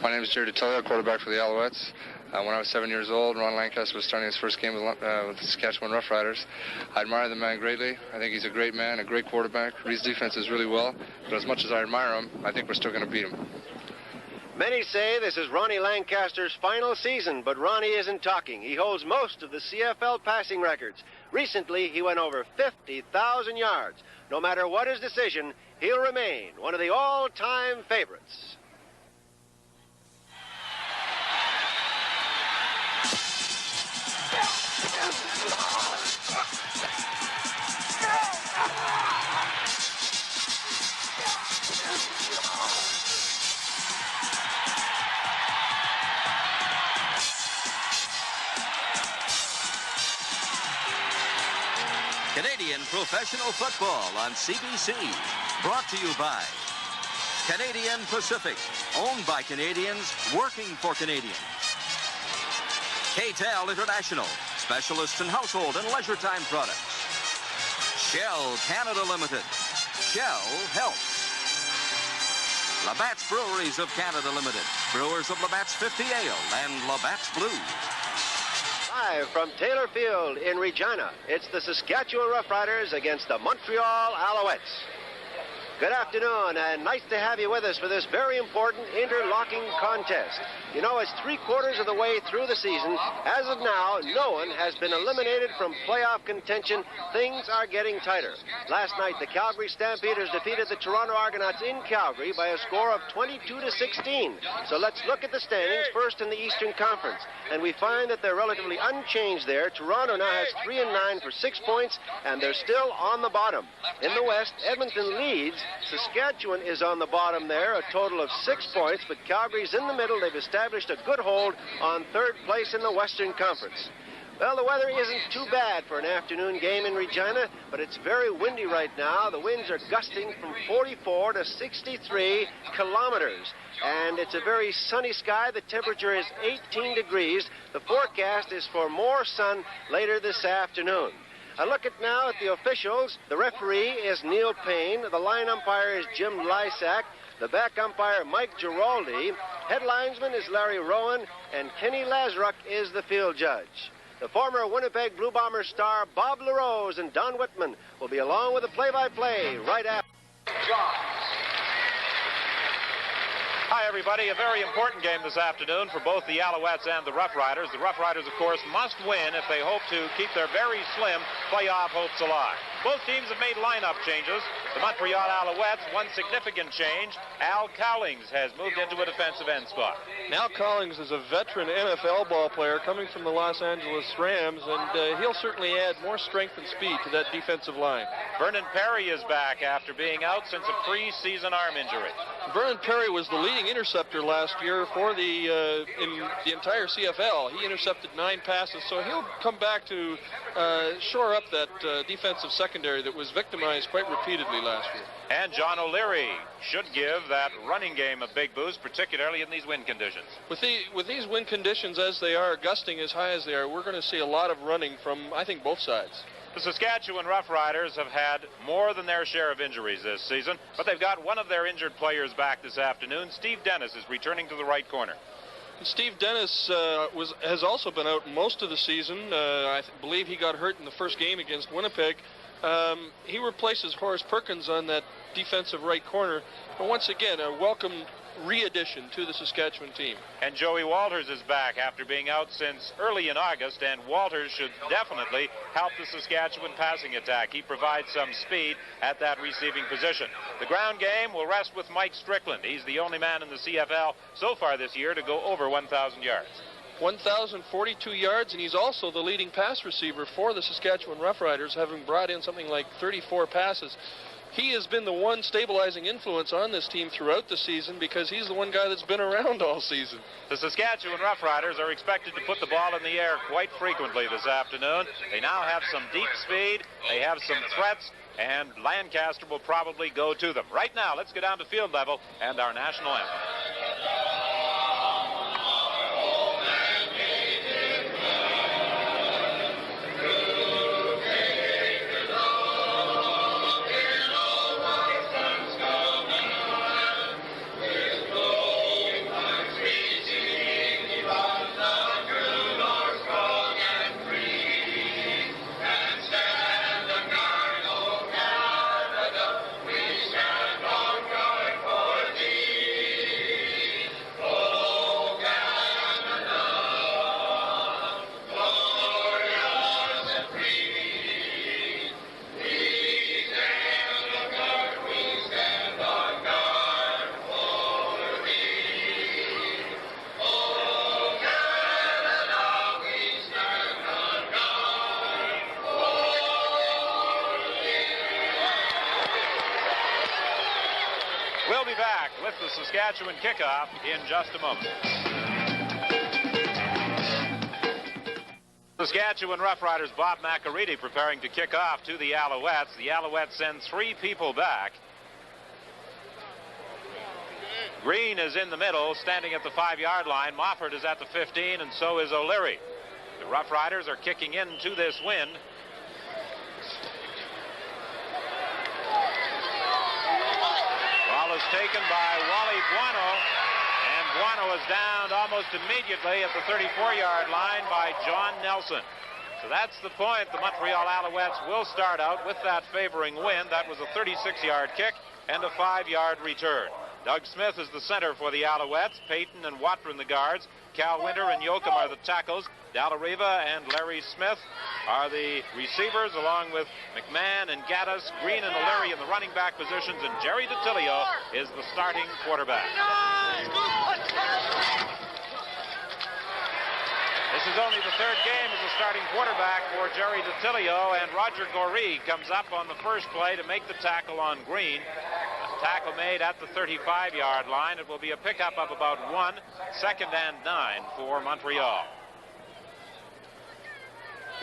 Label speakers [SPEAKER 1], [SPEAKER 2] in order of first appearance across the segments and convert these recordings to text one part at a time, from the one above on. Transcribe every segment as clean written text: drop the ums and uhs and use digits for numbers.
[SPEAKER 1] My name is Jerry Detellia, quarterback for the Alouettes. When I was 7 years old, Ron Lancaster was starting his first game with the Saskatchewan Roughriders. I admire the man greatly. I think he's a great man, a great quarterback, reads defenses really well. But as much as I admire him, I think we're still going to beat him.
[SPEAKER 2] Many say this is Ronnie Lancaster's final season, but Ronnie isn't talking. He holds most of the CFL passing records. Recently, he went over 50,000 yards. No matter what his decision, he'll remain one of the all-time favorites.
[SPEAKER 3] Canadian Professional Football on CBC. Brought to you by Canadian Pacific. Owned by Canadians, working for Canadians. KTEL International. Specialists in household and leisure time products. Shell Canada Limited. Shell helps. Labatt's Breweries of Canada Limited. Brewers of Labatt's 50 Ale and Labatt's Blue.
[SPEAKER 2] Live from Taylor Field in Regina, it's the Saskatchewan Roughriders against the Montreal Alouettes. Good afternoon, and nice to have you with us for this very important interlocking contest. You know, it's 3/4 of the way through the season. As of now, no one has been eliminated from playoff contention. Things are getting tighter. Last night, the Calgary Stampeders defeated the Toronto Argonauts in Calgary by a score of 22-16. So let's look at the standings first in the Eastern Conference. And we find that they're relatively unchanged there. Toronto now has 3-9 for 6 points, and they're still on the bottom. In the West, Edmonton leads. Saskatchewan is on the bottom there, a total of 6 points, but Calgary's in the middle. They've established a good hold on third place in the Western Conference. Well, the weather isn't too bad for an afternoon game in Regina, but it's very windy right now. The winds are gusting from 44 to 63 kilometers. And it's a very sunny sky. The temperature is 18 degrees. The forecast is for more sun later this afternoon. I look now at the officials. The referee is Neil Payne. The line umpire is Jim Lysak. The back umpire, Mike Giraldi. Head linesman is Larry Rowan. And Kenny Lazaruk is the field judge. The former Winnipeg Blue Bombers star Bob LaRose and Don Whitman will be along with the play-by-play right after.
[SPEAKER 4] Hi, everybody. A very important game this afternoon for both the Alouettes and the Roughriders. The Roughriders, of course, must win if they hope to keep their very slim playoff hopes alive. Both teams have made lineup changes. The Montreal Alouettes, one significant change. Al Cowlings has moved into a defensive end spot.
[SPEAKER 5] Al Cowlings is a veteran NFL ball player coming from the Los Angeles Rams, and he'll certainly add more strength and speed to that defensive line.
[SPEAKER 4] Vernon Perry is back after being out since a preseason arm injury.
[SPEAKER 5] Vernon Perry was the leading interceptor last year for in the entire CFL. He intercepted 9 passes, so he'll come back to shore up that defensive secondary that was victimized quite repeatedly last year.
[SPEAKER 4] And John O'Leary should give that running game a big boost, particularly in these wind conditions.
[SPEAKER 5] With these wind conditions as they are, gusting as high as they are, we're going to see a lot of running from, I think, both sides.
[SPEAKER 4] The Saskatchewan Roughriders have had more than their share of injuries this season, but they've got one of their injured players back this afternoon. Steve Dennis is returning to the right corner.
[SPEAKER 5] Steve Dennis has also been out most of the season. I believe he got hurt in the first game against Winnipeg. He replaces Horace Perkins on that defensive right corner. But once again, a welcome re-addition to the Saskatchewan team.
[SPEAKER 4] And Joey Walters is back after being out since early in August, and Walters should definitely help the Saskatchewan passing attack. He provides some speed at that receiving position. The ground game will rest with Mike Strickland. He's the only man in the CFL so far this year to go over 1,000 yards.
[SPEAKER 5] 1,042 yards, and he's also the leading pass receiver for the Saskatchewan Roughriders, having brought in something like 34 passes. He has been the one stabilizing influence on this team throughout the season because he's the one guy that's been around all season.
[SPEAKER 4] The Saskatchewan Roughriders are expected to put the ball in the air quite frequently this afternoon. They now have some deep speed, they have some threats, and Lancaster will probably go to them. Right now, let's go down to field level and our national anthem. Saskatchewan kickoff in just a moment. Saskatchewan Roughriders Bob McAreedy preparing to kick off to the Alouettes. The Alouettes send 3 people back. Green is in the middle, standing at the 5-yard line. Mofford is at the 15, and so is O'Leary. The Roughriders are kicking into this wind. Ball is taken by Wally Buono, and Buono is downed almost immediately at the 34-yard line by John Nelson. So that's the point. The Montreal Alouettes will start out with that favoring wind. That was a 36-yard kick and a 5-yard return. Doug Smith is the center for the Alouettes. Payton and Watron the guards. Cal Winter and Yoakum are the tackles. Dallariva and Larry Smith are the receivers, along with McMahon and Gaddis, Green and O'Leary in the running back positions, and Jerry DiTilio is the starting quarterback. This is only the 3rd game as a starting quarterback for Jerry DiTilio, and Roger Goree comes up on the first play to make the tackle on Green. Tackle made at the 35-yard line. It will be a pickup of about 1, 2nd and 9 for Montreal.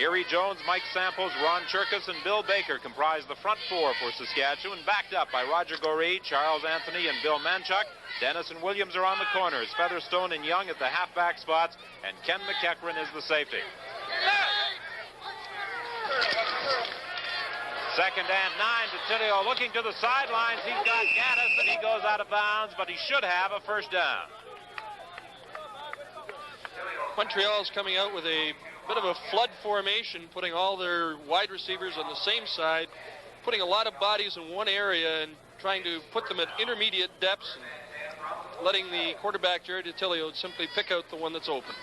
[SPEAKER 4] Erie Jones, Mike Samples, Ron Cherkis, and Bill Baker comprise the front 4 for Saskatchewan, backed up by Roger Goree, Charles Anthony, and Bill Manchuk. Dennis and Williams are on the corners. Featherstone and Young at the halfback spots, and Ken McEachran is the safety. 2nd and 9. DiTilio looking to the sidelines. He's got Gaddis, and he goes out of bounds, but he should have a first down.
[SPEAKER 5] Montreal's coming out with a bit of a flood formation, putting all their wide receivers on the same side, putting a lot of bodies in one area and trying to put them at intermediate depths, and letting the quarterback, Jerry DiTilio, simply pick out the one that's open.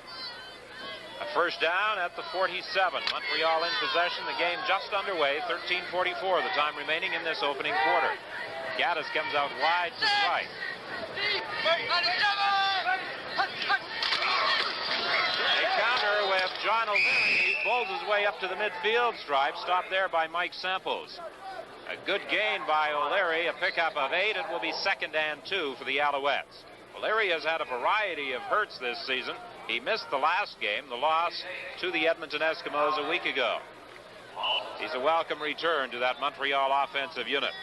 [SPEAKER 4] A first down at the 47. Montreal in possession. The game just underway. 13:44 the time remaining in this opening quarter. Gaddis comes out wide to the right. A counter with John O'Leary. He bowls his way up to the midfield stripe. Stopped there by Mike Samples. A good gain by O'Leary. A pickup of 8. It will be 2nd and 2 for the Alouettes. O'Leary has had a variety of hurts this season. He missed the last game, the loss to the Edmonton Eskimos a week ago. He's a welcome return to that Montreal offensive unit.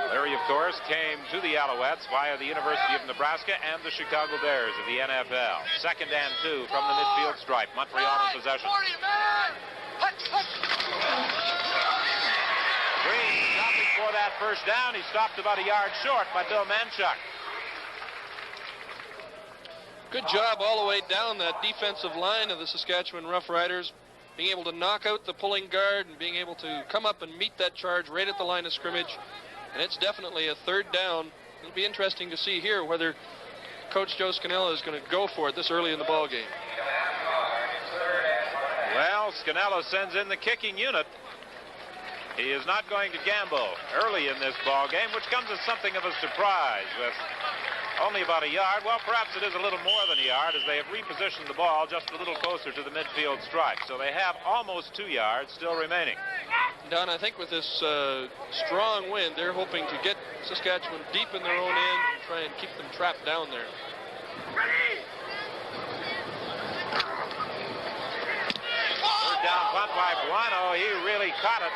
[SPEAKER 4] O'Leary, of course, came to the Alouettes via the University of Nebraska and the Chicago Bears of the NFL. 2nd and 2 from the midfield stripe. Montreal in possession. Green stopping for that first down. He stopped about a yard short by Bill Manchuk.
[SPEAKER 5] Good job all the way down that defensive line of the Saskatchewan Roughriders, being able to knock out the pulling guard and being able to come up and meet that charge right at the line of scrimmage. And it's definitely a 3rd down. It'll be interesting to see here whether Coach Joe Scannella is going to go for it this early in the ball game.
[SPEAKER 4] Well, Scannella sends in the kicking unit. He is not going to gamble early in this ball game, which comes as something of a surprise with only about a yard. Well, perhaps it is a little more than a yard, as they have repositioned the ball just a little closer to the midfield stripe. So they have almost 2 yards still remaining.
[SPEAKER 5] Don, I think with this strong wind, they're hoping to get Saskatchewan deep in their own end and try and keep them trapped down there.
[SPEAKER 4] Third down punt by Buono. He really caught it.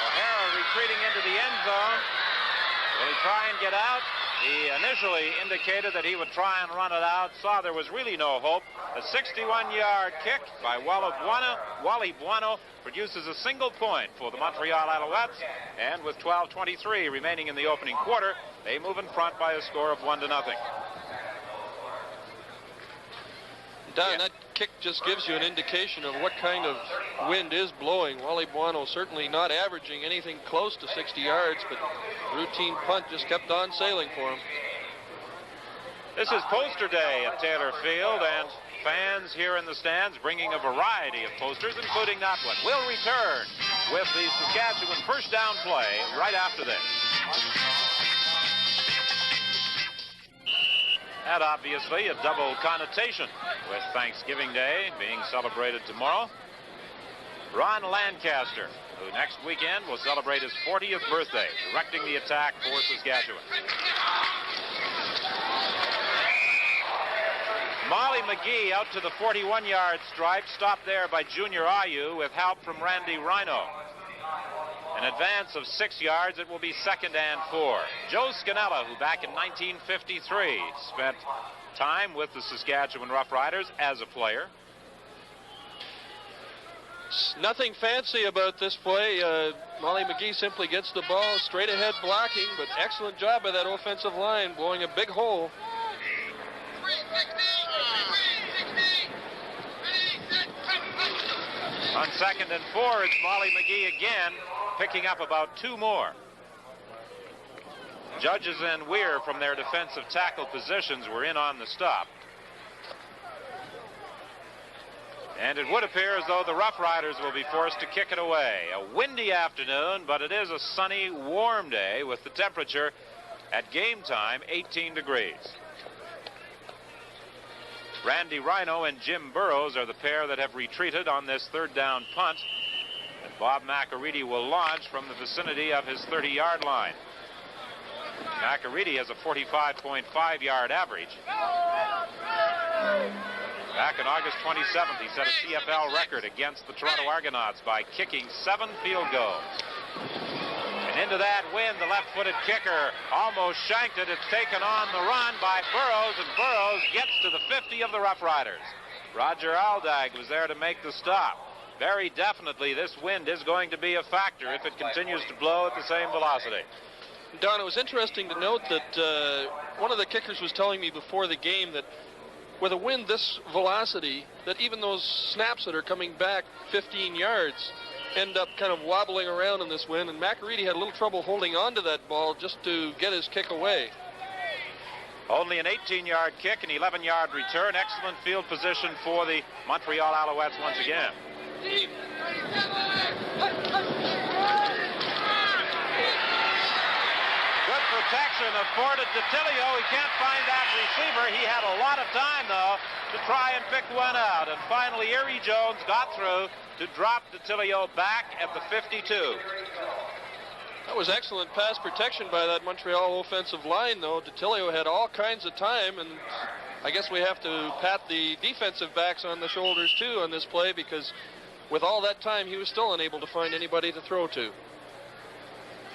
[SPEAKER 4] O'Hara retreating into the end zone. Will he try and get out? He initially indicated that he would try and run it out, saw there was really no hope. A 61-yard kick by Wally Buono produces a single point for the Montreal Alouettes, and with 12:23 remaining in the opening quarter, they move in front by a score of 1-0.
[SPEAKER 5] Don, that kick just gives you an indication of what kind of wind is blowing. Wally Buono certainly not averaging anything close to 60 yards, but routine punt just kept on sailing for him.
[SPEAKER 4] This is poster day at Taylor Field, and fans here in the stands bringing a variety of posters, including that one. We'll return with the Saskatchewan first down play right after this. And obviously a double connotation with Thanksgiving Day being celebrated tomorrow. Ron Lancaster who next weekend will celebrate his 40th birthday, directing the attack for Saskatchewan. Molly McGee out to the 41-yard stripe, stopped there by Junior Ayu with help from Randy Rhino. An advance of 6 yards, it will be 2nd and 4. Joe Scannella, who back in 1953 spent time with the Saskatchewan Roughriders as a player.
[SPEAKER 5] Nothing fancy about this play. Molly McGee simply gets the ball straight ahead blocking, but excellent job by that offensive line, blowing a big hole.
[SPEAKER 4] On 2nd and 4, it's Molly McGee again, picking up about 2 more. Judges and Weir from their defensive tackle positions were in on the stop. And it would appear as though the Roughriders will be forced to kick it away. A windy afternoon, but it is a sunny, warm day with the temperature at game time 18 degrees. Randy Rhino and Jim Burrows are the pair that have retreated on this 3rd down punt. And Bob McAreedy will launch from the vicinity of his 30-yard line. McAreedy has a 45.5-yard average. Back on August 27th, he set a CFL record against the Toronto Argonauts by kicking 7 field goals. And into that wind, the left-footed kicker almost shanked it. It's taken on the run by Burrows, and Burrows gets to the 50 of the Roughriders. Roger Aldag was there to make the stop. Very definitely, this wind is going to be a factor if it continues to blow at the same velocity.
[SPEAKER 5] Don, it was interesting to note that one of the kickers was telling me before the game that with a wind this velocity, that even those snaps that are coming back 15 yards end up kind of wobbling around in this wind, and McAreedy had a little trouble holding on to that ball just to get his kick away.
[SPEAKER 4] Only an 18-yard kick, an 11-yard return. Excellent field position for the Montreal Alouettes once again. Good protection afforded to Tilio. He can't find that receiver. He had a lot of time, though, to try and pick one out. And finally, Erie Jones got through to drop Tilio back at the 52.
[SPEAKER 5] That was excellent pass protection by that Montreal offensive line, though. DeTilio had all kinds of time, and I guess we have to pat the defensive backs on the shoulders, too, on this play, because with all that time, he was still unable to find anybody to throw to.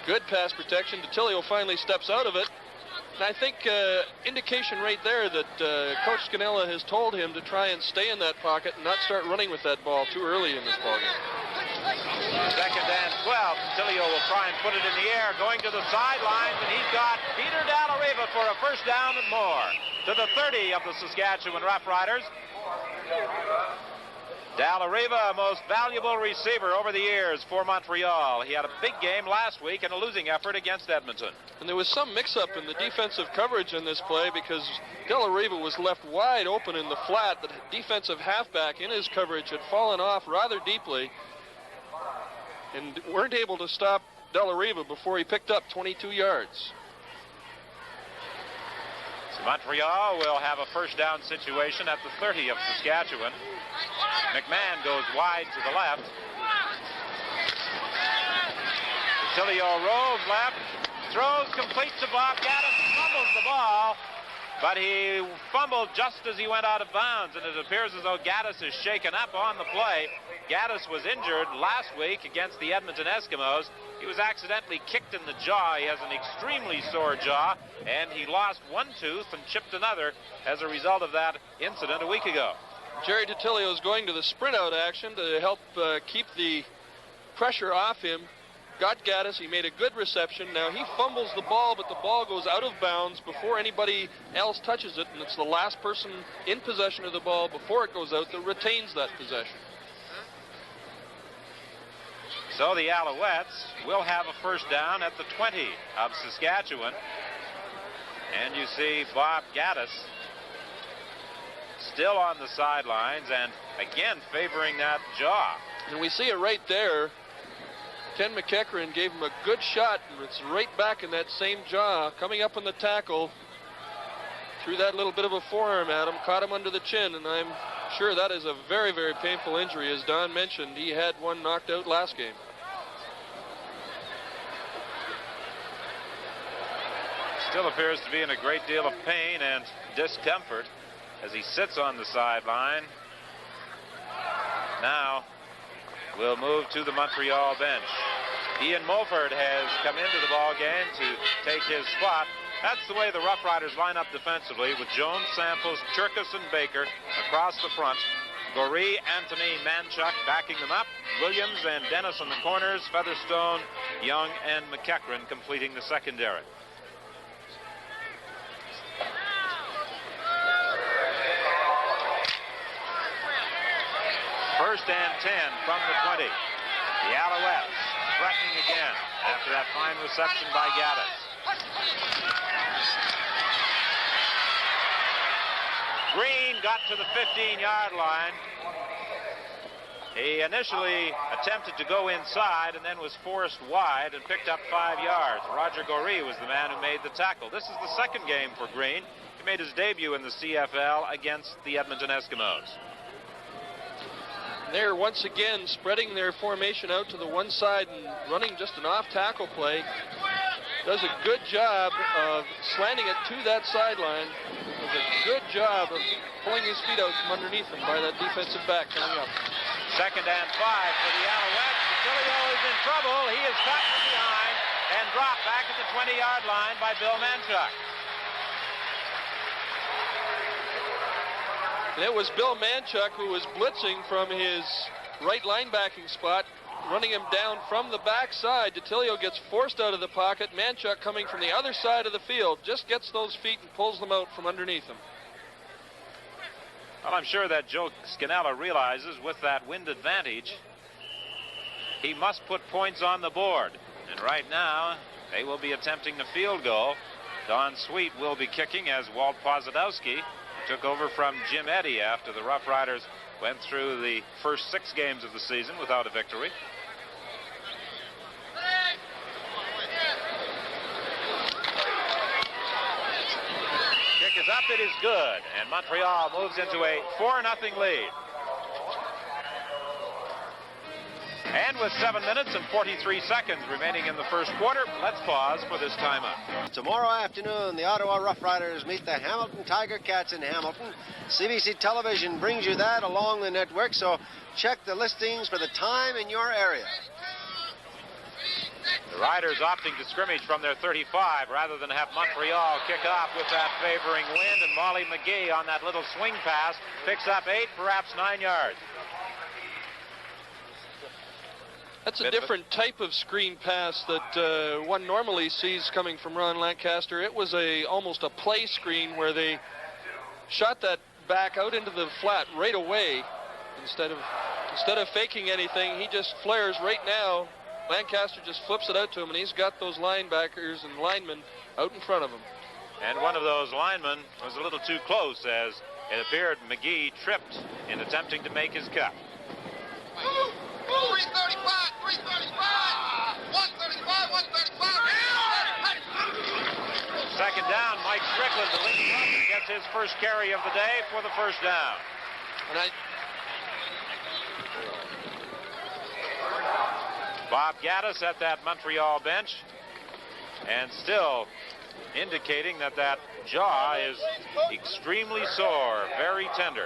[SPEAKER 5] Good pass protection. DeTilio finally steps out of it. And I think indication right there that Coach Scannella has told him to try and stay in that pocket and not start running with that ball too early in this ballgame.
[SPEAKER 4] 2nd and 12. DeTilio will try and put it in the air, going to the sidelines, and he's got Peter Dalariva for a 1st down and more to the 30 of the Saskatchewan Roughriders. Dalariva, a most valuable receiver over the years for Montreal. He had a big game last week in a losing effort against Edmonton.
[SPEAKER 5] And there was some mix-up in the defensive coverage in this play because Dalariva was left wide open in the flat. The defensive halfback in his coverage had fallen off rather deeply and weren't able to stop Dalariva before he picked up 22 yards.
[SPEAKER 4] So Montreal will have a 1st down situation at the 30 of Saskatchewan. McMahon goes wide to the left. DeTilio rolls left, throws, completes to Bob Gaddis, fumbles the ball, but he fumbled just as he went out of bounds, and it appears as though Gaddis is shaken up on the play. Gaddis was injured last week against the Edmonton Eskimos. He was accidentally kicked in the jaw. He has an extremely sore jaw, and he lost one tooth and chipped another as a result of that incident a week ago.
[SPEAKER 5] Jerry DeTilio is going to the sprint out action to help keep the pressure off him. Got Gaddis. He made a good reception. Now he fumbles the ball, but the ball goes out of bounds before anybody else touches it, and it's the last person in possession of the ball before it goes out that retains that possession.
[SPEAKER 4] So the Alouettes will have a 1st down at the 20 of Saskatchewan. And you see Bob Gaddis still on the sidelines and again favoring that jaw.
[SPEAKER 5] And we see it right there. Ken McEachran gave him a good shot, and it's right back in that same jaw, coming up on the tackle. Threw that little bit of a forearm at him, caught him under the chin, and I'm sure that is a very, very painful injury. As Don mentioned, he had one knocked out last game.
[SPEAKER 4] still appears to be in a great deal of pain and discomfort as he sits on the sideline. Now we'll move to the Montreal bench. Ian Mulford has come into the ball game to take his spot. That's the way the Roughriders line up defensively, with Jones, Samples, Churkus, and Baker across the front. Goree, Anthony, Manchuk backing them up. Williams and Dennis on the corners. Featherstone, Young, and McEachran completing the secondary. First and 10 from the 20. The Alouettes threatening again after that fine reception by Gaddis. Green got to the 15-yard line. He initially attempted to go inside and then was forced wide and picked up 5 yards. Roger Goree was the man who made the tackle. This is the second game for Green. He made his debut in the CFL against the Edmonton Eskimos.
[SPEAKER 5] They're once again spreading their formation out to the one side and running just an off-tackle play. Does a good job of slanting it to that sideline. Does a good job of pulling his feet out from underneath him by that defensive back coming up.
[SPEAKER 4] Second and 5 for the Alouettes. Detilio is in trouble. He is cut from behind and dropped back at the 20-yard line by Bill Manchuk.
[SPEAKER 5] And it was Bill Manchuk who was blitzing from his right linebacking spot, running him down from the backside. Detilio gets forced out of the pocket. Manchuk, coming from the other side of the field, just gets those feet and pulls them out from underneath him.
[SPEAKER 4] Well, I'm sure that Joe Scannella realizes with that wind advantage, he must put points on the board. And right now, they will be attempting the field goal. Don Sweet will be kicking as Walt Pozadowski took over from Jim Eddy after the Roughriders went through the first 6 games of the season without a victory. Kick is up, it is good, and Montreal moves into a 4-0 lead. And with 7 minutes and 43 seconds remaining in the first quarter, let's pause for this timeout.
[SPEAKER 2] Tomorrow afternoon, the Ottawa Roughriders meet the Hamilton Tiger Cats in Hamilton. CBC Television brings you that along the network, so check the listings for the time in your area.
[SPEAKER 4] The Riders opting to scrimmage from their 35 rather than have Montreal kick off with that favoring wind, and Molly McGee on that little swing pass picks up 8, perhaps 9 yards.
[SPEAKER 5] That's a different type of screen pass that one normally sees coming from Ron Lancaster. It was almost a play screen where they shot that back out into the flat right away. Instead of faking anything, he just flares right now. Lancaster just flips it out to him, and he's got those linebackers and linemen out in front of him.
[SPEAKER 4] And one of those linemen was a little too close, as it appeared McGee tripped in attempting to make his cut.
[SPEAKER 6] 335, 335, 135, 135.
[SPEAKER 4] Second down, Mike Strickland, the leading rusher, gets his first carry of the day for the first down.
[SPEAKER 5] And
[SPEAKER 4] Bob Gaddis at that Montreal bench, and still indicating that that jaw is extremely sore, very tender.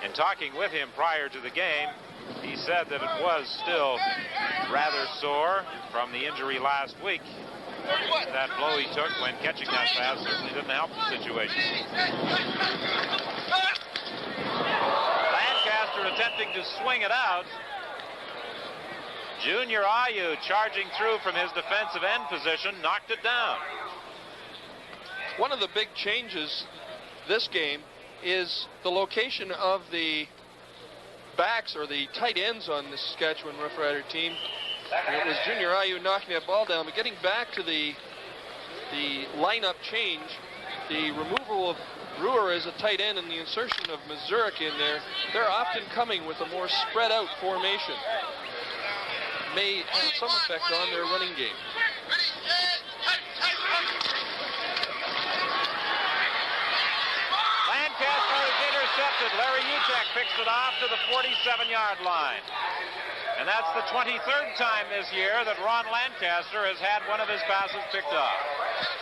[SPEAKER 4] In talking with him prior to the game, he said that it was still rather sore from the injury last week. That blow he took when catching that pass certainly didn't help the situation. Lancaster attempting to swing it out. Junior Ayu charging through from his defensive end position, knocked it down.
[SPEAKER 5] one of the big changes this game is the location of the backs or the tight ends on the Saskatchewan Roughrider team. And it was Junior Ayu knocking that ball down, but getting back to the lineup change, the removal of Brewer as a tight end and the insertion of Mazurek in there, they're often coming with a more spread out formation. May have some effect on their running game.
[SPEAKER 4] Lancaster is intercepted. Larry Uchek picks it off to the 47-yard line. And that's the 23rd time this year that Ron Lancaster has had one of his passes picked off.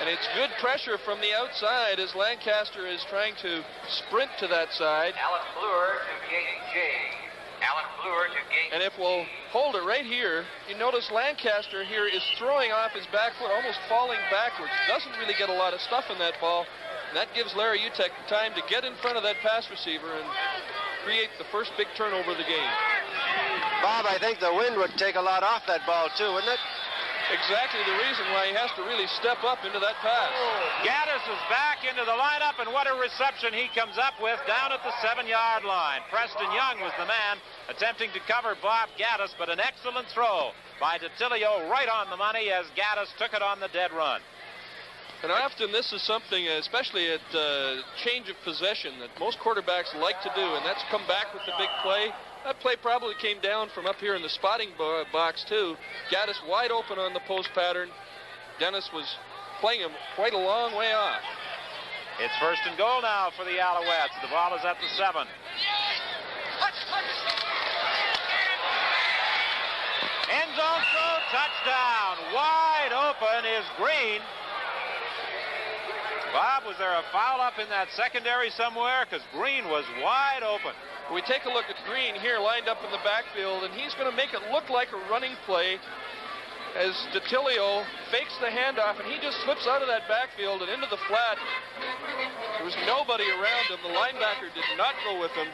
[SPEAKER 5] And it's good pressure from the outside as Lancaster is trying to sprint to that side.
[SPEAKER 7] Alan Bloor to gate J. Alan Bloor to gate.
[SPEAKER 5] And if we'll hold it right here, you notice Lancaster here is throwing off his back foot, almost falling backwards. Doesn't really get a lot of stuff in that ball. And that gives Larry Utek time to get in front of that pass receiver and create the first big turnover of the game.
[SPEAKER 2] Bob, I think the wind would take a lot off that ball too, wouldn't it?
[SPEAKER 5] Exactly the reason why he has to really step up into that pass.
[SPEAKER 4] Gaddis is back into the lineup, and what a reception he comes up with down at the 7-yard line. Preston Young was the man attempting to cover Bob Gaddis, but an excellent throw by DiTilio right on the money as Gaddis took it on the dead run.
[SPEAKER 5] And often this is something, especially at change of possession, that most quarterbacks like to do, and that's come back with the big play. That play probably came down from up here in the spotting box, too. Gaddis wide open on the post pattern. Dennis was playing him quite a long way off.
[SPEAKER 4] It's first and goal now for the Alouettes. The ball is at the 7. End zone throw, touchdown. Wide open is Green. Bob, was there a foul up in that secondary somewhere? Because Green was wide open.
[SPEAKER 5] We take a look at Green here lined up in the backfield, and he's going to make it look like a running play as DiTilio fakes the handoff, and he just slips out of that backfield and into the flat. There was nobody around him. The linebacker did not go with him.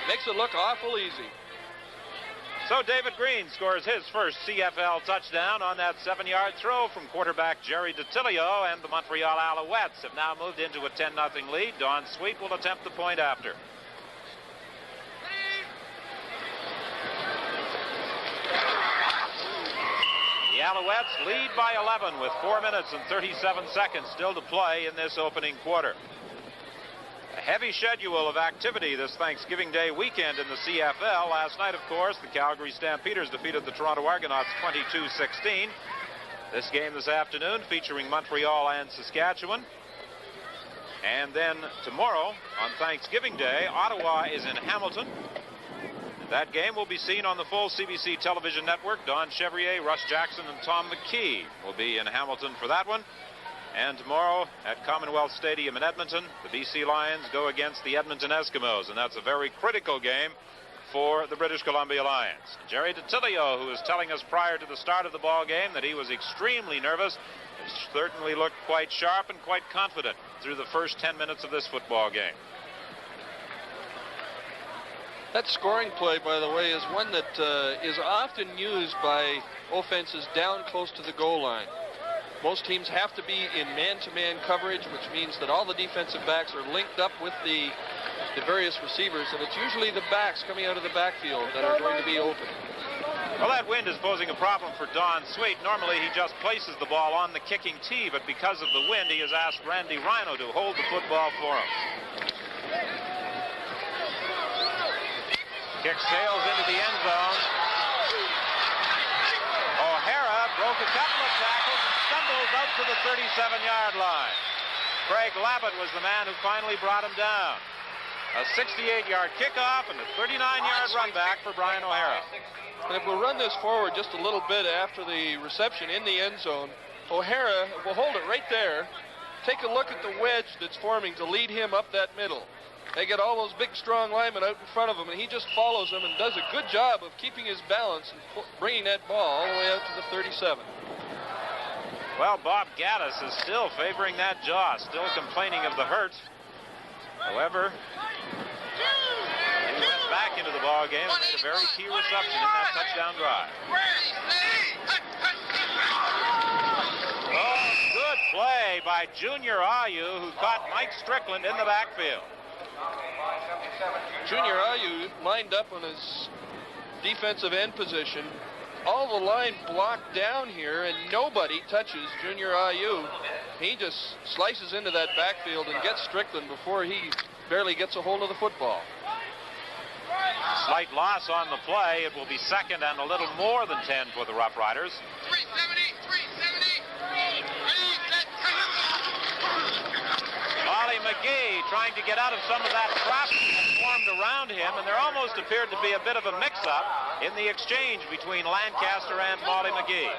[SPEAKER 5] Makes it look awful easy.
[SPEAKER 4] So David Green scores his first CFL touchdown on that 7-yard throw from quarterback Jerry DiTilio, and the Montreal Alouettes have now moved into a 10-0 lead. Don Sweet will attempt the point after. The Alouettes lead by 11 with 4 minutes and 37 seconds still to play in this opening quarter. A heavy schedule of activity this Thanksgiving Day weekend in the CFL. Last night, of course, the Calgary Stampeders defeated the Toronto Argonauts 22-16. This game this afternoon featuring Montreal and Saskatchewan. And then tomorrow, on Thanksgiving Day, Ottawa is in Hamilton. That game will be seen on the full CBC television network. Don Chevrier, Russ Jackson, and Tom McKee will be in Hamilton for that one. And tomorrow at Commonwealth Stadium in Edmonton, the BC Lions go against the Edmonton Eskimos, and that's a very critical game for the British Columbia Lions. Jerry DiTilio, who was telling us prior to the start of the ball game that he was extremely nervous, certainly looked quite sharp and quite confident through the first 10 minutes of this football game.
[SPEAKER 5] That scoring play, by the way, is one that is often used by offenses down close to the goal line. Most teams have to be in man-to-man coverage, which means that all the defensive backs are linked up with the various receivers, and it's usually the backs coming out of the backfield that are going to be open.
[SPEAKER 4] Well, that wind is posing a problem for Don Sweet. Normally, he just places the ball on the kicking tee, but because of the wind, he has asked Randy Rhino to hold the football for him. Kick sails into the end zone. O'Hara broke a couple of tackles and stumbles out to the 37-yard line. Craig Labott was the man who finally brought him down. A 68-yard kickoff and a 39-yard run back for Brian O'Hara.
[SPEAKER 5] And if we'll run this forward just a little bit after the reception in the end zone, O'Hara will hold it right there. Take a look at the wedge that's forming to lead him up that middle. They get all those big, strong linemen out in front of him, and he just follows them and does a good job of keeping his balance and bringing that ball all the way out to the 37.
[SPEAKER 4] Well, Bob Gaddis is still favoring that jaw, still complaining of the hurt. However, he went back into the ball game and made a very key reception in that touchdown drive. Oh, good play by Junior Ayu, who caught Mike Strickland in the backfield.
[SPEAKER 5] Junior Ayu lined up on his defensive end position. All the line blocked down here, and nobody touches Junior Ayu. He just slices into that backfield and gets Strickland before he barely gets a hold of the football.
[SPEAKER 4] Slight loss on the play. It will be second and a little more than 10 for the Roughriders.
[SPEAKER 6] 370.
[SPEAKER 4] Molly McGee trying to get out of some of that traffic that formed around him, and there almost appeared to be a bit of a mix-up in the exchange between Lancaster and Molly McGee.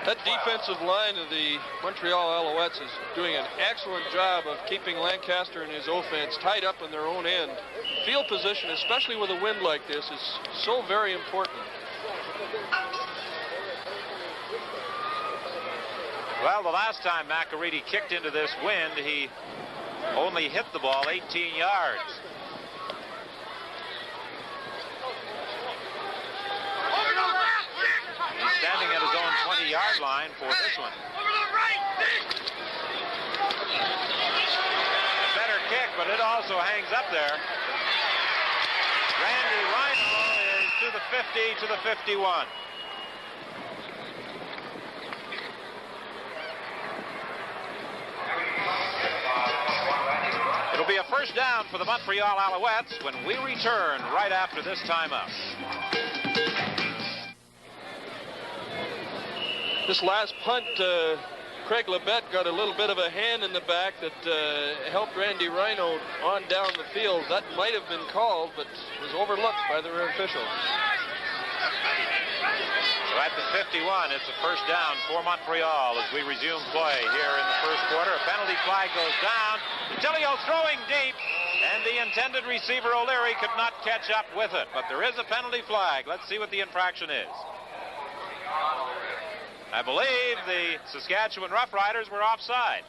[SPEAKER 5] That defensive line of the Montreal Alouettes is doing an excellent job of keeping Lancaster and his offense tied up in their own end. Field position, especially with a wind like this, is so very important.
[SPEAKER 4] Well, the last time McAreedy kicked into this wind, he only hit the ball 18 yards. He's standing at his own 20-yard line for this one. Better kick, but it also hangs up there. Randy Rhino is to the 50, to the 51. It'll be a first down for the Montreal Alouettes when we return right after this timeout.
[SPEAKER 5] This last punt, Craig Labette got a little bit of a hand in the back that helped Randy Rhino on down the field. That might have been called, but was overlooked by the official.
[SPEAKER 4] So at the 51, it's a first down for Montreal as we resume play here in the first quarter. A penalty flag goes down. Tilio throwing deep, and the intended receiver O'Leary could not catch up with it. But there is a penalty flag. Let's see what the infraction is. I believe the Saskatchewan Roughriders were offside.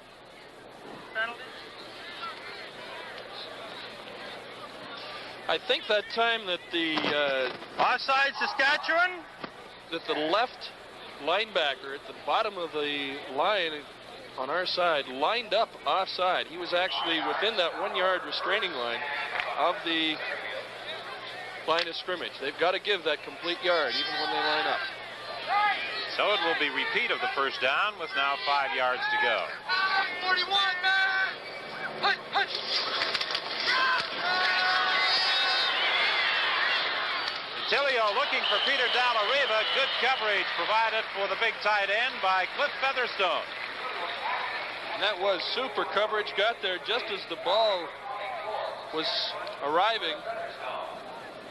[SPEAKER 5] I think that time that the
[SPEAKER 4] Offside, Saskatchewan?
[SPEAKER 5] that the left linebacker at the bottom of the line on our side lined up offside. He was actually within that 1-yard restraining line of the line of scrimmage. They've got to give that complete yard even when they line up.
[SPEAKER 4] So it will be repeat of the first down with now 5 yards to go.
[SPEAKER 6] 41, man!
[SPEAKER 4] Tilio looking for Peter Dallariva. Good coverage provided for the big tight end by Cliff Featherstone.
[SPEAKER 5] And that was super coverage. Got there just as the ball was arriving.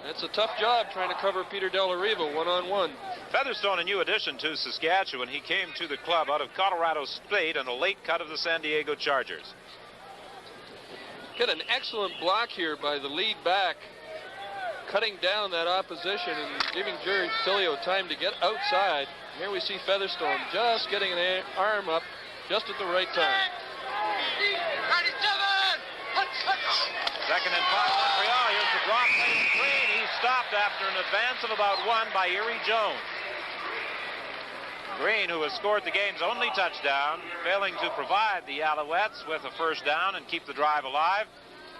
[SPEAKER 5] It's a tough job trying to cover Peter Dallariva one-on-one.
[SPEAKER 4] Featherstone, a new addition to Saskatchewan. He came to the club out of Colorado State on a late cut of the San Diego Chargers.
[SPEAKER 5] Get an excellent block here by the lead back, cutting down that opposition and giving Jerry Tilio time to get outside. Here we see Featherstone just getting an arm up just at the right time.
[SPEAKER 4] 2nd and 5, Montreal. Here's the drop, playing screen. He's stopped after an advance of about 1 by Erie Jones. Green, who has scored the game's only touchdown, failing to provide the Alouettes with a first down and keep the drive alive.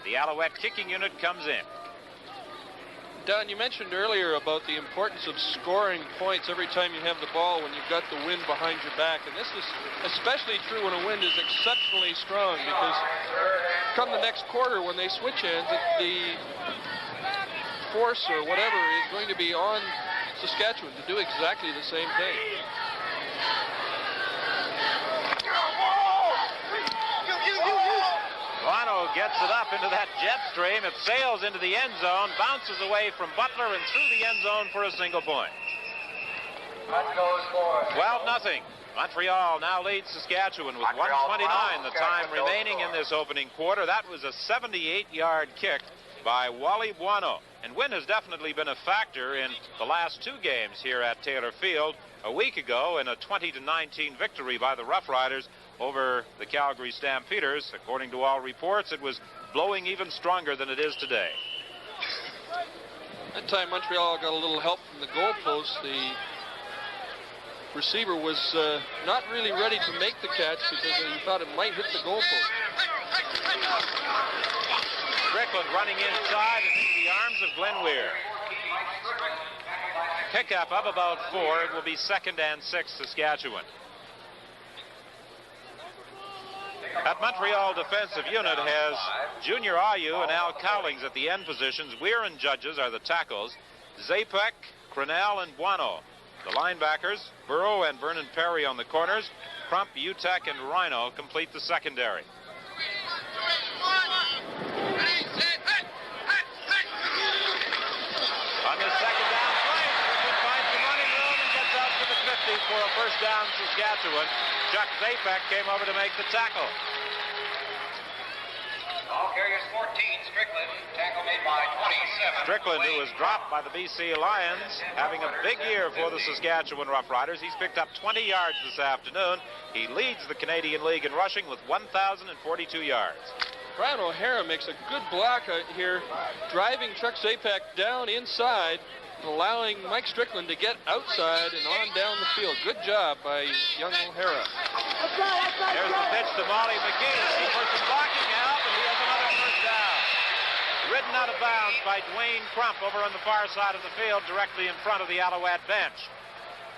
[SPEAKER 4] The Alouette kicking unit comes in.
[SPEAKER 5] Don, you mentioned earlier about the importance of scoring points every time you have the ball when you've got the wind behind your back. And this is especially true when a wind is exceptionally strong, because come the next quarter when they switch ends, the force or whatever is going to be on Saskatchewan to do exactly the same thing.
[SPEAKER 4] Guano gets it up into that jet stream. It sails into the end zone, bounces away from Butler and through the end zone for a single point. 12-0. Montreal now leads Saskatchewan with 1:29 the time remaining in this opening quarter. That was a 78-yard kick by Wally Buono. And wind has definitely been a factor in the last 2 games here at Taylor Field. A week ago in a 20-19 victory by the Roughriders over the Calgary Stampeders. According to all reports, it was blowing even stronger than it is today.
[SPEAKER 5] That time Montreal got a little help from the goalpost. The receiver was not really ready to make the catch because he thought it might hit the goalpost.
[SPEAKER 4] Strickland running inside and into the arms of Glenn Weir. Pickup of about 4. It will be 2nd and 6 Saskatchewan. That Montreal defensive unit has Junior Ayu and Al Cowlings at the end positions. Weir and Judges are the tackles. Zapek, Cronell, and Buono. The linebackers, Burrow and Vernon Perry on the corners. Crump, Utek, and Rhino complete the secondary. On the second down play, Strickland finds the running room and gets out to the 50 for a first down, Saskatchewan. Chuck Zapek came over to make the tackle.
[SPEAKER 7] Ball carriers 14, Strickland. Tackle made by 27.
[SPEAKER 4] Strickland, who was dropped by the BC Lions, having a big year for the Saskatchewan Roughriders. He's picked up 20 yards this afternoon. He leads the Canadian League in rushing with 1,042 yards.
[SPEAKER 5] Brian O'Hara makes a good block here, driving Chuck Zapek down inside, allowing Mike Strickland to get outside and on down the field. Good job by young O'Hara.
[SPEAKER 4] There's the pitch to Molly McGee. He for some blocking help, and he has another first down. Ridden out of bounds by Dwayne Crump over on the far side of the field, directly in front of the Alouette bench.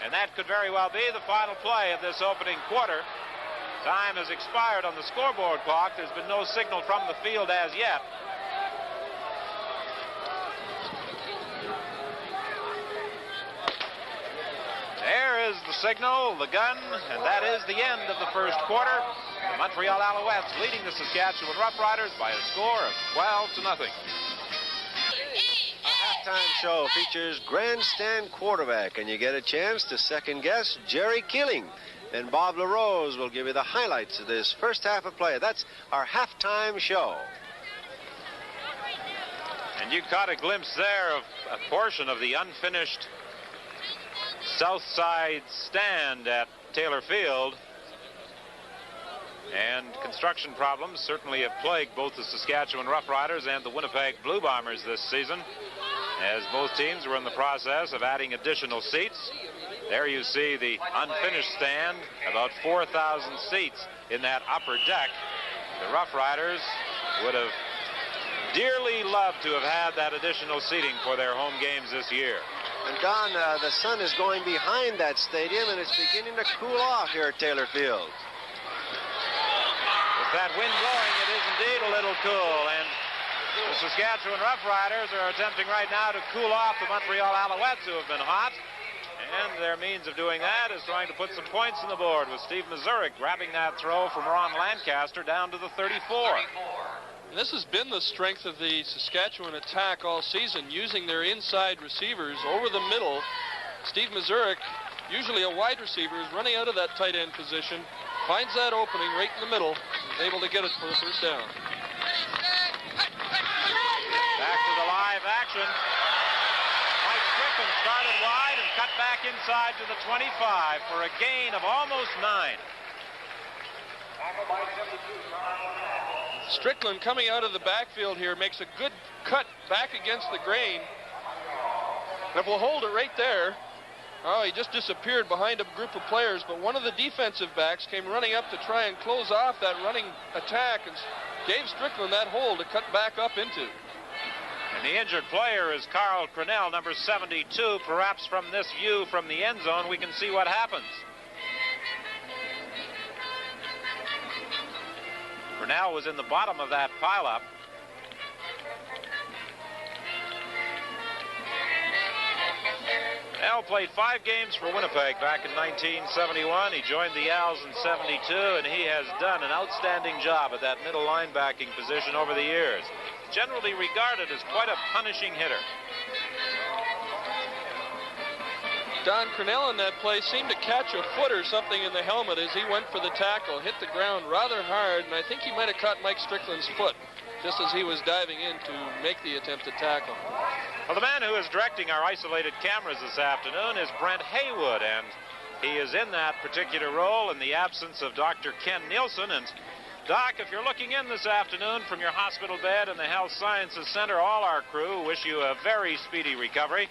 [SPEAKER 4] And that could very well be the final play of this opening quarter. Time has expired on the scoreboard clock. There's been no signal from the field as yet. There is the signal, the gun, and that is the end of the first quarter. The Montreal Alouettes leading the Saskatchewan Roughriders by a score of 12-0.
[SPEAKER 2] Our halftime show features grandstand quarterback, and you get a chance to second guess Jerry Keeling. Then Bob LaRose will give you the highlights of this first half of play. That's our halftime show.
[SPEAKER 4] And you caught a glimpse there of a portion of the unfinished south side stand at Taylor Field. And construction problems certainly have plagued both the Saskatchewan Roughriders and the Winnipeg Blue Bombers this season, as both teams were in the process of adding additional seats. There you see the unfinished stand, about 4,000 seats in that upper deck. The Roughriders would have dearly loved to have had that additional seating for their home games this year.
[SPEAKER 2] And Don, the sun is going behind that stadium, and it's beginning to cool off here at Taylor Field.
[SPEAKER 4] With that wind blowing, it is indeed a little cool, and the Saskatchewan Roughriders are attempting right now to cool off the Montreal Alouettes, who have been hot. And their means of doing that is trying to put some points on the board, with Steve Mazurik grabbing that throw from Ron Lancaster down to the 34.
[SPEAKER 5] And this has been the strength of the Saskatchewan attack all season, using their inside receivers over the middle. Steve Mazurik, usually a wide receiver, is running out of that tight end position, finds that opening right in the middle, is able to get it for the first down.
[SPEAKER 4] Back to the live action. Mike Strickland started wide and cut back inside to the 25 for a gain of almost 9.
[SPEAKER 5] Strickland, coming out of the backfield here, makes a good cut back against the grain. And if we'll hold it right there, oh, he just disappeared behind a group of players, but one of the defensive backs came running up to try and close off that running attack and gave Strickland that hole to cut back up into.
[SPEAKER 4] And the injured player is Carl Cronell, number 72. Perhaps from this view from the end zone, we can see what happens. Cronell was in the bottom of that pileup. Al played 5 games for Winnipeg back in 1971. He joined the Als in 72, and he has done an outstanding job at that middle linebacking position over the years. Generally regarded as quite a punishing hitter.
[SPEAKER 5] Don Cronell in that play seemed to catch a foot or something in the helmet as he went for the tackle, hit the ground rather hard, and I think he might have caught Mike Strickland's foot just as he was diving in to make the attempted tackle.
[SPEAKER 4] Well, the man who is directing our isolated cameras this afternoon is Brent Haywood, and he is in that particular role in the absence of Dr. Ken Nielsen. And Doc, if you're looking in this afternoon from your hospital bed in the Health Sciences Center, all our crew wish you a very speedy recovery.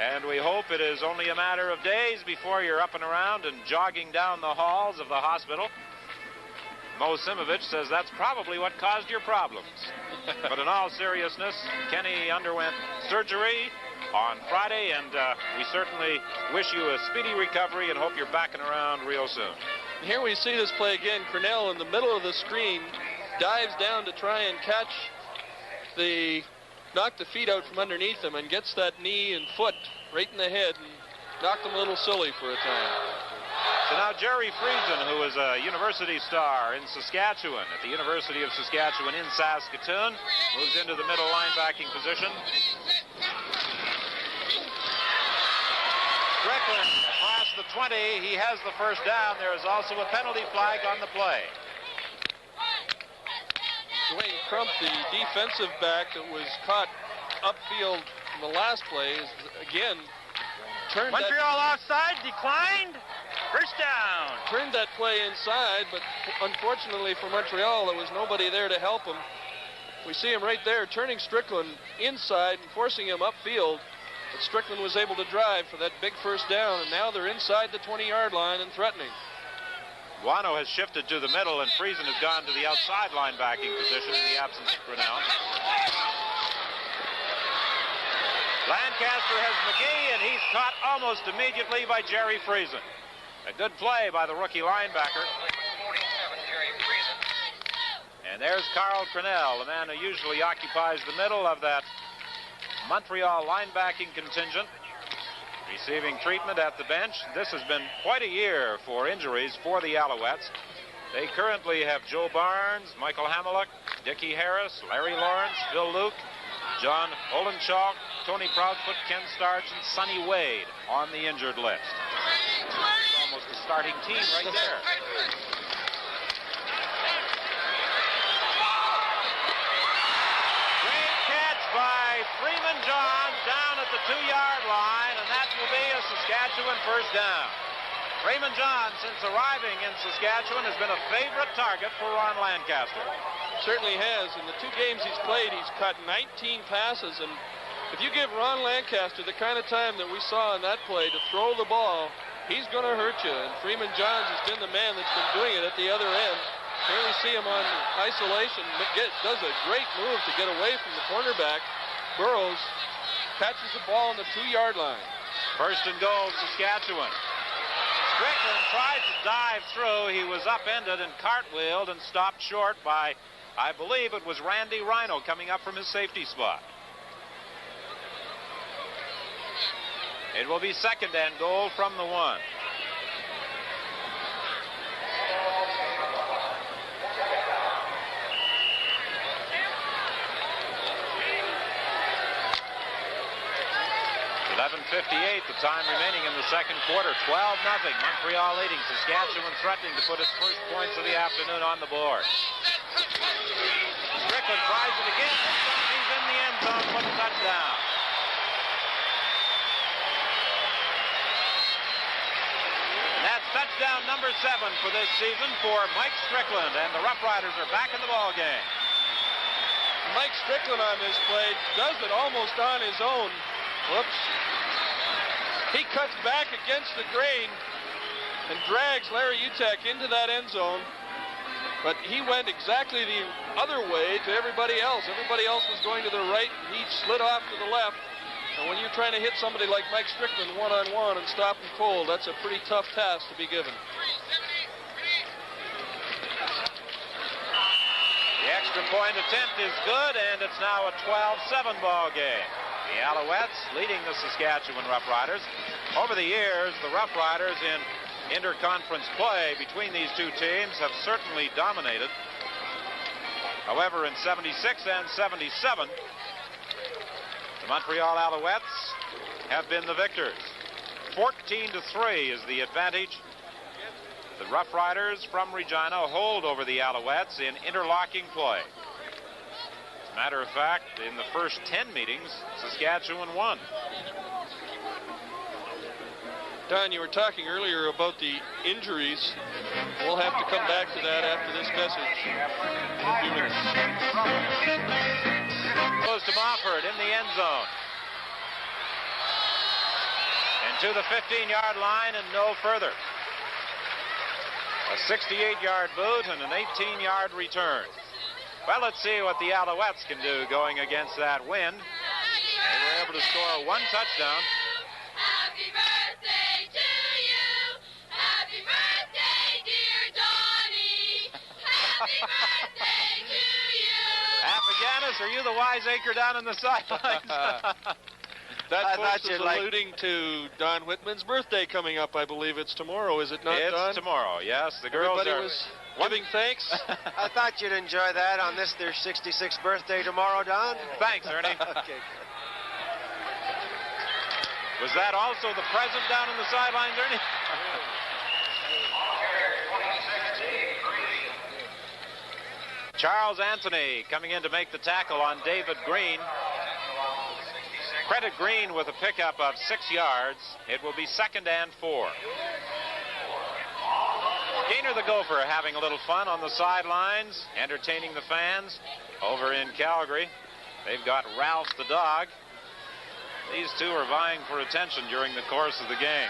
[SPEAKER 4] And we hope it is only a matter of days before you're up and around and jogging down the halls of the hospital. Mo Simovich says that's probably what caused your problems. But in all seriousness, Kenny underwent surgery on Friday, and we certainly wish you a speedy recovery and hope you're back and around real soon.
[SPEAKER 5] Here we see this play again. Cronell in the middle of the screen dives down to try and knock the feet out from underneath him and gets that knee and foot right in the head and knocked him a little silly for a time.
[SPEAKER 4] So now Jerry Friesen, who is a university star in Saskatchewan at the University of Saskatchewan in Saskatoon, moves into the middle linebacking position. Strickland across the 20. He has the first down. There is also a penalty flag on the play.
[SPEAKER 5] Dwayne Crump, the defensive back that was caught upfield in the last play, is again turned
[SPEAKER 4] Montreal offside, declined. First down.
[SPEAKER 5] Turned that play inside, but unfortunately for Montreal, there was nobody there to help him. We see him right there turning Strickland inside and forcing him upfield. But Strickland was able to drive for that big first down, and now they're inside the 20-yard line and threatening.
[SPEAKER 4] Guano has shifted to the middle, and Friesen has gone to the outside linebacking position in the absence of Grinnell. Lancaster has McGee, and he's caught almost immediately by Jerry Friesen. A good play by the rookie linebacker. And there's Carl Grinnell, the man who usually occupies the middle of that Montreal linebacking contingent, receiving treatment at the bench. This has been quite a year for injuries for the Alouettes. They currently have Joe Barnes, Michael Hamelick, Dickie Harris, Larry Lawrence, Phil Luke, John Olenchalk, Tony Proudfoot, Ken Starch, and Sonny Wade on the injured list. It's almost a starting team right there. Great catch by Freeman Johns down at the 2-yard line, and that will be a Saskatchewan first down. Freeman Johns, since arriving in Saskatchewan, has been a favorite target for Ron Lancaster.
[SPEAKER 5] Certainly has. In the 2 games he's played, he's caught 19 passes, and if you give Ron Lancaster the kind of time that we saw in that play to throw the ball, he's going to hurt you. And Freeman Johns has been the man that's been doing it at the other end. Here we see him on isolation. Does a great move to get away from the cornerback. Burrows catches the ball on the 2-yard line.
[SPEAKER 4] First and goal, Saskatchewan. Strickland tried to dive through. He was upended and cartwheeled and stopped short by, I believe it was Randy Rhino coming up from his safety spot. It will be second and goal from the 1. .58, the time remaining in the second quarter. 12-0. Montreal leading. Saskatchewan threatening to put its first points of the afternoon on the board. Strickland tries it again. He's in the end zone for the touchdown. And that's touchdown number 7 for this season for Mike Strickland, and the Roughriders are back in the ball game.
[SPEAKER 5] Mike Strickland on this play does it almost on his own. Whoops. He cuts back against the grain and drags Larry Utek into that end zone. But he went exactly the other way to everybody else. Everybody else was going to the right, and he slid off to the left. And when you're trying to hit somebody like Mike Strickland one-on-one and stop him cold, that's a pretty tough task to be given.
[SPEAKER 4] The extra point attempt is good, and it's now a 12-7 ball game. The Alouettes leading the Saskatchewan Roughriders. Over the years, the Roughriders in interconference play between these two teams have certainly dominated. However, in 76 and 77, the Montreal Alouettes have been the victors. 14-3 is the advantage. The Roughriders from Regina hold over the Alouettes in interlocking play. As a matter of fact, in the first 10 meetings, Saskatchewan won.
[SPEAKER 5] Don, you were talking earlier about the injuries. We'll have to come back to that after this message in a few minutes.
[SPEAKER 4] Goes to Mofford in the end zone. And to the 15-yard line and no further. A 68-yard boot and an 18-yard return. Well, let's see what the Alouettes can do going against that wind. They were able to score 1 touchdown.
[SPEAKER 6] Happy birthday to you. Happy birthday, dear Donnie. Happy birthday to you.
[SPEAKER 4] Affiganis, are you the wiseacre down in the sidelines?
[SPEAKER 5] That folks is alluding to Don Whitman's birthday coming up. I believe it's tomorrow, is it not, Don?
[SPEAKER 4] It's tomorrow, yes. The girls
[SPEAKER 5] Everybody was giving thanks.
[SPEAKER 2] I thought you'd enjoy that on their 66th birthday tomorrow, Don.
[SPEAKER 4] Thanks, Ernie.
[SPEAKER 2] Okay.
[SPEAKER 4] Was that also the present down on the sidelines, Ernie? Charles Anthony coming in to make the tackle on David Green. Credit Green with a pickup of 6 yards. It will be 2nd and 4. Gainer the Gopher having a little fun on the sidelines, entertaining the fans over in Calgary. They've got Ralph the dog. These two are vying for attention during the course of the game.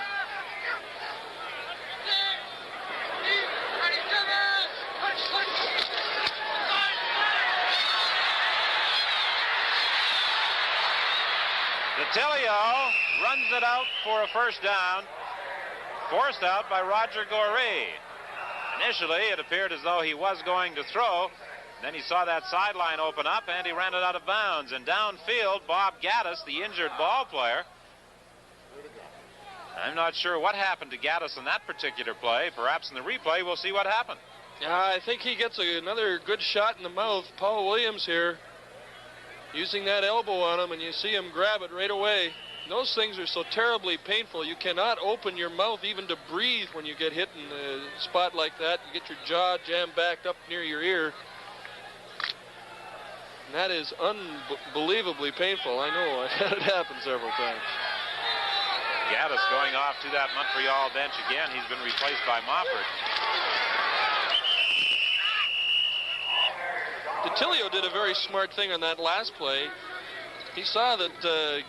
[SPEAKER 4] Detilio runs it out for a first down, forced out by Roger Goree. Initially, it appeared as though he was going to throw. Then he saw that sideline open up, and he ran it out of bounds. And downfield, Bob Gaddis, the injured ball player. I'm not sure what happened to Gaddis in that particular play. Perhaps in the replay, we'll see what happened.
[SPEAKER 5] I think he gets another good shot in the mouth. Paul Williams here, using that elbow on him, and you see him grab it right away. Those things are so terribly painful. You cannot open your mouth even to breathe when you get hit in a spot like that. You get your jaw jammed back up near your ear. And that is unbelievably painful. I know. I've had it happen several times.
[SPEAKER 4] Gaddis going off to that Montreal bench again. He's been replaced by Mofford.
[SPEAKER 5] Detilio did a very smart thing on that last play. He saw that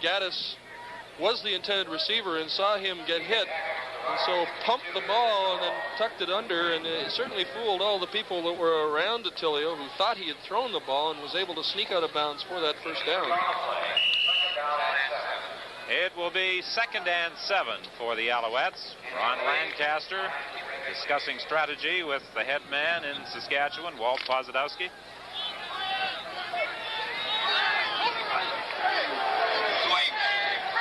[SPEAKER 5] Gaddis was the intended receiver and saw him get hit, and so pumped the ball and then tucked it under, and it certainly fooled all the people that were around Detilio who thought he had thrown the ball and was able to sneak out of bounds for that first down.
[SPEAKER 4] It will be 2nd and 7 for the Alouettes. Ron Lancaster discussing strategy with the head man in Saskatchewan, Walt Pozadowski.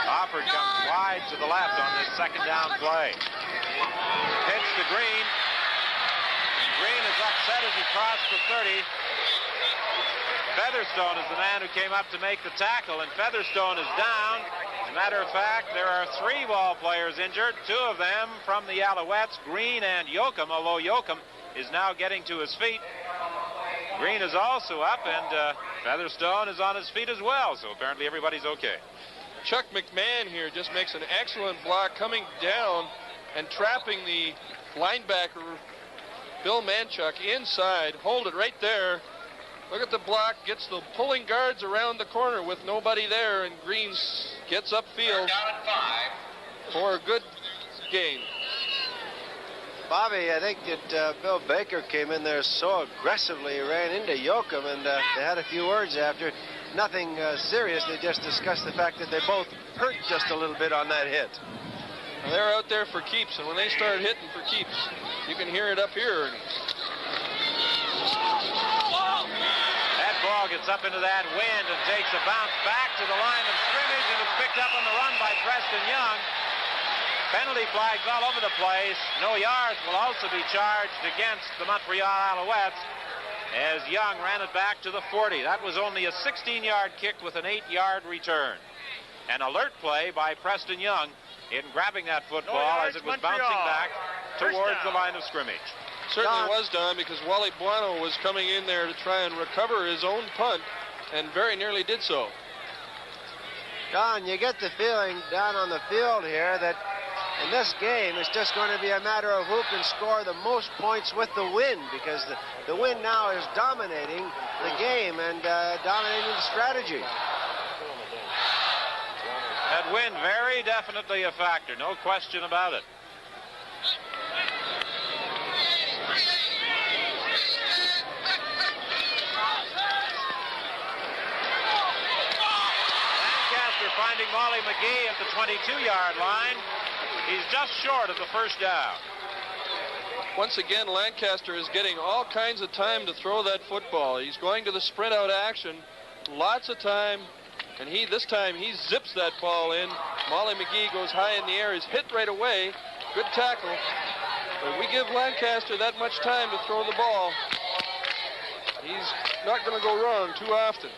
[SPEAKER 4] Offord comes wide to the left on this 2nd down play. Pitch to Green. Green is upset as he crossed the 30. Featherstone is the man who came up to make the tackle, and Featherstone is down. As a matter of fact, there are 3 ball players injured, 2 of them from the Alouettes, Green and Yoakum, although Yoakum is now getting to his feet. Green is also up, and Featherstone is on his feet as well, so apparently everybody's okay.
[SPEAKER 5] Chuck McMahon here just makes an excellent block coming down and trapping the linebacker, Bill Manchuk, inside. Hold it right there. Look at the block, gets the pulling guards around the corner with nobody there, and Green gets upfield for a good gain.
[SPEAKER 2] Bobby, I think that Bill Baker came in there so aggressively, ran into Yoakum, and they had a few words after. Nothing serious. They just discussed the fact that they both hurt just a little bit on that hit.
[SPEAKER 5] Well, they're out there for keeps, and when they start hitting for keeps, you can hear it up here.
[SPEAKER 4] That ball gets up into that wind and takes a bounce back to the line of scrimmage, and it's picked up on the run by Preston Young. Penalty flags all over the place. No yards will also be charged against the Montreal Alouettes as Young ran it back to the 40. That was only a 16-yard kick with an 8-yard return. An alert play by Preston Young in grabbing that football as it was bouncing back towards the line of scrimmage.
[SPEAKER 5] Certainly was, Don, because Wally Buono was coming in there to try and recover his own punt and very nearly did so.
[SPEAKER 2] Don, you get the feeling down on the field here that in this game, it's just going to be a matter of who can score the most points with the wind, because the wind now is dominating the game and dominating the strategy.
[SPEAKER 4] That wind very definitely a factor, no question about it. Lancaster finding Molly McGee at the 22-yard line. He's just short of the first down.
[SPEAKER 5] Once again, Lancaster is getting all kinds of time to throw that football. He's going to the sprint out action, lots of time, and this time he zips that ball in. Molly McGee goes high in the air, is hit right away. Good tackle. But we give Lancaster that much time to throw the ball, he's not going to go wrong too often.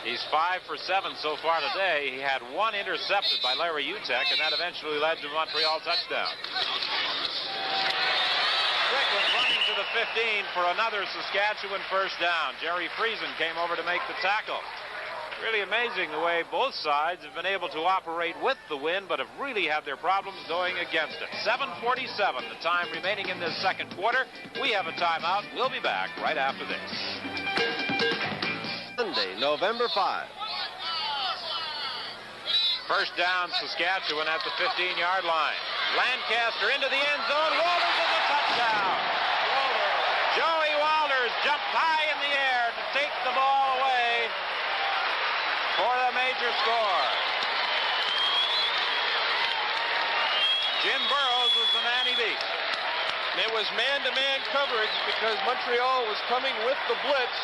[SPEAKER 4] He's 5 for 7 so far today. He had one intercepted by Larry Utek, and that eventually led to a Montreal touchdown. Strickland running to the 15 for another Saskatchewan first down. Jerry Friesen came over to make the tackle. Really amazing the way both sides have been able to operate with the wind, but have really had their problems going against it. 7:47, the time remaining in this second quarter. We have a timeout. We'll be back right after this.
[SPEAKER 2] Sunday, November 5.
[SPEAKER 4] First down, Saskatchewan at the 15-yard line. Lancaster into the end zone. Walters is a touchdown. Joey Walters jumped high in the air to take the ball away for the major score. Jim Burrows was the man he beat.
[SPEAKER 5] It was man-to-man coverage because Montreal was coming with the blitz.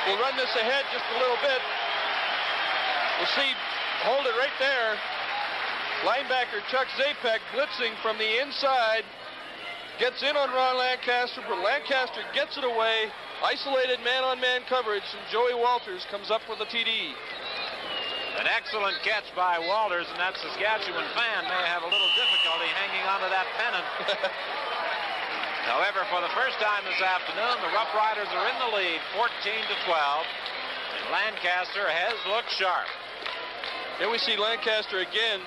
[SPEAKER 5] We'll run this ahead just a little bit. We'll see, hold it right there. Linebacker Chuck Zapek blitzing from the inside. Gets in on Ron Lancaster, but Lancaster gets it away. Isolated man-on-man coverage, and Joey Walters comes up with a TD.
[SPEAKER 4] An excellent catch by Walters, and that Saskatchewan fan may have a little difficulty hanging onto that pennant. However, for the first time this afternoon, the Roughriders are in the lead, 14-12, and Lancaster has looked sharp.
[SPEAKER 5] Here we see Lancaster again.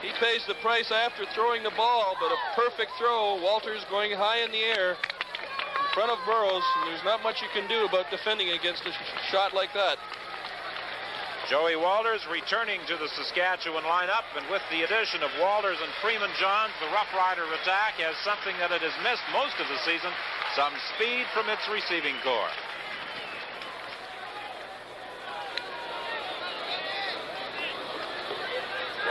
[SPEAKER 5] He pays the price after throwing the ball, but a perfect throw. Walters going high in the air in front of Burrows, and there's not much you can do about defending against a shot like that.
[SPEAKER 4] Joey Walters returning to the Saskatchewan lineup, and with the addition of Walters and Freeman Johns, the Rough Rider attack has something that it has missed most of the season, some speed from its receiving corps.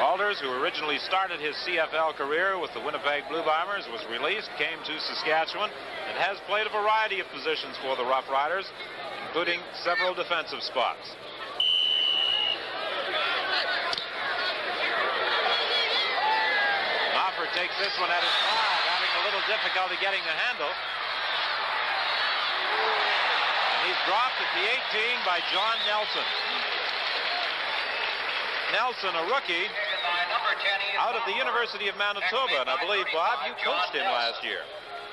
[SPEAKER 4] Walters, who originally started his CFL career with the Winnipeg Blue Bombers, was released, came to Saskatchewan, and has played a variety of positions for the Rough Riders, including several defensive spots. Knopper takes this one at his 5, having a little difficulty getting the handle. And he's dropped at the 18 by John Nelson. Nelson, a rookie, out of the University of Manitoba, and I believe, Bob, you coached him last year.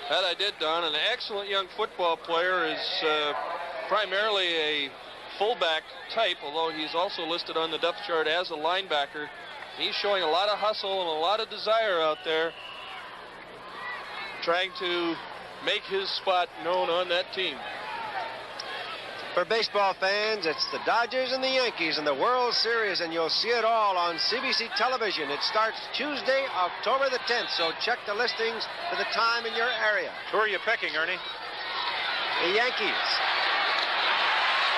[SPEAKER 5] That I did, Don. An excellent young football player. Is primarily a fullback type, although he's also listed on the depth chart as a linebacker. He's showing a lot of hustle and a lot of desire out there, trying to make his spot known on that team.
[SPEAKER 2] For baseball fans, it's the Dodgers and the Yankees in the World Series, and you'll see it all on CBC television. It starts Tuesday, October the 10th, so check the listings for the time in your area.
[SPEAKER 4] Who are you picking, Ernie?
[SPEAKER 2] The Yankees.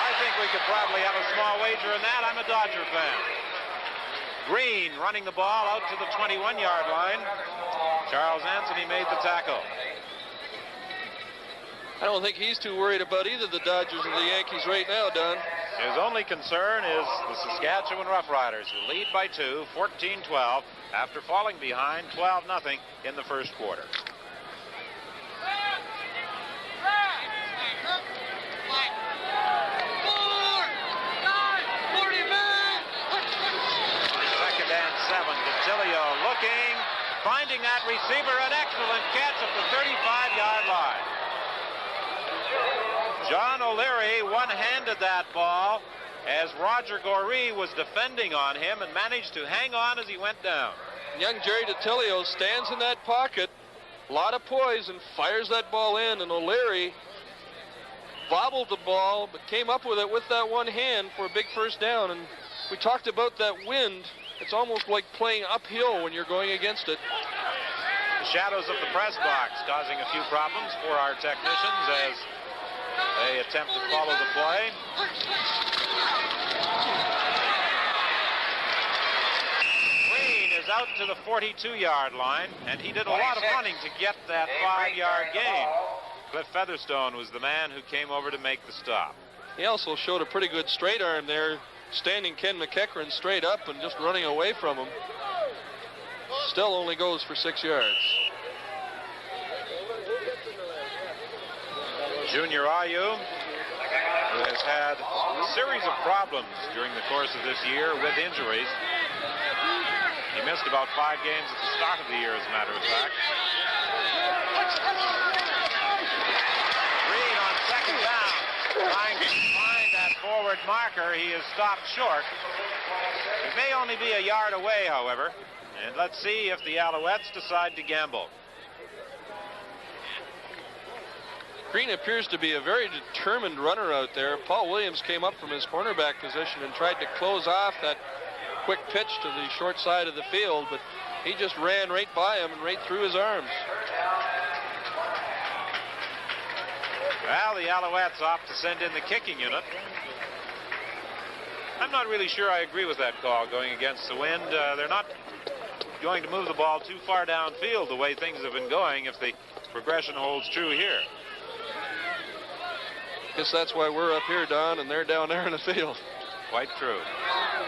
[SPEAKER 4] I think we could probably have a small wager in that. I'm a Dodger fan. Green running the ball out to the 21-yard line. Charles Anthony made the tackle.
[SPEAKER 5] I don't think he's too worried about either the Dodgers or the Yankees right now, Don.
[SPEAKER 4] His only concern is the Saskatchewan Roughriders, who lead by 2, 14-12, after falling behind 12-0 in the first quarter. Second and 7, DeTilio looking, finding that receiver, an excellent catch at the 35-yard line. John O'Leary one-handed that ball as Roger Goree was defending on him and managed to hang on as he went down.
[SPEAKER 5] Young Jerry DeTilio stands in that pocket, a lot of poise, and fires that ball in, and O'Leary bobbled the ball but came up with it with that one hand for a big first down. And we talked about that wind. It's almost like playing uphill when you're going against it.
[SPEAKER 4] The shadows of the press box causing a few problems for our technicians as they attempt to follow the play. Green is out to the 42-yard line, and he did a lot of running to get that 5-yard gain. Cliff Featherstone was the man who came over to make the stop.
[SPEAKER 5] He also showed a pretty good straight arm there, standing Ken McEachran straight up and just running away from him. Still only goes for 6 yards.
[SPEAKER 4] Junior Ayu, who has had a series of problems during the course of this year with injuries. He missed about 5 games at the start of the year, as a matter of fact. Green on second down, trying to find that forward marker. He is stopped short. He may only be a yard away, however. And let's see if the Alouettes decide to gamble.
[SPEAKER 5] Green appears to be a very determined runner out there. Paul Williams came up from his cornerback position and tried to close off that quick pitch to the short side of the field, but he just ran right by him and right through his arms.
[SPEAKER 4] Well, the Alouettes opt to send in the kicking unit. I'm not really sure I agree with that call going against the wind. They're not going to move the ball too far downfield the way things have been going if the progression holds true here.
[SPEAKER 5] Guess that's why we're up here, Don, and they're down there in the field.
[SPEAKER 4] Quite true.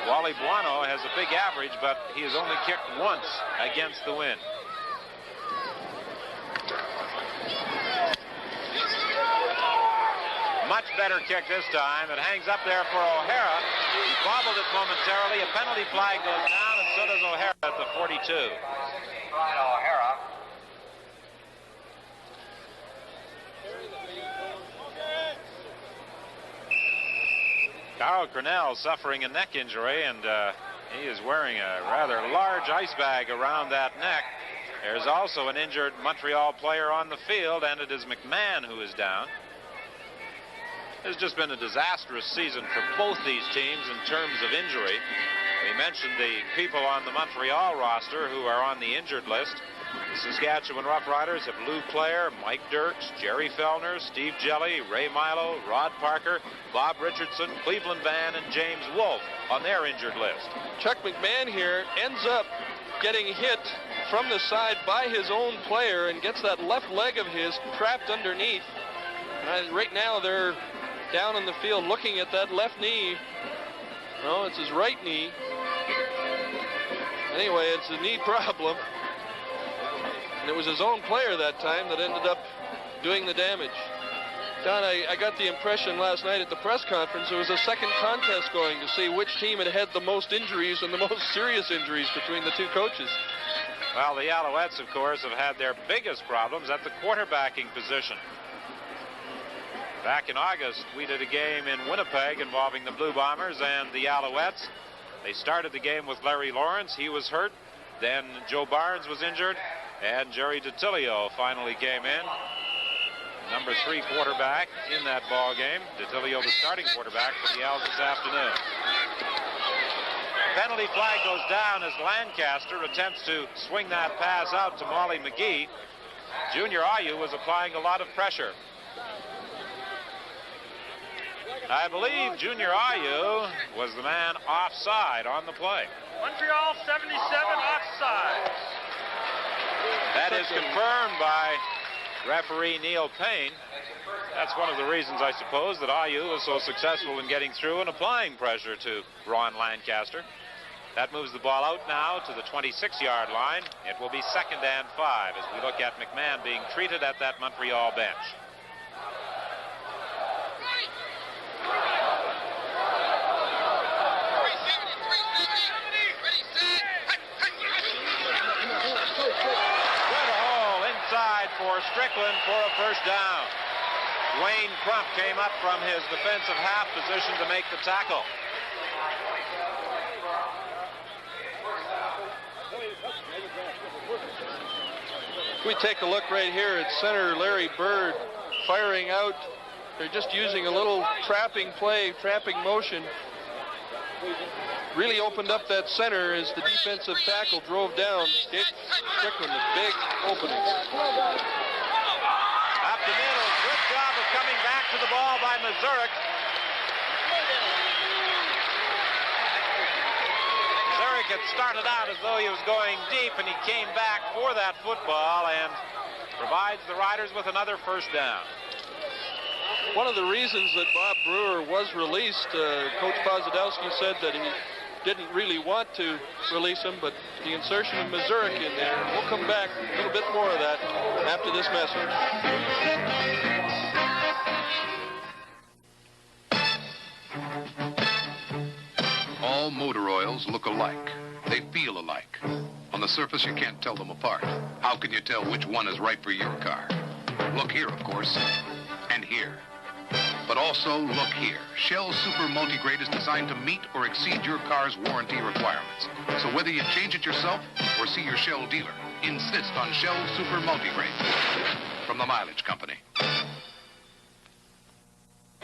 [SPEAKER 4] Wally Buono has a big average, but he has only kicked once against the wind. Much better kick this time. It hangs up there for O'Hara. He bobbled it momentarily. A penalty flag goes down, and so does O'Hara at the 42.
[SPEAKER 7] O'Hara.
[SPEAKER 4] Carl Cornell suffering a neck injury, and he is wearing a rather large ice bag around that neck. There's also an injured Montreal player on the field, and it is McMahon who is down. It's just been a disastrous season for both these teams in terms of injury. We mentioned the people on the Montreal roster who are on the injured list. The Saskatchewan Roughriders have Lou Clare, Mike Dirks, Jerry Fellner, Steve Jelly, Ray Milo, Rod Parker, Bob Richardson, Cleveland Van, and James Wolfe on their injured list.
[SPEAKER 5] Chuck McMahon here ends up getting hit from the side by his own player and gets that left leg of his trapped underneath. And right now they're down in the field looking at that left knee. No, it's his right knee. Anyway, it's a knee problem. And it was his own player that time that ended up doing the damage. Don, I got the impression last night at the press conference there was a second contest going to see which team had had the most injuries and the most serious injuries between the two coaches.
[SPEAKER 4] Well, the Alouettes, of course, have had their biggest problems at the quarterbacking position. Back in August, we did a game in Winnipeg involving the Blue Bombers and the Alouettes. They started the game with Larry Lawrence. He was hurt. Then Joe Barnes was injured. And Jerry DiTilio finally came in. Number 3 quarterback in that ball game. DiTilio, the starting quarterback for the Owls this afternoon. Penalty flag goes down as Lancaster attempts to swing that pass out to Molly McGee. Junior Ayu was applying a lot of pressure. I believe Junior Ayu was the man offside on the play.
[SPEAKER 8] Montreal 77 offside.
[SPEAKER 4] That is confirmed by referee Neil Payne. That's one of the reasons, I suppose, that Ayu was so successful in getting through and applying pressure to Ron Lancaster. That moves the ball out now to the 26-yard line. It will be 2nd and 5 as we look at McMahon being treated at that Montreal bench. For Strickland for a first down. Wayne Crump came up from his defensive half position to make the tackle.
[SPEAKER 5] We take a look right here at center Larry Bird firing out. They're just using a little trapping play, trapping motion. Really opened up that center as the defensive tackle drove down. Strickland, a big opening.
[SPEAKER 4] Up the middle, good job of coming back to the ball by Mazurek. Mazurek had started out as though he was going deep, and he came back for that football and provides the Riders with another first down.
[SPEAKER 5] One of the reasons that Bob Brewer was released, Coach Pozadowski said that he didn't really want to release him, but the insertion of Mazurek in there. We'll come back a little bit more of that after this message.
[SPEAKER 9] All motor oils look alike. They feel alike. On the surface, you can't tell them apart. How can you tell which one is right for your car? Look here, of course, and here. But also look here. Shell Super Multigrade is designed to meet or exceed your car's warranty requirements. So whether you change it yourself or see your Shell dealer, insist on Shell Super Multigrade from the Mileage Company.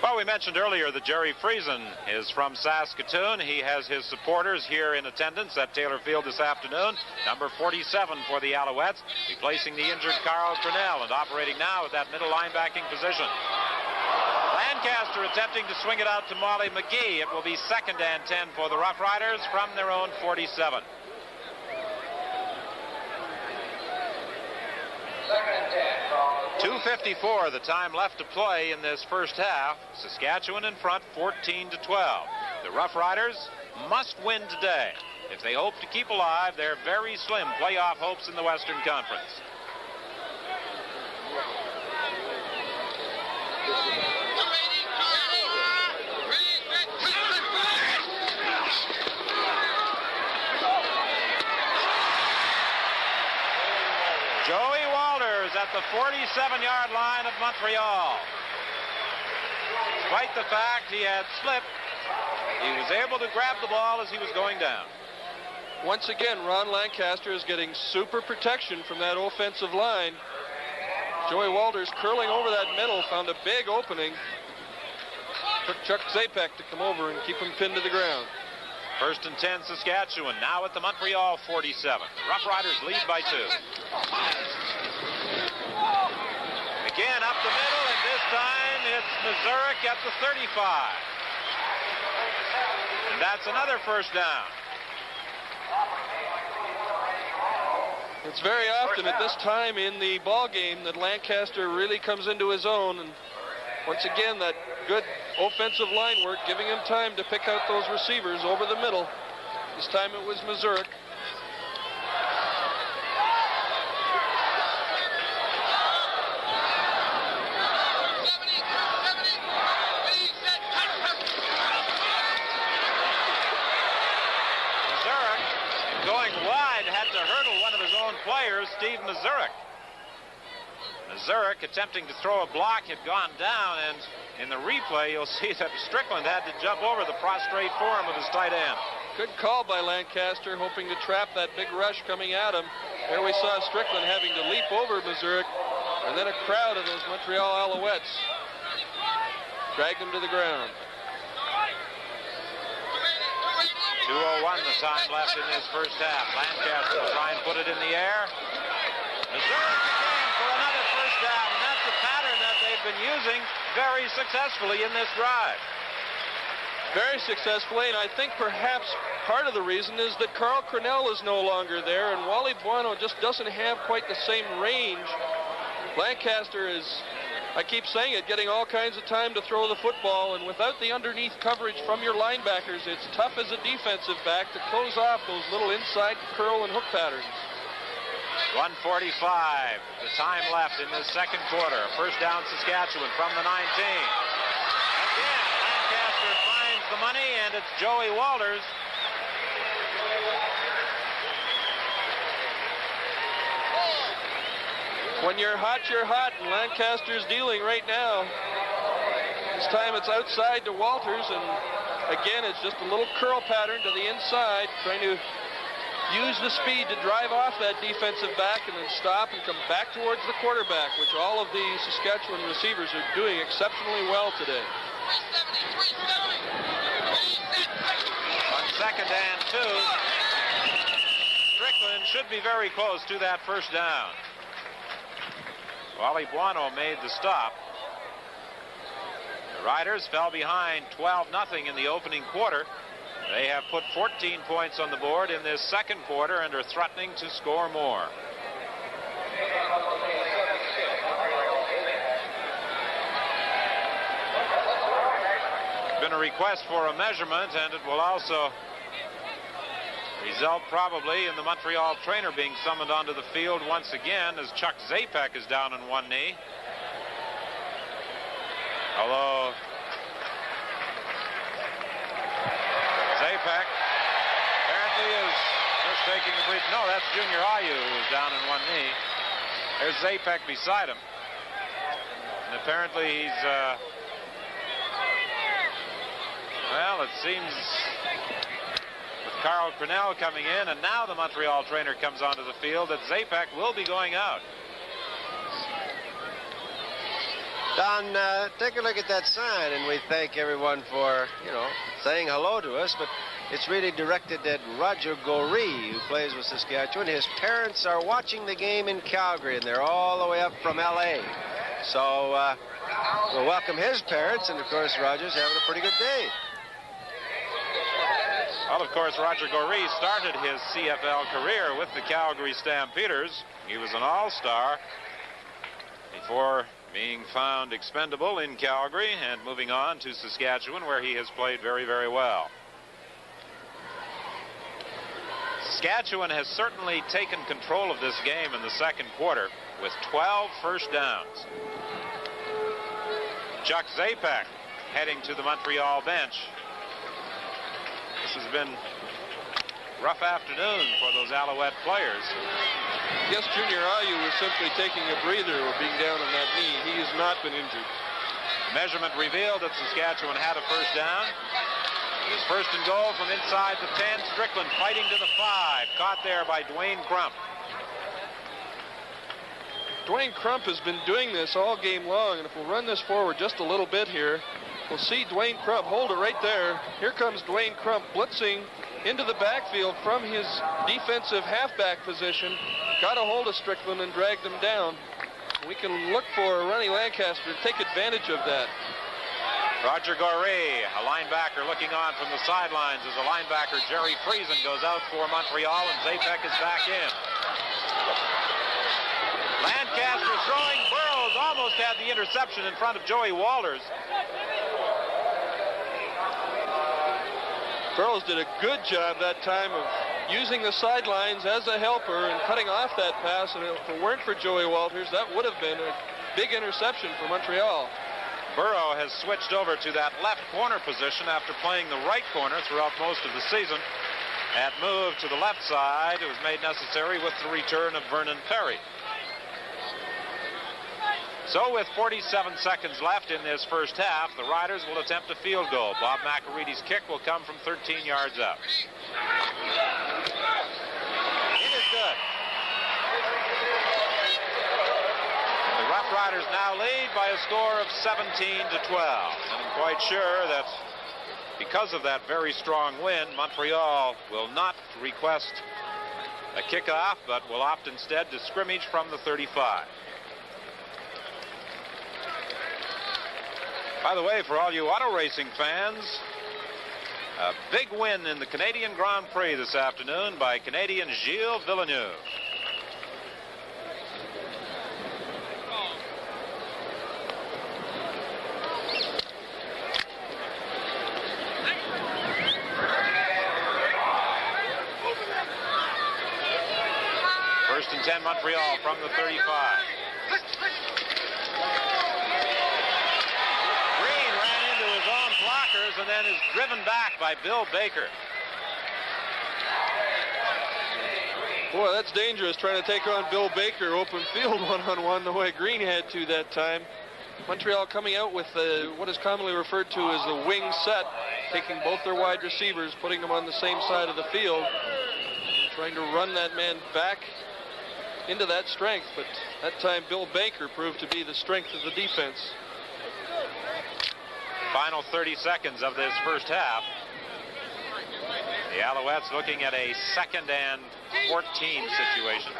[SPEAKER 4] Well, we mentioned earlier that Jerry Friesen is from Saskatoon. He has his supporters here in attendance at Taylor Field this afternoon. Number 47 for the Alouettes, replacing the injured Carl Cornell and operating now at that middle linebacking position. Lancaster attempting to swing it out to Molly McGee. It will be 2nd and 10 for the Roughriders from their own 47. 2:54 the time left to play in this first half. Saskatchewan in front 14-12. The Roughriders must win today if they hope to keep alive their very slim playoff hopes in the Western Conference. Joey Walters at the 47-yard line of Montreal. Despite the fact he had slipped, he was able to grab the ball as he was going down.
[SPEAKER 5] Once again, Ron Lancaster is getting super protection from that offensive line. Joey Walters curling over that middle, found a big opening. Took Chuck Zapek to come over and keep him pinned to the ground.
[SPEAKER 4] 1st and 10 Saskatchewan, now at the Montreal 47. Roughriders lead by 2. Again up the middle, and this time it's Missouri at the 35. And that's another first down.
[SPEAKER 5] It's very often at this time in the ball game that Lancaster really comes into his own, and once again that good offensive line work giving him time to pick out those receivers over the middle. This time it was Missouri.
[SPEAKER 4] Going wide, had to hurdle one of his own players, Steve Mazurek. Mazurek attempting to throw a block had gone down, and in the replay you'll see that Strickland had to jump over the prostrate form of his tight end.
[SPEAKER 5] Good call by Lancaster, hoping to trap that big rush coming at him. There we saw Strickland having to leap over Mazurek, and then a crowd of those Montreal Alouettes dragged him to the ground.
[SPEAKER 4] 2:01 the time left in this first half. Lancaster will try and put it in the air. Missouri again for another first down, and that's a pattern that they've been using very successfully in this drive.
[SPEAKER 5] Very successfully, and I think perhaps part of the reason is that Carl Cornell is no longer there, and Wally Buono just doesn't have quite the same range. Lancaster is, I keep saying it, getting all kinds of time to throw the football, and without the underneath coverage from your linebackers, it's tough as a defensive back to close off those little inside curl and hook patterns.
[SPEAKER 4] 1:45, the time left in this second quarter. First down Saskatchewan from the 19. Again, Lancaster finds the money, and it's Joey Walters.
[SPEAKER 5] When you're hot, and Lancaster's dealing right now. This time it's outside to Walters, and again, it's just a little curl pattern to the inside, trying to use the speed to drive off that defensive back and then stop and come back towards the quarterback, which all of the Saskatchewan receivers are doing exceptionally well today.
[SPEAKER 4] On 2nd and 2, Strickland should be very close to that first down. Wally Buono made the stop. The Riders fell behind 12-0 in the opening quarter. They have put 14 points on the board in this second quarter and are threatening to score more. Been a request for a measurement, and it will also result probably in the Montreal trainer being summoned onto the field once again, as Chuck Zapek is down on one knee. Although Zapek apparently is just taking a brief. No, that's Junior Ayu who's down in one knee. There's Zapek beside him. And apparently he's, well, it seems with Carl Cornell coming in, and now the Montreal trainer comes onto the field, that Zapek will be going out.
[SPEAKER 2] Don, take a look at that sign, and we thank everyone for, saying hello to us, but it's really directed at Roger Goree, who plays with Saskatchewan. His parents are watching the game in Calgary, and they're all the way up from L.A. So we'll welcome his parents, and of course, Roger's having a pretty good day.
[SPEAKER 4] Well, of course, Roger Goree started his CFL career with the Calgary Stampeders. He was an all-star before being found expendable in Calgary and moving on to Saskatchewan, where he has played very, very well. Saskatchewan has certainly taken control of this game in the second quarter with 12 first downs. Chuck Zapek heading to the Montreal bench. This has been a rough afternoon for those Alouette players.
[SPEAKER 5] Yes, Junior Ayu was simply taking a breather or being down on that knee. He has not been injured.
[SPEAKER 4] Measurement revealed that Saskatchewan had a first down. It was first and goal from inside the 10. Strickland fighting to the 5. Caught there by Dwayne Crump.
[SPEAKER 5] Dwayne Crump has been doing this all game long, and if we'll run this forward just a little bit here, we'll see Dwayne Crump. Hold it right there. Here comes Dwayne Crump blitzing into the backfield from his defensive halfback position. Got a hold of Strickland and dragged him down. We can look for Ronnie Lancaster to take advantage of that.
[SPEAKER 4] Roger Goree, a linebacker looking on from the sidelines as the linebacker Jerry Friesen goes out for Montreal, and Zapek is back in. Lancaster throwing. Burrows almost had the interception in front of Joey Walters.
[SPEAKER 5] Burrows did a good job that time of using the sidelines as a helper and cutting off that pass, and if it weren't for Joey Walters, that would have been a big interception for Montreal.
[SPEAKER 4] Burrow has switched over to that left corner position after playing the right corner throughout most of the season. That move to the left side was made necessary with the return of Vernon Perry. So with 47 seconds left in this first half, the Riders will attempt a field goal. Bob McAreedy's kick will come from 13 yards out. It is good. The Roughriders now lead by a score of 17-12. And I'm quite sure that because of that very strong win, Montreal will not request a kickoff, but will opt instead to scrimmage from the 35. By the way, for all you auto racing fans, a big win in the Canadian Grand Prix this afternoon by Canadian Gilles Villeneuve. First and 10 Montreal from the 35. And then is driven back by Bill Baker.
[SPEAKER 5] Boy, that's dangerous, trying to take on Bill Baker open field one-on-one the way Green had to that time. Montreal coming out with what is commonly referred to as the wing set, taking both their wide receivers, putting them on the same side of the field, trying to run that man back into that strength. But that time Bill Baker proved to be the strength of the defense.
[SPEAKER 4] Final 30 seconds of this first half. The Alouettes looking at a 2nd and 14 situation.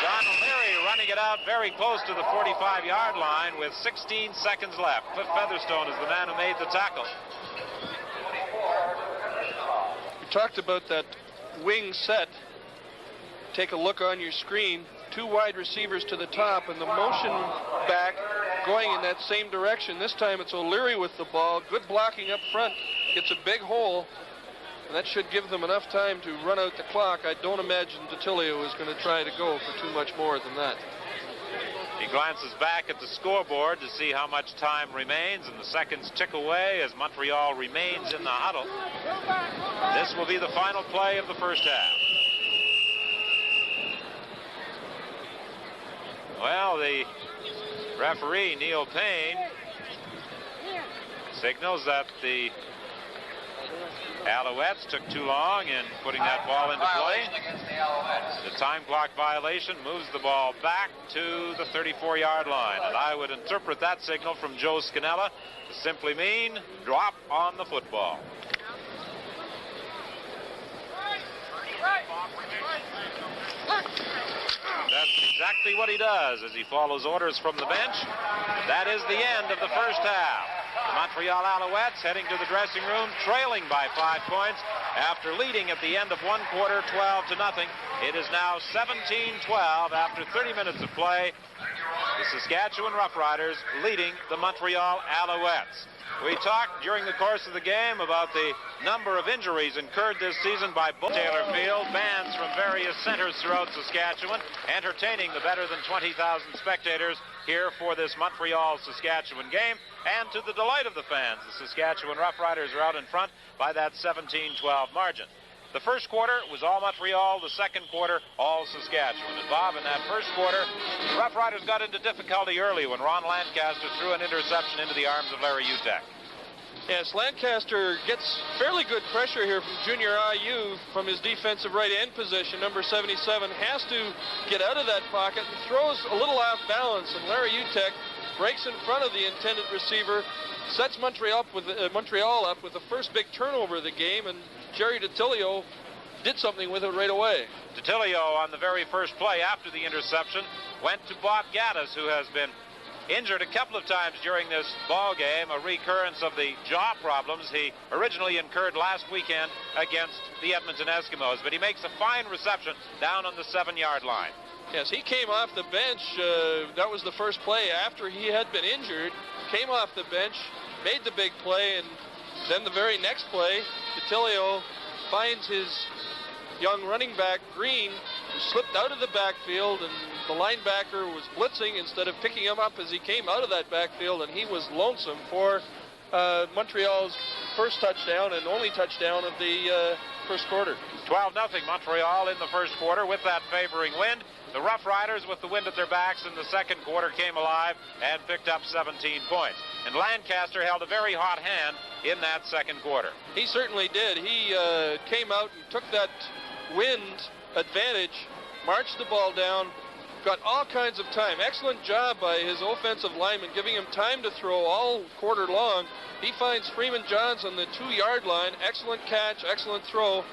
[SPEAKER 4] John O'Leary running it out very close to the 45-yard line with 16 seconds left. Cliff Featherstone is the man who made the tackle.
[SPEAKER 5] You talked about that wing set. Take a look on your screen. 2 wide receivers to the top, and the motion back going in that same direction. This time it's O'Leary with the ball. Good blocking up front. Gets a big hole, and that should give them enough time to run out the clock. I don't imagine DiTilio is going to try to go for too much more than that.
[SPEAKER 4] He glances back at the scoreboard to see how much time remains, and the seconds tick away as Montreal remains in the huddle. This will be the final play of the first half. Well, the referee, Neil Payne, signals that the Alouettes took too long in putting that ball into play. The time clock violation moves the ball back to the 34-yard line. And I would interpret that signal from Joe Scannella to simply mean drop on the football. That's exactly what he does as he follows orders from the bench. That is the end of the first half. The Montreal Alouettes heading to the dressing room, trailing by 5 points after leading at the end of one quarter, 12-0. It is now 17-12 after 30 minutes of play. The Saskatchewan Roughriders leading the Montreal Alouettes. We talked during the course of the game about the number of injuries incurred this season by both Taylor Field. Bands from various centers throughout Saskatchewan entertaining the better than 20,000 spectators here for this Montreal-Saskatchewan game. And to the delight of the fans, the Saskatchewan Roughriders are out in front by that 17-12 margin. The first quarter was all Montreal, the second quarter all Saskatchewan. And Bob, in that first quarter, the Roughriders got into difficulty early when Ron Lancaster threw an interception into the arms of Larry Utek.
[SPEAKER 5] Yes, Lancaster gets fairly good pressure here from junior IU from his defensive right end position. Number 77 has to get out of that pocket and throws a little off balance, and Larry Utek breaks in front of the intended receiver, sets Montreal up with the first big turnover of the game, and Jerry DiTilio did something with it right away.
[SPEAKER 4] DiTilio, on the very first play after the interception, went to Bob Gaddis, who has been injured a couple of times during this ball game, a recurrence of the jaw problems he originally incurred last weekend against the Edmonton Eskimos. But he makes a fine reception down on the 7-yard line.
[SPEAKER 5] Yes, he came off the bench. That was the first play after he had been injured. Came off the bench, made the big play, and then the very next play, DiTilio finds his young running back, Green, who slipped out of the backfield, and the linebacker was blitzing instead of picking him up as he came out of that backfield, and he was lonesome for Montreal's first touchdown and only touchdown of the first quarter.
[SPEAKER 4] 12-0 Montreal in the first quarter with that favoring wind. The Roughriders, with the wind at their backs in the second quarter, came alive and picked up 17 points. And Lancaster held a very hot hand in that second quarter.
[SPEAKER 5] He certainly did. He came out and took that wind advantage, marched the ball down, got all kinds of time. Excellent job by his offensive lineman, giving him time to throw all quarter long. He finds Freeman Johns on the 2-yard line. Excellent catch, excellent throw,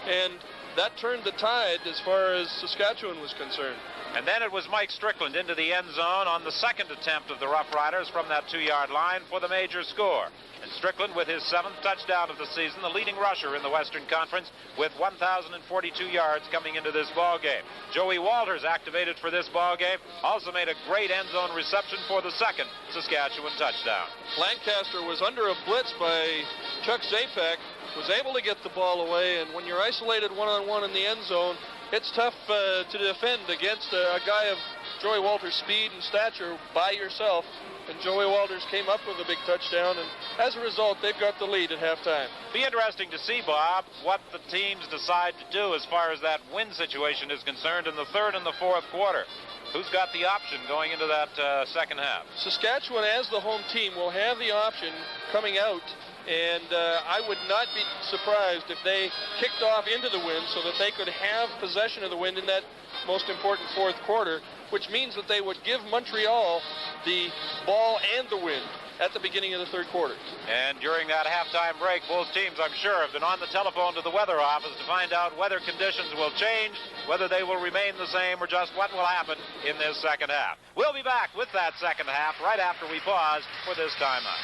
[SPEAKER 5] and that turned the tide as far as Saskatchewan was concerned.
[SPEAKER 4] And then it was Mike Strickland into the end zone on the second attempt of the Roughriders from that 2-yard line for the major score. And Strickland, with his 7th touchdown of the season, the leading rusher in the Western Conference, with 1,042 yards coming into this ball game. Joey Walters, activated for this ball game, also made a great end zone reception for the second Saskatchewan touchdown.
[SPEAKER 5] Lancaster was under a blitz by Chuck Zapek, was able to get the ball away, and when you're isolated one-on-one in the end zone, it's tough to defend against a guy of Joey Walters' speed and stature by yourself. And Joey Walters came up with a big touchdown, and as a result, they've got the lead at halftime.
[SPEAKER 4] Be interesting to see, Bob, what the teams decide to do as far as that win situation is concerned in the third and the fourth quarter. Who's got the option going into that second half?
[SPEAKER 5] Saskatchewan, as the home team, will have the option coming out, and I would not be surprised if they kicked off into the wind so that they could have possession of the wind in that most important fourth quarter, which means that they would give Montreal the ball and the wind at the beginning of the third quarter.
[SPEAKER 4] And during that halftime break, both teams, I'm sure, have been on the telephone to the weather office to find out whether conditions will change, whether they will remain the same, or just what will happen in this second half. We'll be back with that second half right after we pause for this timeout.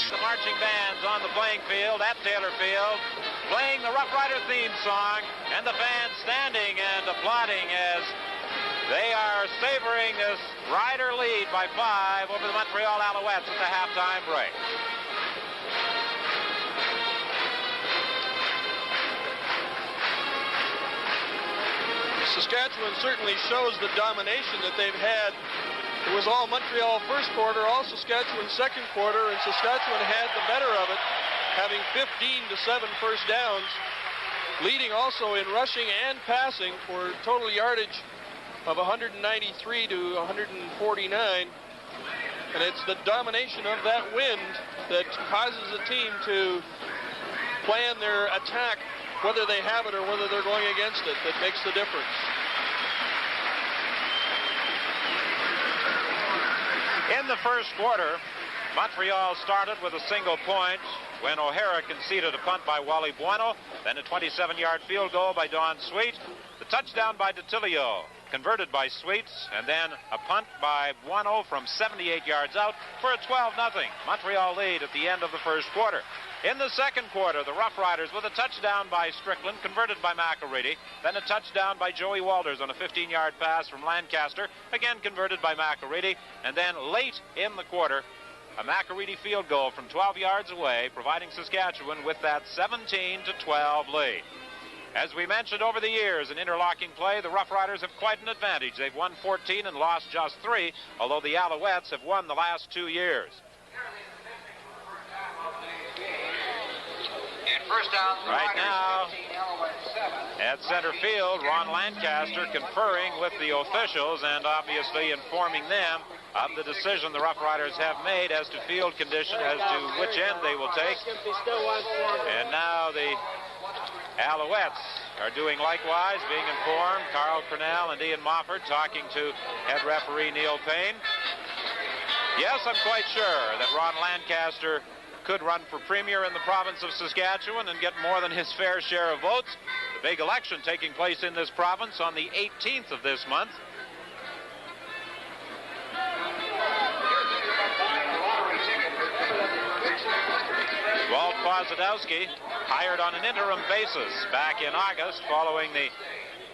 [SPEAKER 4] The marching bands on the playing field at Taylor Field, playing the Rough Rider theme song, and the fans standing and applauding as they are savoring this Rider lead by 5 over the Montreal Alouettes at the halftime break.
[SPEAKER 5] Saskatchewan certainly shows the domination that they've had. It was all Montreal first quarter, all Saskatchewan second quarter, and Saskatchewan had the better of it, having 15-7 first downs, leading also in rushing and passing for total yardage of 193 to 149. And it's the domination of that wind that causes a team to plan their attack, whether they have it or whether they're going against it, that makes the difference.
[SPEAKER 4] In the first quarter, Montreal started with a single point when O'Hara conceded a punt by Wally Bueno, then a 27-yard field goal by Don Sweet, the touchdown by DeTilio, converted by Sweet, and then a punt by Bueno from 78 yards out for a 12-0 Montreal lead at the end of the first quarter. In the second quarter, the Roughriders with a touchdown by Strickland, converted by McElready, then a touchdown by Joey Walters on a 15-yard pass from Lancaster, again converted by McElready, and then late in the quarter, a McElready field goal from 12 yards away, providing Saskatchewan with that 17-12 lead. As we mentioned over the years in interlocking play, the Roughriders have quite an advantage. They've won 14 and lost just 3, although the Alouettes have won the last 2 years.
[SPEAKER 7] And first down,
[SPEAKER 4] right now, at center field, Ron Lancaster conferring with the officials and obviously informing them of the decision the Roughriders have made as to field condition, as to which end they will take. And now the Alouettes are doing likewise, being informed. Carl Cornell and Ian Mofford talking to head referee Neil Payne. Yes, I'm quite sure that Ron Lancaster could run for premier in the province of Saskatchewan and get more than his fair share of votes. The big election taking place in this province on the 18th of this month. Walt Pozadowski hired on an interim basis back in August following the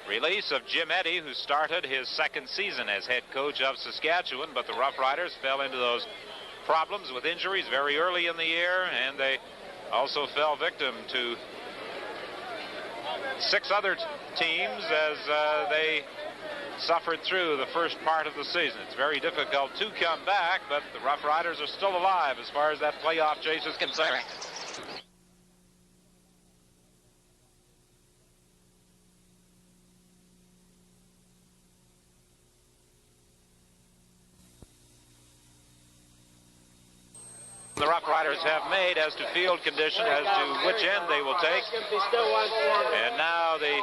[SPEAKER 4] release of Jim Eddy, who started his second season as head coach of Saskatchewan, but the Roughriders fell into those problems with injuries very early in the year, and they also fell victim to 6 other teams as they suffered through the first part of the season. It's very difficult to come back, but the Roughriders are still alive as far as that playoff chase is concerned. The Roughriders have made as to field condition, as to which end they will take. And now the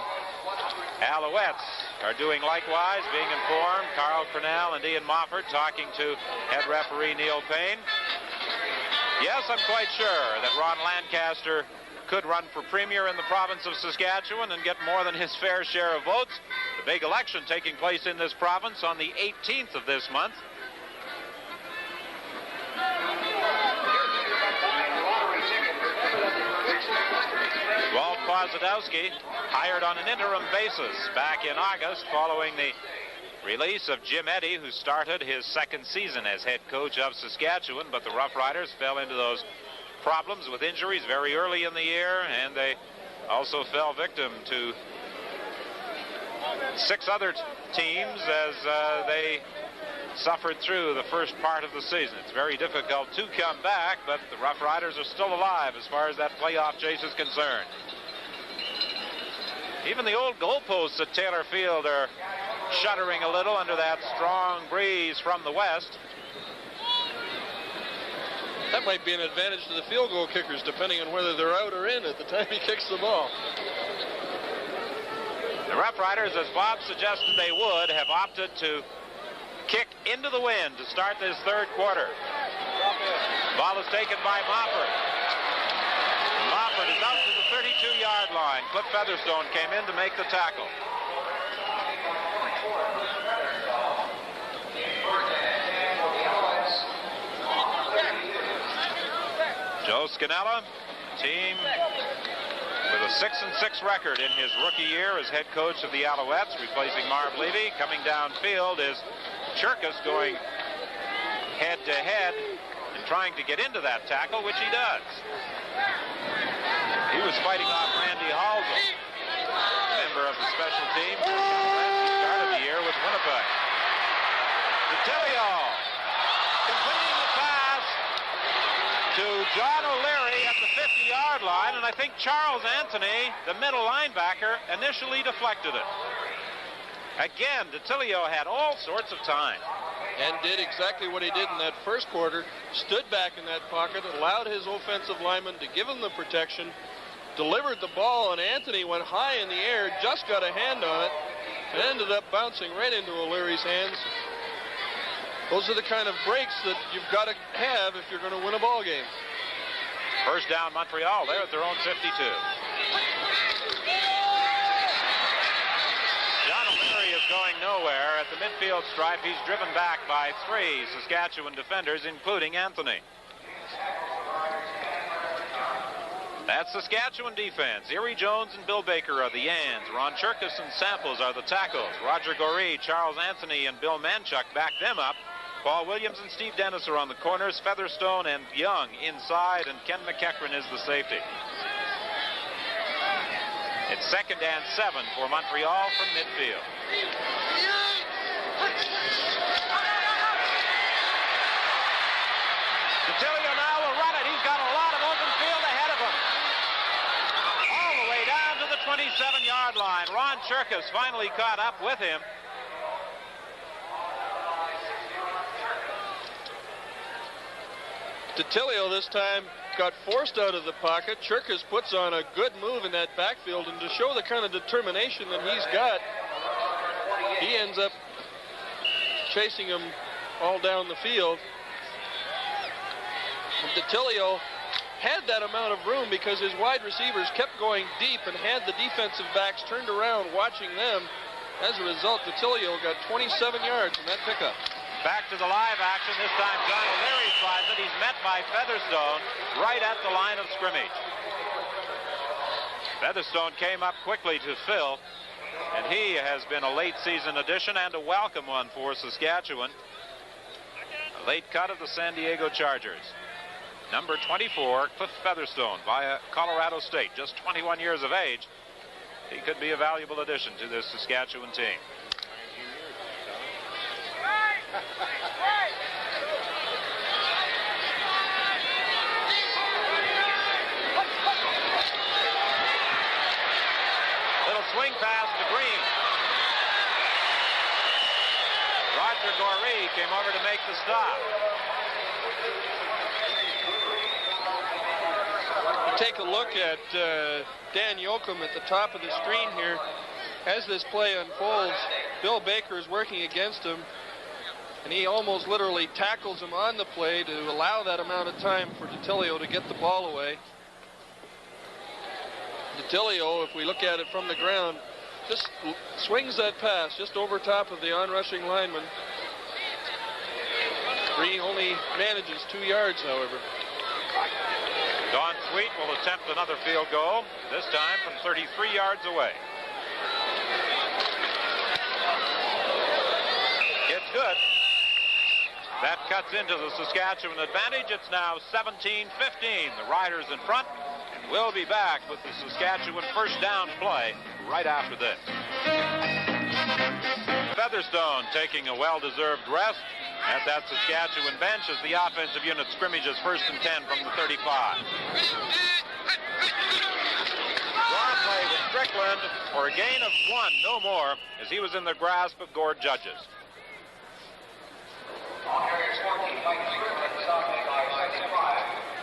[SPEAKER 4] Alouettes are doing likewise, being informed. Carl Cornell and Ian Mofford talking to head referee Neil Payne. Yes, I'm quite sure that Ron Lancaster could run for premier in the province of Saskatchewan and get more than his fair share of votes. The big election taking place in this province on the 18th of this month. Walt Pozadowski hired on an interim basis back in August following the release of Jim Eddy, who started his second season as head coach of Saskatchewan, but the Roughriders fell into those problems with injuries very early in the year, and they also fell victim to 6 other teams as they suffered through the first part of the season. It's very difficult to come back, but the Roughriders are still alive as far as that playoff chase is concerned. Even the old goalposts at Taylor Field are shuddering a little under that strong breeze from the west.
[SPEAKER 5] That might be an advantage to the field goal kickers, depending on whether they're out or in at the time he kicks the ball.
[SPEAKER 4] The Roughriders, as Bob suggested they would, have opted to kick into the wind to start this third quarter. Ball is taken by Mofford. Mofford is out to the 32-yard line. Cliff Featherstone came in to make the tackle. Joe Scannella, team with a 6-6 record in his rookie year as head coach of the Alouettes, replacing Marv Levy. Coming downfield is Cherkis going head-to-head and trying to get into that tackle, which he does. He was fighting off Randy Halsell, member of the special team. with Winnipeg. DeTilio completing the pass to John O'Leary at the 50-yard line, and I think Charles Anthony, the middle linebacker, initially deflected it. Again, DeTilio had all sorts of time.
[SPEAKER 5] And did exactly what he did in that first quarter. Stood back in that pocket, allowed his offensive lineman to give him the protection, delivered the ball, and Anthony went high in the air, just got a hand on it, and ended up bouncing right into O'Leary's hands. Those are the kind of breaks that you've got to have if you're going to win a ball game.
[SPEAKER 4] First down, Montreal. They're at their own 52. John O'Leary is going nowhere. At the midfield stripe, he's driven back by 3 Saskatchewan defenders, including Anthony. That's Saskatchewan defense. Erie Jones and Bill Baker are the Yans. Ron Cherkis and Samples are the tackles. Roger Goree, Charles Anthony, and Bill Manchuk back them up. Paul Williams and Steve Dennis are on the corners. Featherstone and Young inside, and Ken McEachran is the safety. It's 2nd and 7 for Montreal from midfield. DeTilio now will run it. He's got a lot of open field ahead of him. All the way down to the 27-yard line. Ron Cherkis finally caught up with him.
[SPEAKER 5] DeTilio this time got forced out of the pocket. Cherkis puts on a good move in that backfield, and to show the kind of determination that he's got, he ends up chasing him all down the field. And DeTilio had that amount of room because his wide receivers kept going deep and had the defensive backs turned around watching them. As a result, DeTilio got 27 yards in that pickup.
[SPEAKER 4] Back to the live action. This time John O'Leary tries it. He's met by Featherstone right at the line of scrimmage. Featherstone came up quickly to fill, and he has been a late season addition and a welcome one for Saskatchewan. A late cut of the San Diego Chargers. Number 24, Cliff Featherstone, via Colorado State, just 21 years of age. He could be a valuable addition to this Saskatchewan team. Little swing pass to Green. Roger Goree came over to make the stop.
[SPEAKER 5] Take a look at Dan Yoakum at the top of the screen here. As this play unfolds, Bill Baker is working against him, and he almost literally tackles him on the play to allow that amount of time for DeTilio to get the ball away. DeTilio, if we look at it from the ground, just swings that pass just over top of the onrushing lineman. Green only manages 2 yards, however.
[SPEAKER 4] Don Sweet will attempt another field goal, this time from 33 yards away. It's good. That cuts into the Saskatchewan advantage. It's now 17-15. The Riders in front, and we'll be back with the Saskatchewan first down play right after this. Featherstone taking a well-deserved rest at that Saskatchewan bench as the offensive unit scrimmages 1st and 10 from the 35. Draw play with Strickland for a gain of 1, no more, as he was in the grasp of Gord Judges.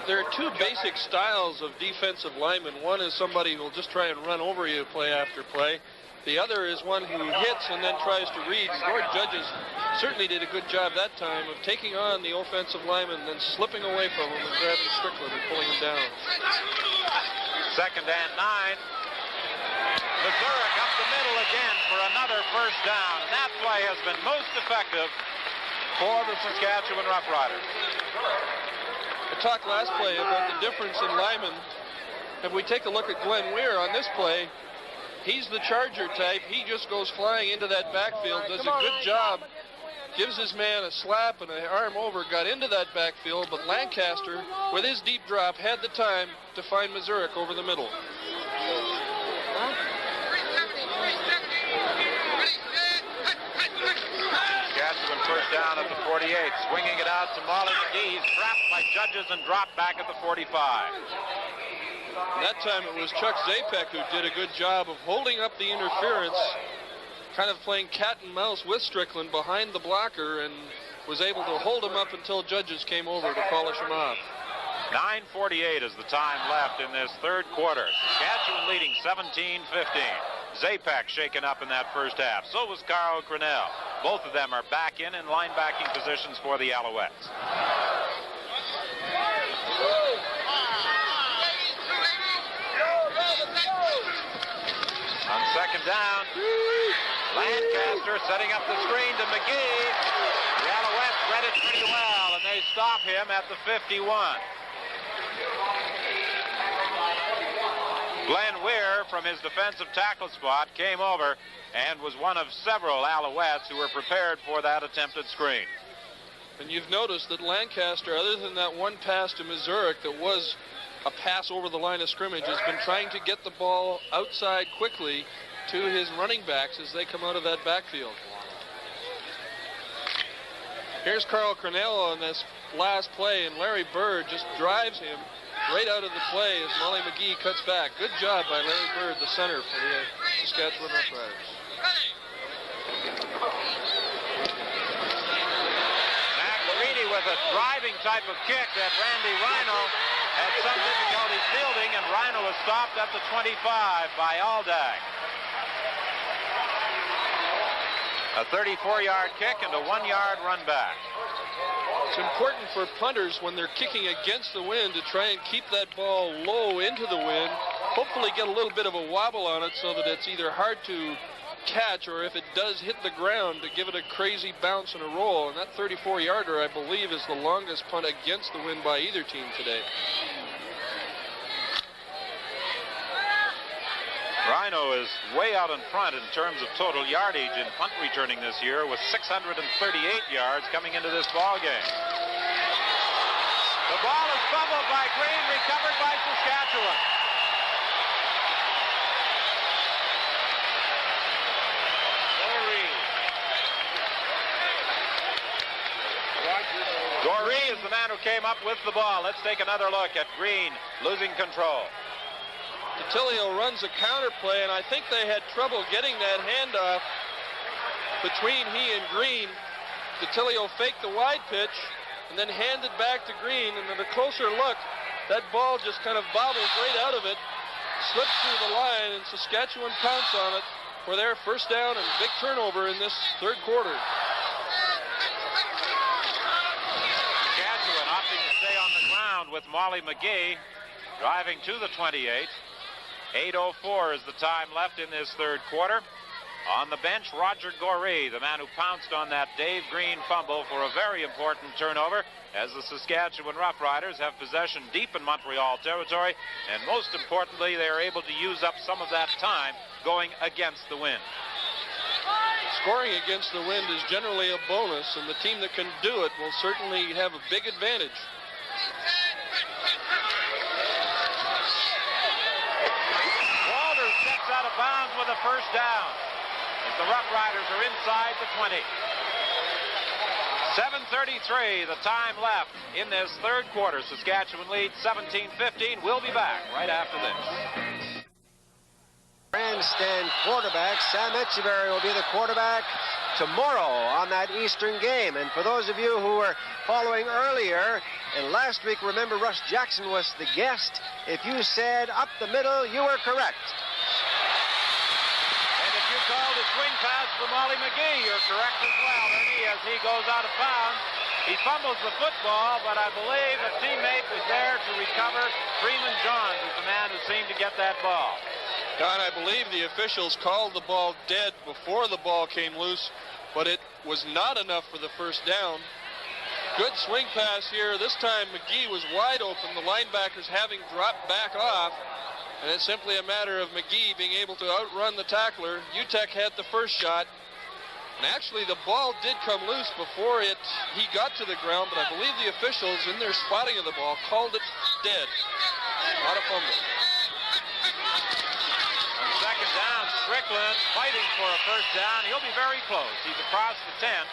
[SPEAKER 5] There are 2 basic styles of defensive linemen. One is somebody who will just try and run over you play after play. The other is one who hits and then tries to read. Gord Judges certainly did a good job that time of taking on the offensive lineman and then slipping away from him and grabbing Strickland and pulling him down.
[SPEAKER 4] 2nd and 9. Mazurek up the middle again for another first down. And that play has been most effective for the Saskatchewan Roughriders.
[SPEAKER 5] I talked last play about the difference in linemen. If we take a look at Glenn Weir on this play, he's the Charger type. He just goes flying into that backfield, does a good job, gives his man a slap and an arm over, got into that backfield, but Lancaster, with his deep drop, had the time to find Mazurek over the middle.
[SPEAKER 4] first down at the 48. Swinging it out to Molly McGee. He's trapped by judges and dropped back at the 45.
[SPEAKER 5] That time it was Chuck Zapek who did a good job of holding up the interference, kind of playing cat and mouse with Strickland behind the blocker, and was able to hold him up until judges came over to polish him off.
[SPEAKER 4] 9:48 is the time left in this third quarter. Saskatchewan leading 17-15. Zapek shaken up in that first half. So was Carl Cronell. Both of them are back in linebacking positions for the Alouettes. On second down, Lancaster setting up the screen to McGee. The Alouettes read it pretty well, and they stop him at the 51. Glenn Weir, from his defensive tackle spot, came over and was one of several Alouettes who were prepared for that attempted screen.
[SPEAKER 5] And you've noticed that Lancaster, other than that one pass to Mazurek that was a pass over the line of scrimmage, has been trying to get the ball outside quickly to his running backs as they come out of that backfield. Here's Carl Cronell on this last play, and Larry Bird just drives him right out of the play as Molly McGee cuts back. Good job by Larry Bird, the center for the Saskatchewan Roughriders.
[SPEAKER 4] McLareedy with a driving type of kick that Randy Rhino had some difficulty fielding, and Rhino was stopped at the 25 by Aldag. A 34-yard kick and a 1-yard run back.
[SPEAKER 5] It's important for punters when they're kicking against the wind to try and keep that ball low into the wind, hopefully get a little bit of a wobble on it so that it's either hard to catch, or if it does hit the ground, to give it a crazy bounce and a roll. And that 34-yarder, I believe, is the longest punt against the wind by either team today.
[SPEAKER 4] Rhino is way out in front in terms of total yardage in punt returning this year, with 638 yards coming into this ball game. The ball is fumbled by Green, recovered by Saskatchewan. Goree is the man who came up with the ball. Let's take another look at Green losing control.
[SPEAKER 5] Detilio runs a counter play, and I think they had trouble getting that handoff between he and Green. Detilio faked the wide pitch and then handed back to Green, and at a closer look, that ball just kind of bobbles right out of it, slips through the line, and Saskatchewan pounce on it for their first down and big turnover in this third quarter.
[SPEAKER 4] Saskatchewan opting to stay on the ground with Molly McGee driving to the 28. 8:04 is the time left in this third quarter. On the bench, Roger Goree, the man who pounced on that Dave Green fumble for a very important turnover, as the Saskatchewan Roughriders have possession deep in Montreal territory, and most importantly, they are able to use up some of that time going against the wind.
[SPEAKER 5] Scoring against the wind is generally a bonus, and the team that can do it will certainly have a big advantage.
[SPEAKER 4] Out of bounds with a first down as the Roughriders are inside the 20. 7:33 the time left in this third quarter. Saskatchewan leads 17-15. We'll be back right after this.
[SPEAKER 2] Grandstand quarterback Sam Etcheverry will be the quarterback tomorrow on that Eastern game. And for those of you who were following earlier, and last week, remember, Russ Jackson was the guest. If you said up the middle, you were correct.
[SPEAKER 4] Called a swing pass for Molly McGee. You're correct as well, Ernie, as he goes out of bounds. He fumbles the football, but I believe a teammate was there to recover. Freeman Johns is the man who seemed to get that ball.
[SPEAKER 5] Don, I believe the officials called the ball dead before the ball came loose, but it was not enough for the first down. Good swing pass here. This time McGee was wide open. The linebackers having dropped back off. And it's simply a matter of McGee being able to outrun the tackler. UTEC had the first shot. And actually, the ball did come loose before he got to the ground, but I believe the officials, in their spotting of the ball, called it dead. Not a fumble.
[SPEAKER 4] On second down, Strickland fighting for a first down. He'll be very close. He's across the 10.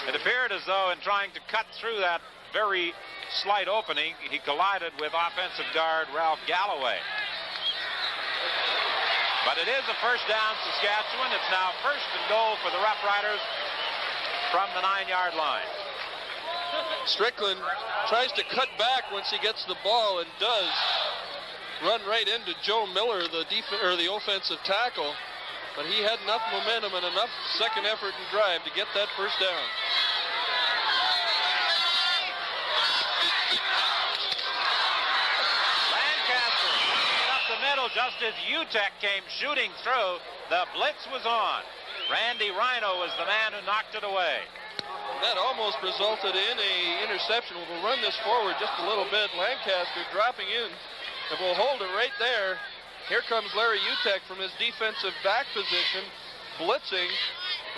[SPEAKER 4] It appeared as though in trying to cut through that very slight opening, he collided with offensive guard Ralph Galloway. But it is a first down, Saskatchewan. It's now 1st and goal for the Roughriders from the 9-yard line.
[SPEAKER 5] Strickland tries to cut back once he gets the ball and does run right into Joe Miller, the offensive tackle. But he had enough momentum and enough second effort and drive to get that first down.
[SPEAKER 4] Just as Utek came shooting through, the blitz was on. Randy Rhino was the man who knocked it away.
[SPEAKER 5] That almost resulted in an interception. We'll run this forward just a little bit. Lancaster dropping in. If we'll hold it right there, here comes Larry Utek from his defensive back position, blitzing.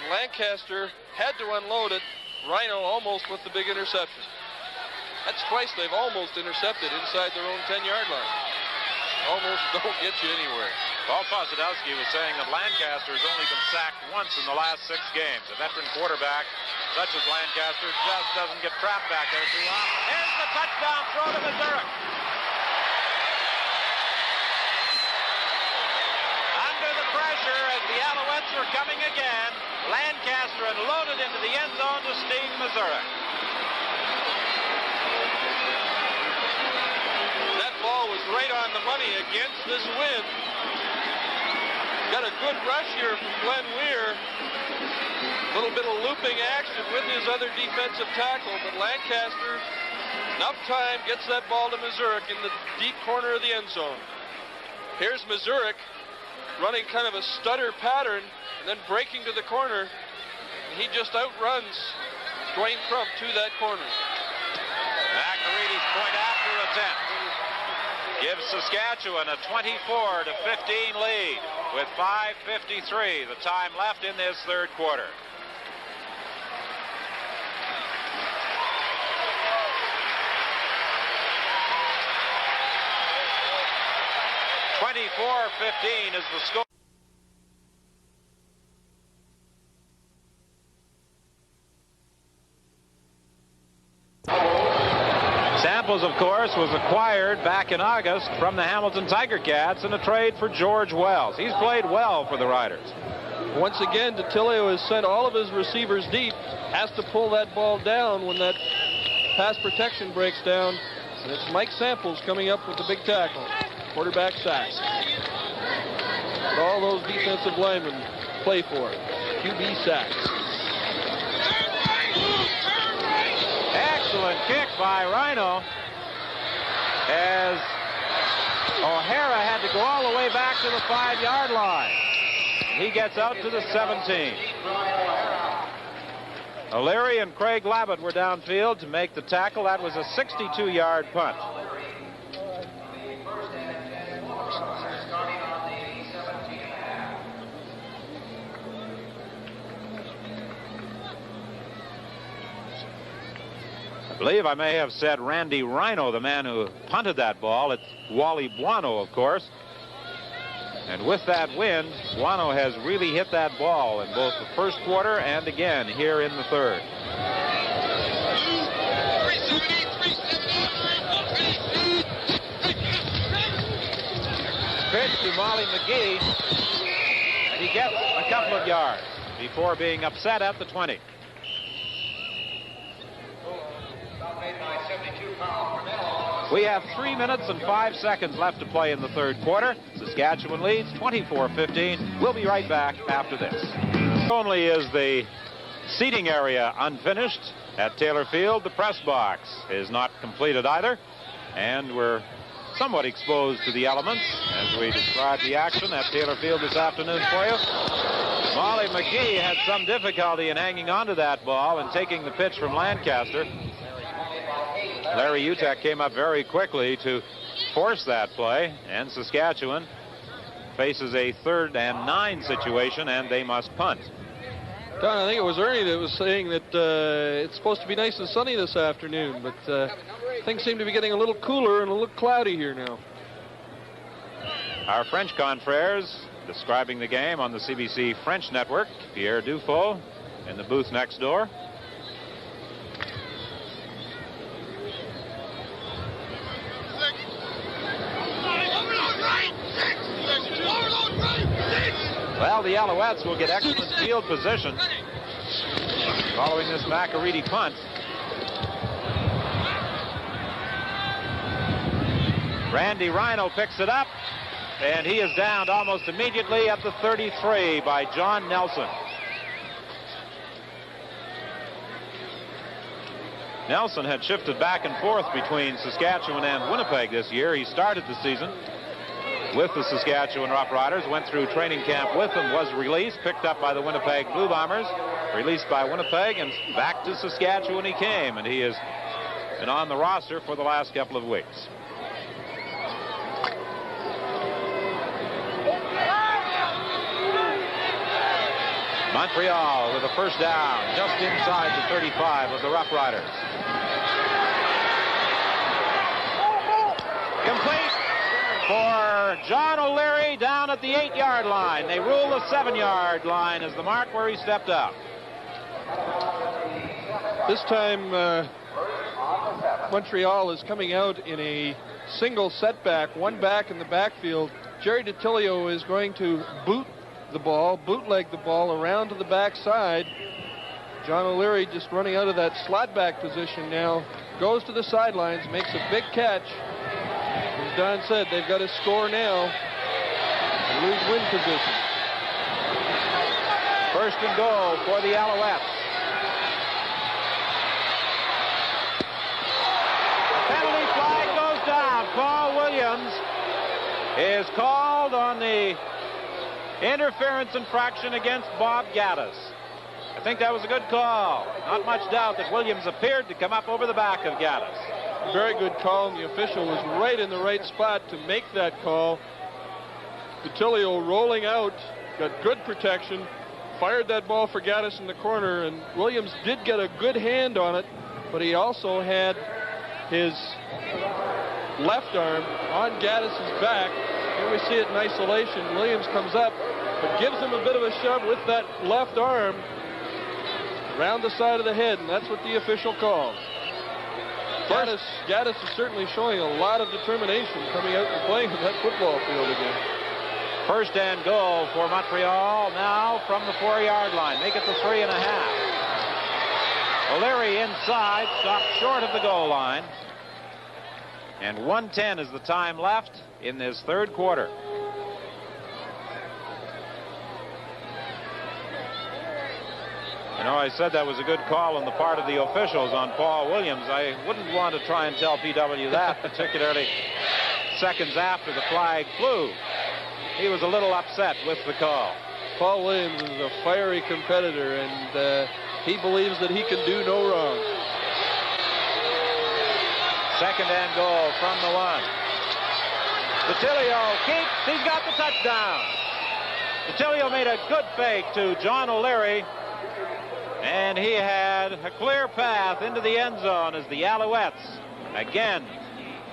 [SPEAKER 5] Lancaster had to unload it. Rhino almost with the big interception. That's twice they've almost intercepted inside their own 10-yard line. Almost don't get you anywhere.
[SPEAKER 4] Paul Posadowski was saying that Lancaster has only been sacked once in the last 6 games. A veteran quarterback such as Lancaster just doesn't get trapped back there too often. Here's the touchdown throw to Missouri. Under the pressure as the Alouettes were coming again, Lancaster unloaded into the end zone to Steve Missouri.
[SPEAKER 5] Ball was right on the money against this wind. Got a good rush here from Glenn Weir. A little bit of looping action with his other defensive tackle, but Lancaster, enough time, gets that ball to Mazurek in the deep corner of the end zone. Here's Mazurek running kind of a stutter pattern and then breaking to the corner. And he just outruns Dwayne Crump to that corner.
[SPEAKER 4] Macarides point after attempt gives Saskatchewan a 24-15 lead with 5:53 the time left in this third quarter. .24-15 is the score. Samples, of course, was acquired back in August from the Hamilton Tiger Cats in a trade for George Wells. He's played well for the Riders.
[SPEAKER 5] Once again, DeTillio has sent all of his receivers deep, has to pull that ball down when that pass protection breaks down. And it's Mike Samples coming up with the big tackle. Quarterback sack. But all those defensive linemen play for it. QB sacks.
[SPEAKER 4] Excellent kick by Rhino as O'Hara had to go all the way back to the 5-yard line. He gets out to the 17. O'Leary and Craig Labatt were downfield to make the tackle. That was a 62-yard punt. I believe I may have said Randy Rhino, the man who punted that ball. It's Wally Buono, of course. And with that wind, Buono has really hit that ball in both the first quarter and again here in the third. Pitch to Molly McGee, and he gets a couple of yards before being upset at the 20. We have 3 minutes and 5 seconds left to play in the third quarter. Saskatchewan leads 24-15. We'll be right back after this. Not only is the seating area unfinished at Taylor Field, the press box is not completed either, and we're somewhat exposed to the elements as we describe the action at Taylor Field this afternoon for you. Molly McGee had some difficulty in hanging onto that ball and taking the pitch from Lancaster. Larry Utek came up very quickly to force that play, and Saskatchewan faces a 3rd and 9 situation, and they must punt.
[SPEAKER 5] Don, I think it was Ernie that was saying that it's supposed to be nice and sunny this afternoon, but things seem to be getting a little cooler and a little cloudy here now.
[SPEAKER 4] Our French confrères describing the game on the CBC French network. Pierre Dufault in the booth next door. Well, the Alouettes will get excellent field position following this McAreedy punt. Randy Rhino picks it up, and he is downed almost immediately at the 33 by John Nelson. Nelson had shifted back and forth between Saskatchewan and Winnipeg this year. He started the season with the Saskatchewan Roughriders, went through training camp with them, was released, picked up by the Winnipeg Blue Bombers, released by Winnipeg, and back to Saskatchewan he came, and he has been on the roster for the last couple of weeks. Montreal with a first down just inside the 35 of the Roughriders. Complete for John O'Leary down at the 8-yard line. They rule the 7-yard line as the mark where he stepped out.
[SPEAKER 5] This time Montreal is coming out in a single setback, one back in the backfield. Jerry DiTilio is going to bootleg the ball around to the backside. John O'Leary just running out of that slot back position now, goes to the sidelines, makes a big catch. As Don said, they've got to score now and lose win position.
[SPEAKER 4] First and goal for the Alouettes. Penalty flag goes down. Paul Williams is called on the interference infraction against Bob Gaddis. I think that was a good call. Not much doubt that Williams appeared to come up over the back of Gaddis.
[SPEAKER 5] Very good call, and the official was right in the right spot to make that call. DiTilio rolling out, got good protection, fired that ball for Gaddis in the corner, and Williams did get a good hand on it, but he also had his left arm on Gaddis's back. Here we see it in isolation. Williams comes up, but gives him a bit of a shove with that left arm around the side of the head, and that's what the official calls. Gaddis is certainly showing a lot of determination coming out and playing in that football field again.
[SPEAKER 4] First and goal for Montreal now from the 4-yard line. Make it the 3.5. O'Leary inside, stopped short of the goal line. And 1:10 is the time left in this third quarter. You know, I said that was a good call on the part of the officials on Paul Williams. I wouldn't want to try and tell PW that, particularly seconds after the flag flew. He was a little upset with the call.
[SPEAKER 5] Paul Williams is a fiery competitor, and he believes that he can do no wrong.
[SPEAKER 4] Second and goal from the 1. DiTilio keeps. He's got the touchdown. DiTilio made a good fake to John O'Leary, and he had a clear path into the end zone as the Alouettes again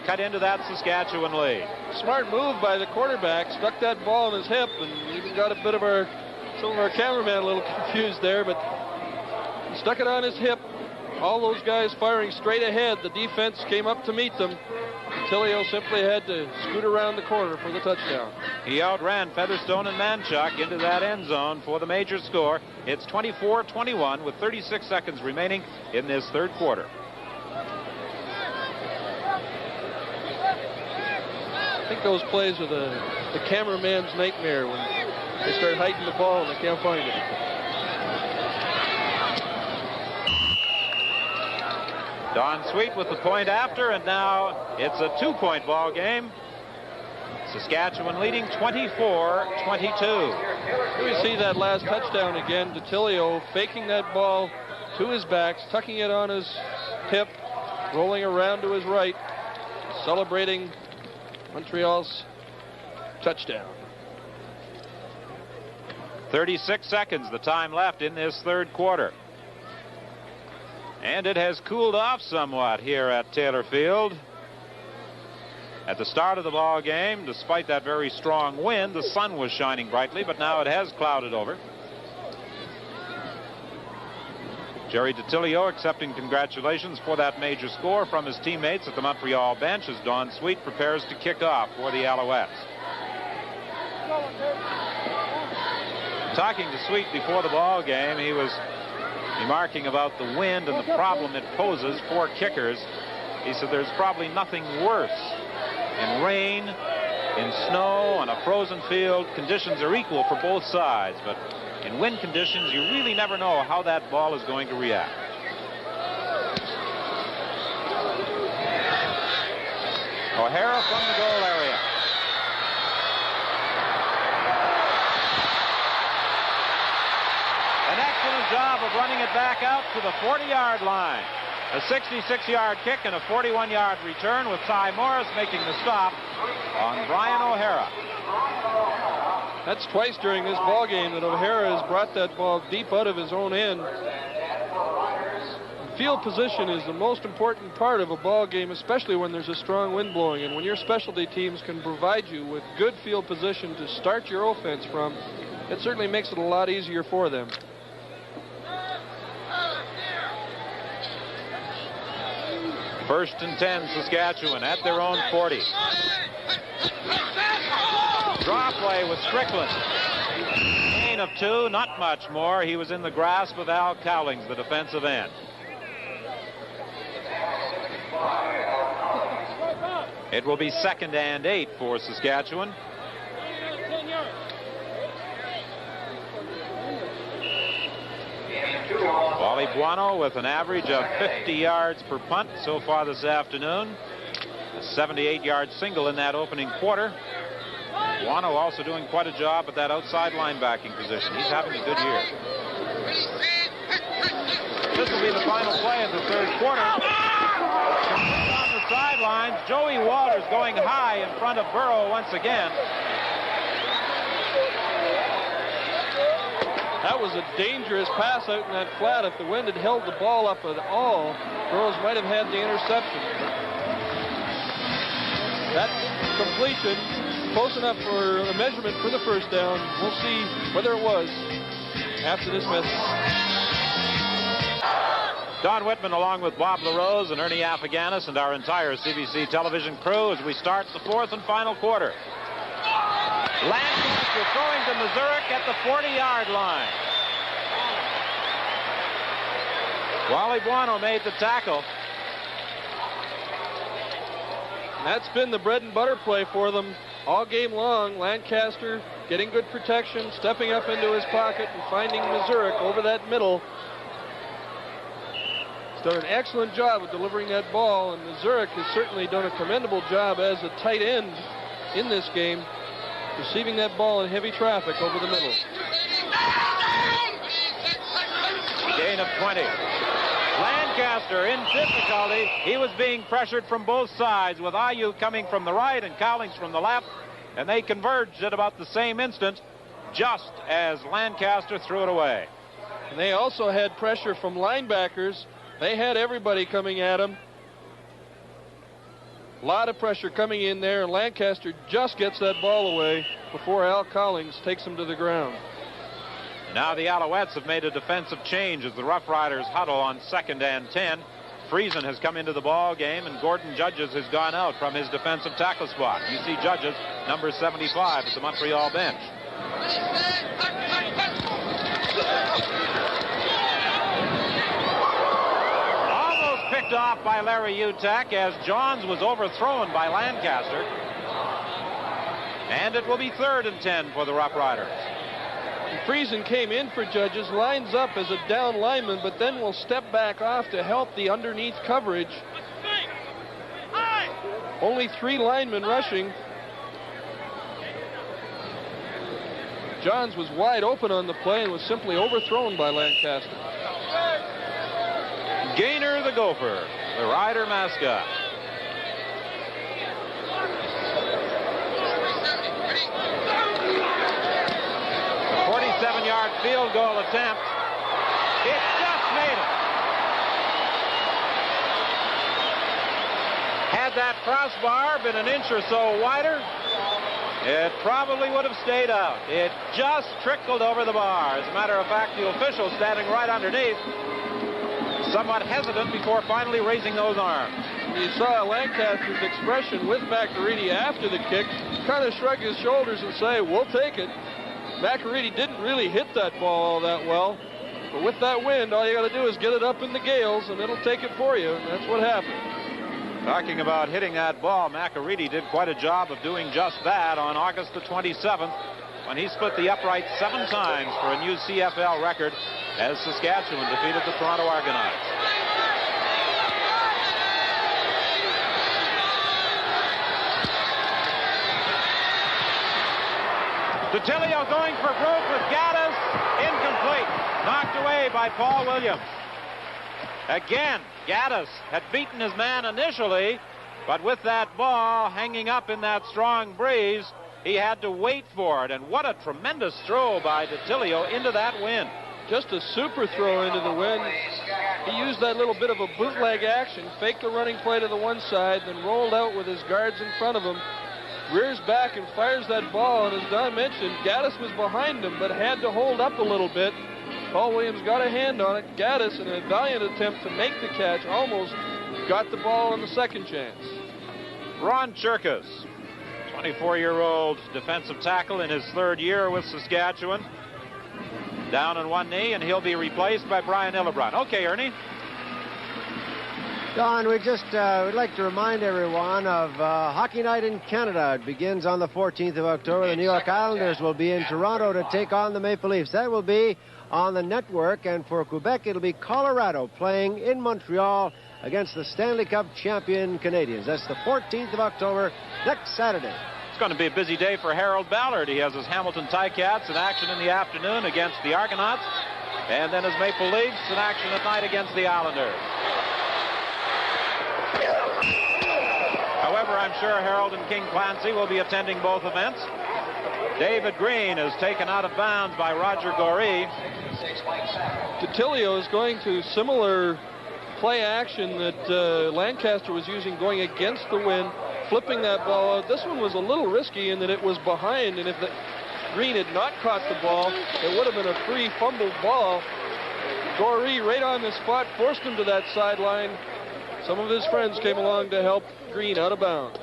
[SPEAKER 4] cut into that Saskatchewan lead.
[SPEAKER 5] Smart move by the quarterback. Stuck that ball in his hip, and even got a bit of some of our cameraman a little confused there, but he stuck it on his hip. All those guys firing straight ahead. The defense came up to meet them. Tilio simply had to scoot around the corner for the touchdown.
[SPEAKER 4] He outran Featherstone and Manchuk into that end zone for the major score. It's 24-21 with 36 seconds remaining in this third quarter.
[SPEAKER 5] I think those plays are the cameraman's nightmare when they start hiding the ball and they can't find it.
[SPEAKER 4] Don Sweet with the point after, and now it's a 2-point ball game. Saskatchewan leading 24-22.
[SPEAKER 5] Here we see that last touchdown again. DiTilio faking that ball to his back, tucking it on his hip, rolling around to his right, celebrating Montreal's touchdown.
[SPEAKER 4] 36 seconds, the time left in this third quarter. And it has cooled off somewhat here at Taylor Field. At the start of the ball game, despite that very strong wind, the sun was shining brightly, but now it has clouded over. Jerry DiTilio accepting congratulations for that major score from his teammates at the Montreal bench as Don Sweet prepares to kick off for the Alouettes.
[SPEAKER 10] Talking to Sweet before the ball game, he was remarking about the wind and the problem it poses for kickers. He said there's probably nothing worse in rain, in snow, on a frozen field. Conditions are equal for both sides, but in wind conditions, you really never know how that ball is going to react. O'Hara from the goal area. An excellent job of running it back out to the 40-yard line. A 66-yard kick and a 41-yard return, with Ty Morris making the stop on Brian O'Hara.
[SPEAKER 5] That's twice during this ball game that O'Hara has brought that ball deep out of his own end. Field position is the most important part of a ball game, especially when there's a strong wind blowing. And when your specialty teams can provide you with good field position to start your offense from, it certainly makes it a lot easier for them.
[SPEAKER 10] First and 10, Saskatchewan at their own 40. Draw play with Strickland. Gain of 2, not much more. He was in the grasp of Al Cowlings, the defensive end. It will be 2nd and 8 for Saskatchewan. Wally Buono with an average of 50 yards per punt so far this afternoon. A 78-yard single in that opening quarter. Buono also doing quite a job at that outside linebacking position. He's having a good year. This will be the final play of the third quarter. On the sidelines, Joey Walters going high in front of Burrow once again.
[SPEAKER 5] That was a dangerous pass out in that flat. If the wind had held the ball up at all, Burroughs might have had the interception. That completion, close enough for a measurement for the first down. We'll see whether it was after this message.
[SPEAKER 10] Don Whitman along with Bob LaRose and Ernie Afghaniss and our entire CBC television crew as we start the fourth and final quarter. Lancaster throwing to Mazurek at the 40-yard line. Wally Buono made the tackle.
[SPEAKER 5] That's been the bread and butter play for them all game long. Lancaster getting good protection, stepping up into his pocket and finding Mazurek over that middle. He's done an excellent job of delivering that ball, and Mazurek has certainly done a commendable job as a tight end in this game, receiving that ball in heavy traffic over the middle.
[SPEAKER 10] Gain of 20. Lancaster in difficulty. He was being pressured from both sides, with Ayu coming from the right and Cowlings from the left, and they converged at about the same instant, just as Lancaster threw it away.
[SPEAKER 5] And they also had pressure from linebackers. They had everybody coming at him. A lot of pressure coming in there, and Lancaster just gets that ball away before Al Cowlings takes him to the ground.
[SPEAKER 10] Now the Alouettes have made a defensive change as the Roughriders huddle on 2nd and 10. Friesen has come into the ball game, and Gordon Judges has gone out from his defensive tackle spot. You see Judges, number 75, at the Montreal bench. Picked off by Larry Utak as Johns was overthrown by Lancaster. And it will be 3rd and 10 for the Roughriders.
[SPEAKER 5] Friesen came in for Judges, lines up as a down lineman, but then will step back off to help the underneath coverage. Only 3 linemen rushing. Johns was wide open on the play and was simply overthrown by Lancaster.
[SPEAKER 10] Gainer the Gopher, the Rider mascot. A 47-yard field goal attempt. It just made it. Had that crossbar been an inch or so wider, it probably would have stayed out. It just trickled over the bar. As a matter of fact, the official standing right underneath, somewhat hesitant before finally raising those arms.
[SPEAKER 5] You saw Lancaster's expression with McNready after the kick, kind of shrug his shoulders and say, "We'll take it." McAreedy didn't really hit that ball all that well. But with that wind, all you got to do is get it up in the gales, and it'll take it for you. And that's what happened.
[SPEAKER 10] Talking about hitting that ball, McAreedy did quite a job of doing just that on August the 27th when he split the upright 7 times for a new CFL record as Saskatchewan defeated the Toronto Argonauts. DeTilio going for broke with Gaddis. Incomplete. Knocked away by Paul Williams. Again, Gaddis had beaten his man initially, but with that ball hanging up in that strong breeze, he had to wait for it. And what a tremendous throw by DeTilio into that wind.
[SPEAKER 5] Just a super throw into the wind. He used that little bit of a bootleg action, faked a running play to the one side, then rolled out with his guards in front of him. Rears back and fires that ball, and as Don mentioned, Gaddis was behind him but had to hold up a little bit. Paul Williams got a hand on it. Gaddis, in a valiant attempt to make the catch, almost got the ball on the second chance.
[SPEAKER 10] Ron Cherkas, 24-year-old defensive tackle in his 3rd year with Saskatchewan. Down on one knee, and he'll be replaced by Brian Hillebrand. Okay, Ernie.
[SPEAKER 2] Don, we just would like to remind everyone of Hockey Night in Canada. It begins on the 14th of October. The New York Islanders will be in Toronto to take on the Maple Leafs. That will be on the network, and for Quebec, it'll be Colorado playing in Montreal against the Stanley Cup champion Canadiens. That's the 14th of October, next Saturday.
[SPEAKER 10] It's going to be a busy day for Harold Ballard. He has his Hamilton Ticats in action in the afternoon against the Argonauts, and then his Maple Leafs in action at night against the Islanders. However, I'm sure Harold and King Clancy will be attending both events. David Green is taken out of bounds by Roger Goree.
[SPEAKER 5] DeTilio is going to similar play action that Lancaster was using, going against the wind, flipping that ball out. This one was a little risky in that it was behind, and if Green had not caught the ball, it would have been a free fumbled ball. Goree, right on the spot, forced him to that sideline. Some of his friends came along to help Green out of bounds.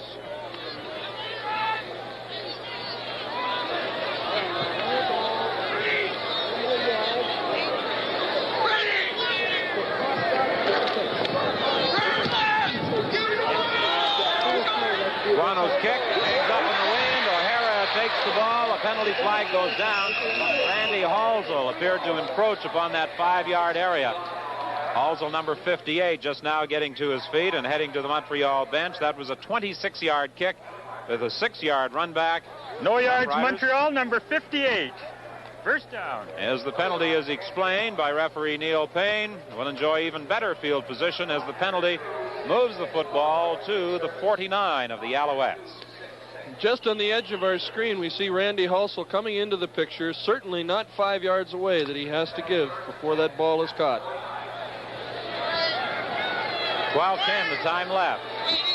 [SPEAKER 10] Guano's kick hangs up in the wind. O'Hara takes the ball. A penalty flag goes down. Randy Halsell appeared to encroach upon that 5-yard area. Halsell, number 58, just now getting to his feet and heading to the Montreal bench. That was a 26-yard kick with a 6-yard run back.
[SPEAKER 8] No yards, Montreal, number 58. First down.
[SPEAKER 10] As the penalty is explained by referee Neil Payne, will enjoy even better field position as the penalty moves the football to the 49 of the Alouettes.
[SPEAKER 5] Just on the edge of our screen, we see Randy Halsell coming into the picture, certainly not 5 yards away that he has to give before that ball is caught.
[SPEAKER 10] 12:10, the time left.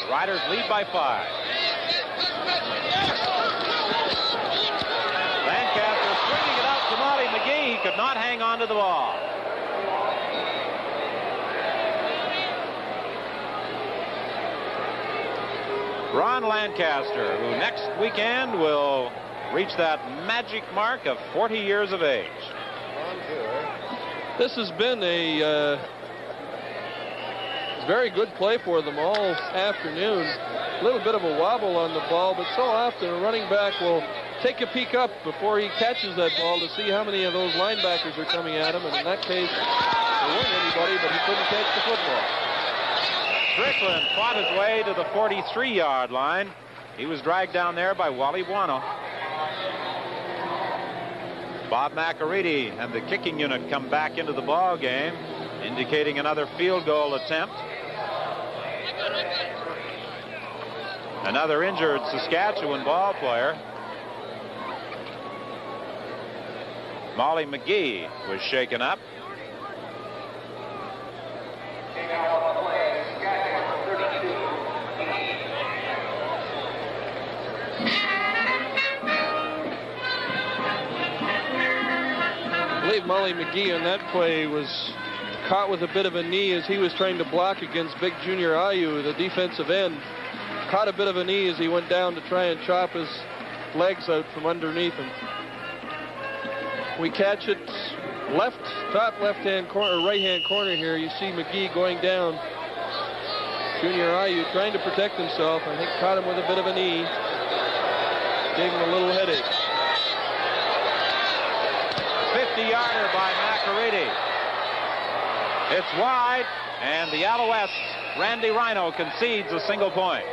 [SPEAKER 10] The Riders lead by 5. Lancaster swinging it out to Molly McGee. He could not hang on to the ball. Ron Lancaster, who next weekend will reach that magic mark of 40 years of age.
[SPEAKER 5] This has been a very good play for them all afternoon. A little bit of a wobble on the ball, but so often a running back will take a peek up before he catches that ball to see how many of those linebackers are coming at him, and in that case, there weren't anybody, but he couldn't catch the football.
[SPEAKER 10] Strickland fought his way to the 43-yard line. He was dragged down there by Wally Buono. Bob McAreedy and the kicking unit come back into the ball game, indicating another field goal attempt. Another injured Saskatchewan ball player. Molly McGee was shaken up.
[SPEAKER 5] I believe Molly McGee on that play was caught with a bit of a knee as he was trying to block against Big Junior Ayu, the defensive end. Caught a bit of a knee as he went down to try and chop his legs out from underneath him. We catch it left, top left-hand corner, or right-hand corner here. You see McGee going down. Junior Ayu trying to protect himself. I think caught him with a bit of a knee. Gave him a little headache.
[SPEAKER 10] 50-yarder by McAready. It's wide, and the Alouettes, Randy Rhino, concedes a single point.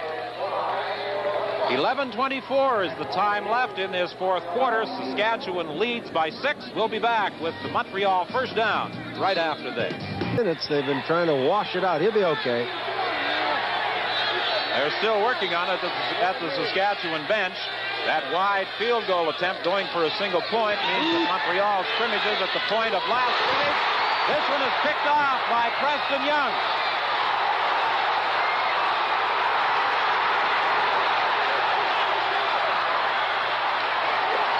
[SPEAKER 10] 11:24 is the time left in this fourth quarter. Saskatchewan leads by 6. We'll be back with the Montreal first down right after this.
[SPEAKER 2] Minutes they've been trying to wash it out. He'll be okay.
[SPEAKER 10] They're still working on it at the Saskatchewan bench. That wide field goal attempt going for a single point means that Montreal scrimmages at the point of last scrimmage. This one is picked off by Preston Young.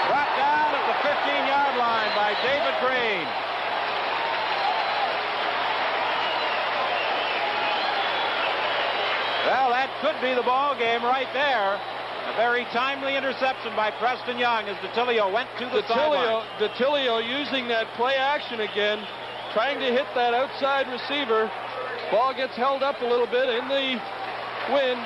[SPEAKER 10] Brought down at the 15-yard line by David Green. Well, that could be the ball game right there. A very timely interception by Preston Young as DeTilio went to the sideline.
[SPEAKER 5] DeTilio using that play action again, trying to hit that outside receiver. Ball gets held up a little bit in the wind.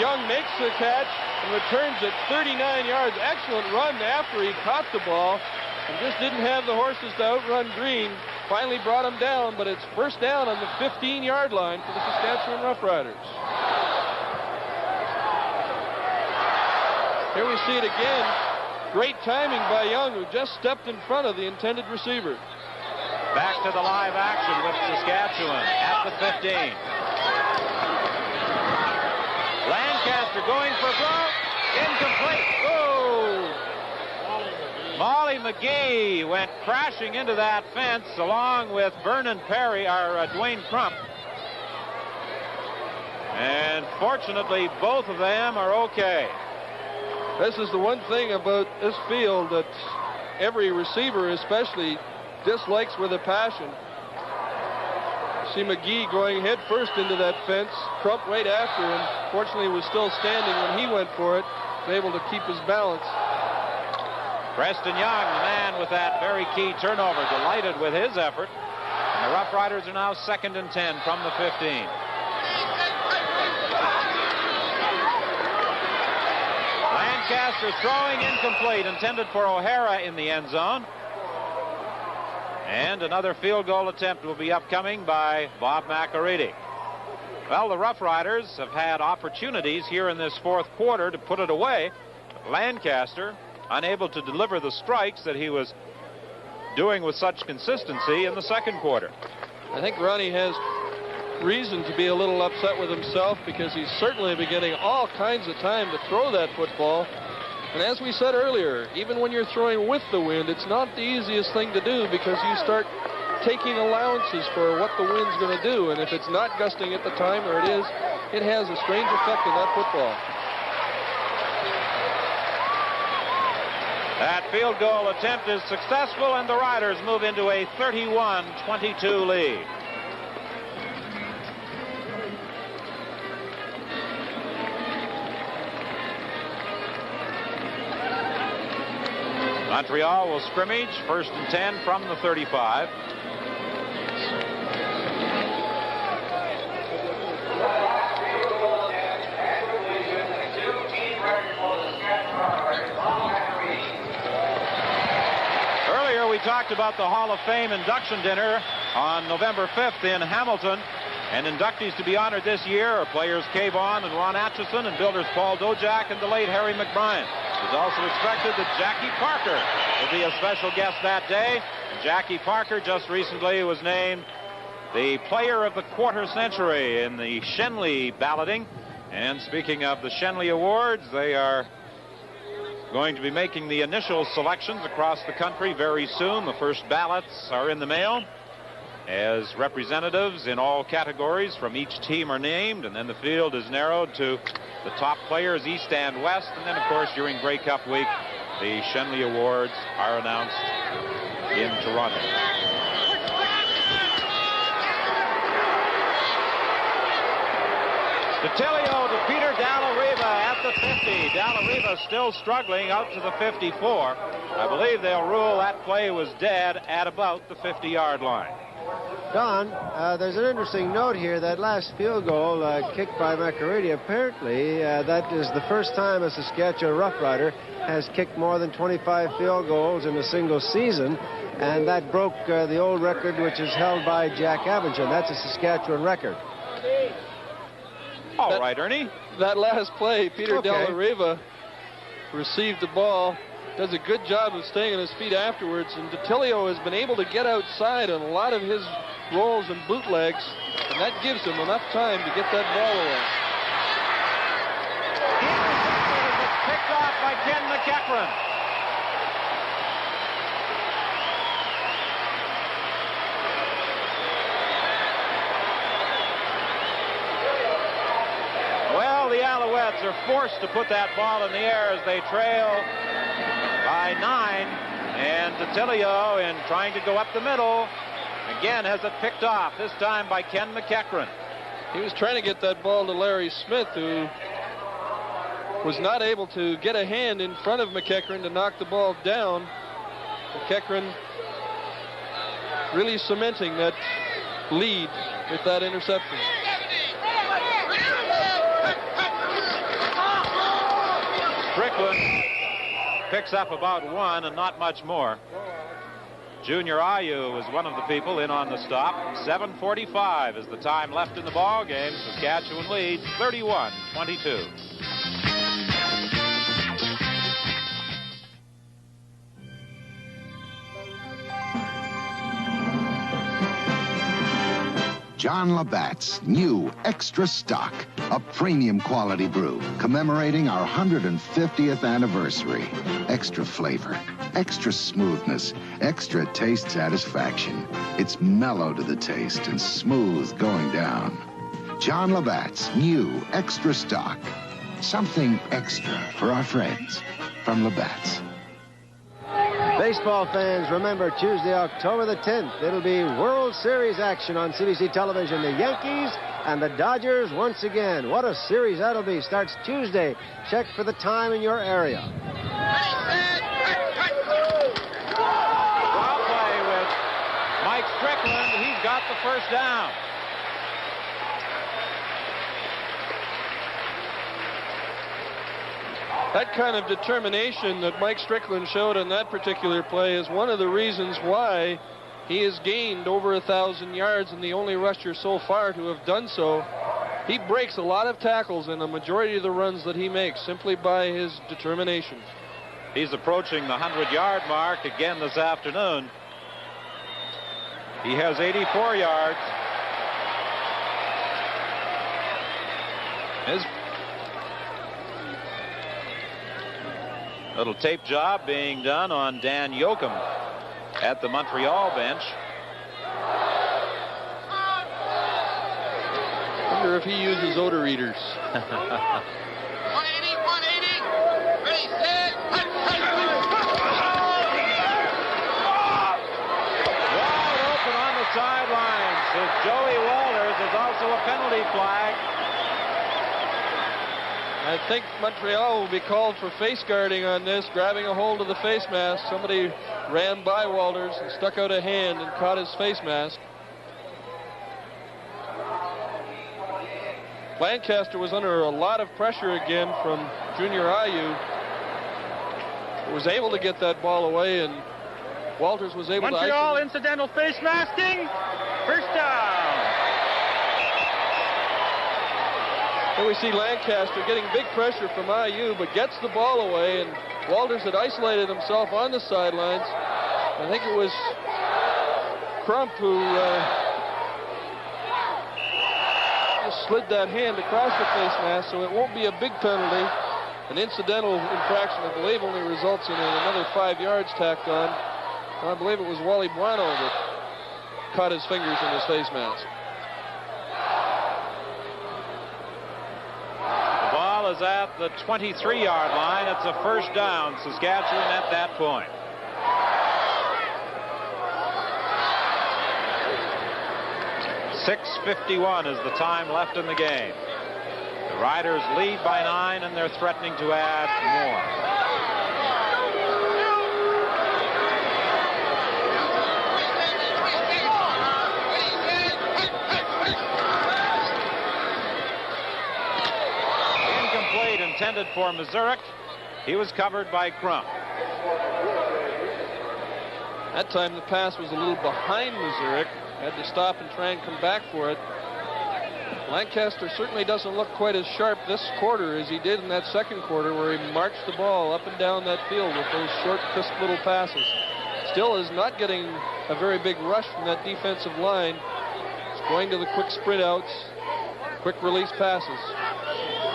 [SPEAKER 5] Young makes the catch and returns it 39 yards. Excellent run after he caught the ball and just didn't have the horses to outrun Green. Finally brought him down, but it's first down on the 15-yard line for the Saskatchewan Roughriders. Here we see it again. Great timing by Young, who just stepped in front of the intended receiver.
[SPEAKER 10] Back to the live action with Saskatchewan at the 15. Lancaster going for broke. Incomplete. Oh! Molly McGee went crashing into that fence along with Vernon Perry, or Dwayne Crump. And fortunately, both of them are okay.
[SPEAKER 5] This is the one thing about this field that every receiver especially dislikes with a passion. See McGee going head first into that fence, Crump right after him. Fortunately, he was still standing when he went for it, was able to keep his balance.
[SPEAKER 10] Preston Young, the man with that very key turnover, delighted with his effort. And the Roughriders are now 2nd and 10 from the 15. Lancaster throwing incomplete, intended for O'Hara in the end zone. And another field goal attempt will be upcoming by Bob McAready. Well, the Roughriders have had opportunities here in this fourth quarter to put it away. Lancaster unable to deliver the strikes that he was doing with such consistency in the second quarter.
[SPEAKER 5] I think Ronnie has reason to be a little upset with himself because he's certainly been getting all kinds of time to throw that football. And as we said earlier, even when you're throwing with the wind, it's not the easiest thing to do because you start taking allowances for what the wind's going to do. And if it's not gusting at the time, or it is, it has a strange effect on that football.
[SPEAKER 10] That field goal attempt is successful, and the Riders move into a 31-22 lead. Montreal will scrimmage 1st and 10 from the 35. Earlier we talked about the Hall of Fame induction dinner on November 5th in Hamilton. And inductees to be honored this year are players Kay Vaughn and Ron Atchison, and builders Paul Dojak and the late Harry McBrien. It's also expected that Jackie Parker will be a special guest that day. Jackie Parker just recently was named the player of the quarter century in the Shenley balloting. And speaking of the Shenley Awards, they are going to be making the initial selections across the country very soon. The first ballots are in the mail as representatives in all categories from each team are named, and then the field is narrowed to the top players east and west. And then, of course, during Grey Cup week, the Shenley Awards are announced in Toronto. DeTilio to Peter Dalla Riva at the the 50. Dalla still struggling out to the 54. I believe they'll rule that play was dead at about the 50-yard line.
[SPEAKER 2] Don, there's an interesting note here. That last field goal kicked by McCready, apparently that is the first time a Saskatchewan Roughrider has kicked more than 25 field goals in a single season, and that broke the old record, which is held by Jack Abenson. That's a Saskatchewan record.
[SPEAKER 10] All right, Ernie.
[SPEAKER 5] That last play, Peter Dalla Riva received the ball, does a good job of staying on his feet afterwards, and DiTilio has been able to get outside on a lot of his rolls and bootlegs, and that gives him enough time to get that ball away.
[SPEAKER 10] It's picked off by Ken McEachran. Well, the Alouettes are forced to put that ball in the air as they trail by 9, and DiTilio, in trying to go up the middle, again has it picked off, this time by Ken McEachran.
[SPEAKER 5] He was trying to get that ball to Larry Smith, who was not able to get a hand in front of McEachran to knock the ball down. McEachran really cementing that lead with that interception.
[SPEAKER 10] Strickland picks up about 1 and not much more. Junior Ayu is one of the people in on the stop. 7:45 is the time left in the ball game. Saskatchewan leads 31-22.
[SPEAKER 11] John Labatt's new Extra Stock, a premium quality brew commemorating our 150th anniversary. Extra flavor, extra smoothness, extra taste satisfaction. It's mellow to the taste and smooth going down. John Labatt's new Extra Stock. Something extra for our friends from Labatt's.
[SPEAKER 2] Baseball fans, remember Tuesday, October the 10th, it'll be World Series action on CBC television. The Yankees and the Dodgers once again. What a series that'll be. Starts Tuesday. Check for the time in your area.
[SPEAKER 10] Foul play with Mike Strickland. He's got the first down.
[SPEAKER 5] That kind of determination that Mike Strickland showed on that particular play is one of the reasons why he has gained over 1,000 yards and the only rusher so far to have done so. He breaks a lot of tackles in the majority of the runs that he makes simply by his determination.
[SPEAKER 10] He's approaching the 100-yard mark again this afternoon. He has 84 yards. His little tape job being done on Dan Yoakum at the Montreal bench.
[SPEAKER 5] I wonder if he uses odor readers.
[SPEAKER 6] 180, 180. Ready, set.
[SPEAKER 10] Wide open on the sidelines. So Joey Walters is also a penalty flag.
[SPEAKER 5] I think Montreal will be called for face guarding on this, grabbing a hold of the face mask. Somebody ran by Walters and stuck out a hand and caught his face mask. Lancaster was under a lot of pressure again from Junior Ayu. Was able to get that ball away, and Walters was able
[SPEAKER 8] Montreal
[SPEAKER 5] to
[SPEAKER 8] incidental face masking. First down.
[SPEAKER 5] Here we see Lancaster getting big pressure from Ayu, but gets the ball away, and Walters had isolated himself on the sidelines. I think it was Crump who just slid that hand across the face mask, so it won't be a big penalty. An incidental infraction, I believe, only results in another 5 yards tacked on. And I believe it was Wally Bueno that caught his fingers in his face mask.
[SPEAKER 10] Is at the 23-yard line. It's a first down. Saskatchewan at that point. .6:51 is the time left in the game. The Riders lead by 9, and they're threatening to add more. Incomplete, intended for Mazurek. He was covered by Crump.
[SPEAKER 5] That time the pass was a little behind Mazurek. Had to stop and try and come back for it. Lancaster certainly doesn't look quite as sharp this quarter as he did in that second quarter, where he marched the ball up and down that field with those short, crisp little passes. Still is not getting a very big rush from that defensive line. It's going to the quick sprint outs, quick release passes.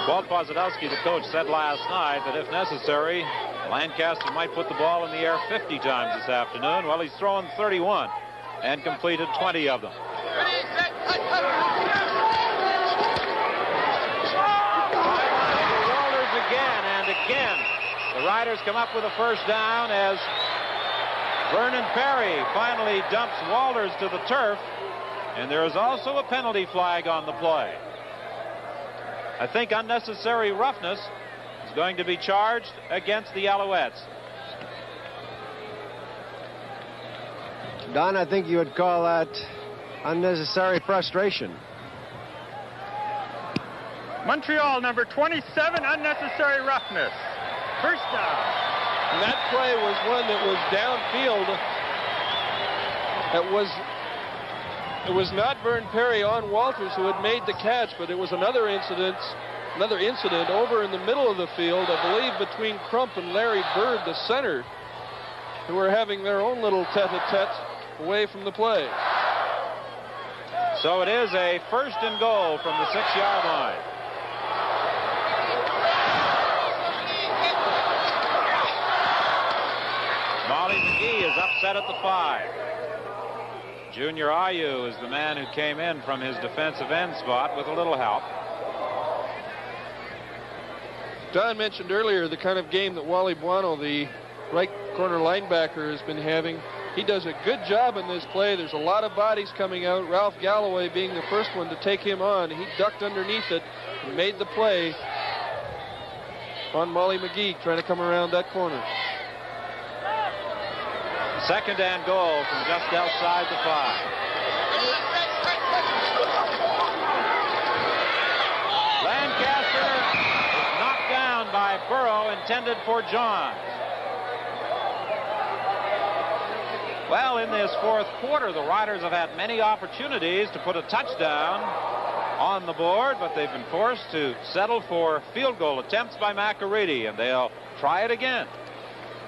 [SPEAKER 10] Walt Pozadowski, the coach, said last night that if necessary, Lancaster might put the ball in the air 50 times this afternoon. Well, he's thrown 31 and completed 20 of them. Walters again and again. The Riders come up with a first down as Vernon Perry finally dumps Walters to the turf, and there is also a penalty flag on the play. I think unnecessary roughness is going to be charged against the Alouettes.
[SPEAKER 2] Don, I think you would call that unnecessary frustration.
[SPEAKER 8] Montreal, number 27, unnecessary roughness. First down.
[SPEAKER 5] And that play was one that was downfield. It was not Vern Perry on Walters who had made the catch, but it was another incident over in the middle of the field, I believe between Crump and Larry Bird, the center, who were having their own little tete-a-tete away from the play.
[SPEAKER 10] So it is a first and goal from the 6-yard line. Molly McGee is upset at the 5. Junior Ayu is the man who came in from his defensive end spot with a little help.
[SPEAKER 5] Don mentioned earlier the kind of game that Wally Buono, the right corner linebacker, has been having. He does a good job in this play. There's a lot of bodies coming out. Ralph Galloway being the first one to take him on. He ducked underneath it and made the play on Molly McGee, trying to come around that corner.
[SPEAKER 10] Second and goal from just outside the 5. Lancaster is knocked down by Burrow, intended for Johns. Well, in this fourth quarter, the Riders have had many opportunities to put a touchdown on the board, but they've been forced to settle for field goal attempts by McAreedy, and they'll try it again.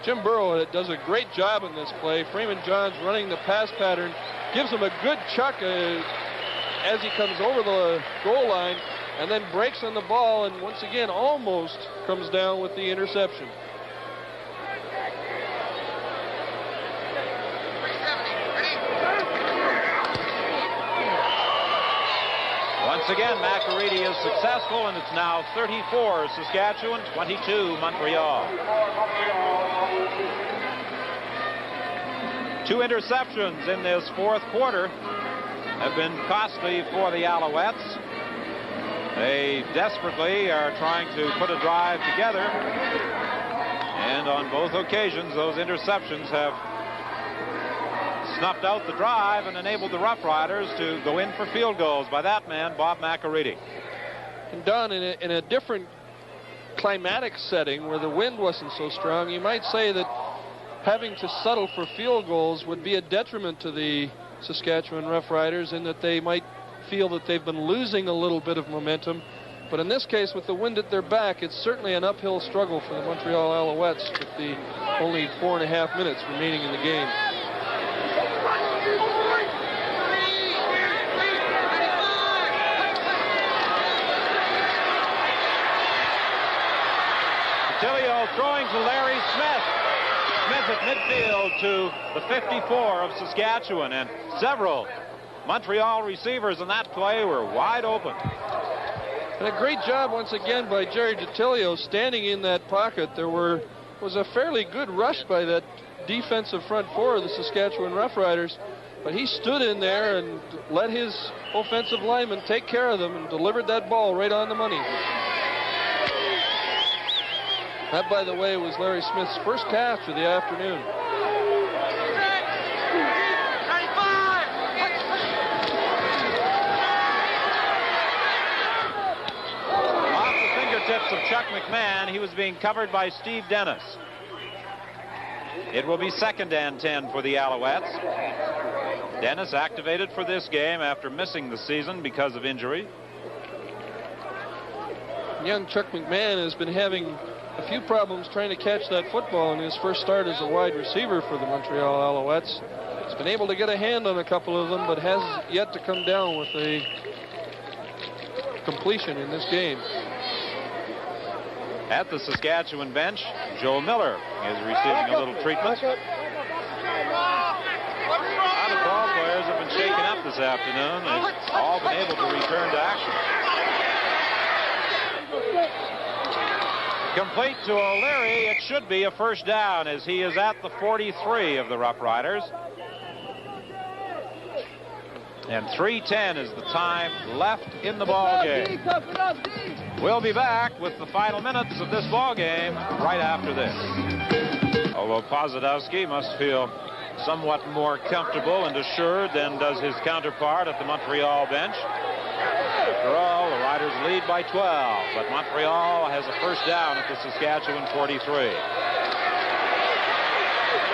[SPEAKER 5] Jim Burrow does a great job in this play. Freeman Johns running the pass pattern, gives him a good chuck as he comes over the goal line, and then breaks on the ball, and once again almost comes down with the interception.
[SPEAKER 10] Once again, McAreedy is successful, and it's now 34 Saskatchewan, 22 Montreal. 2 interceptions in this fourth quarter have been costly for the Alouettes. They desperately are trying to put a drive together, and on both occasions those interceptions have snuffed out the drive and enabled the Roughriders to go in for field goals by that man, Bob McAreedy.
[SPEAKER 5] And Don, in a different climatic setting where the wind wasn't so strong, you might say that having to settle for field goals would be a detriment to the Saskatchewan Roughriders, in that they might feel that they've been losing a little bit of momentum. But in this case, with the wind at their back, it's certainly an uphill struggle for the Montreal Alouettes with the only 4.5 minutes remaining in the game.
[SPEAKER 10] Tilio throwing to Larry Smith. Smith at midfield to the 54 of Saskatchewan, and several Montreal receivers in that play were wide open.
[SPEAKER 5] And a great job once again by Jerry DiTilio standing in that pocket. There was a fairly good rush by that defensive front four of the Saskatchewan Roughriders, but he stood in there and let his offensive lineman take care of them and delivered that ball right on the money. That, by the way, was Larry Smith's first catch of the afternoon.
[SPEAKER 10] Off the fingertips of Chuck McMahon, he was being covered by Steve Dennis. It will be 2nd and 10 for the Alouettes. Dennis activated for this game after missing the season because of injury.
[SPEAKER 5] Young Chuck McMahon has been having a few problems trying to catch that football in his first start as a wide receiver for the Montreal Alouettes. He's been able to get a hand on a couple of them, but has yet to come down with a completion in this game.
[SPEAKER 10] At the Saskatchewan bench, Joe Miller is receiving a little treatment. A lot of ball players have been shaken up this afternoon. They've all been able to return to action. Complete to O'Leary. It should be a first down as he is at the 43 of the Roughriders. And 3:10 is the time left in the ball game. We'll be back with the final minutes of this ball game right after this. Although Pozadowski must feel somewhat more comfortable and assured than does his counterpart at the Montreal bench. After all, the Riders lead by 12, but Montreal has a first down at the Saskatchewan 43. The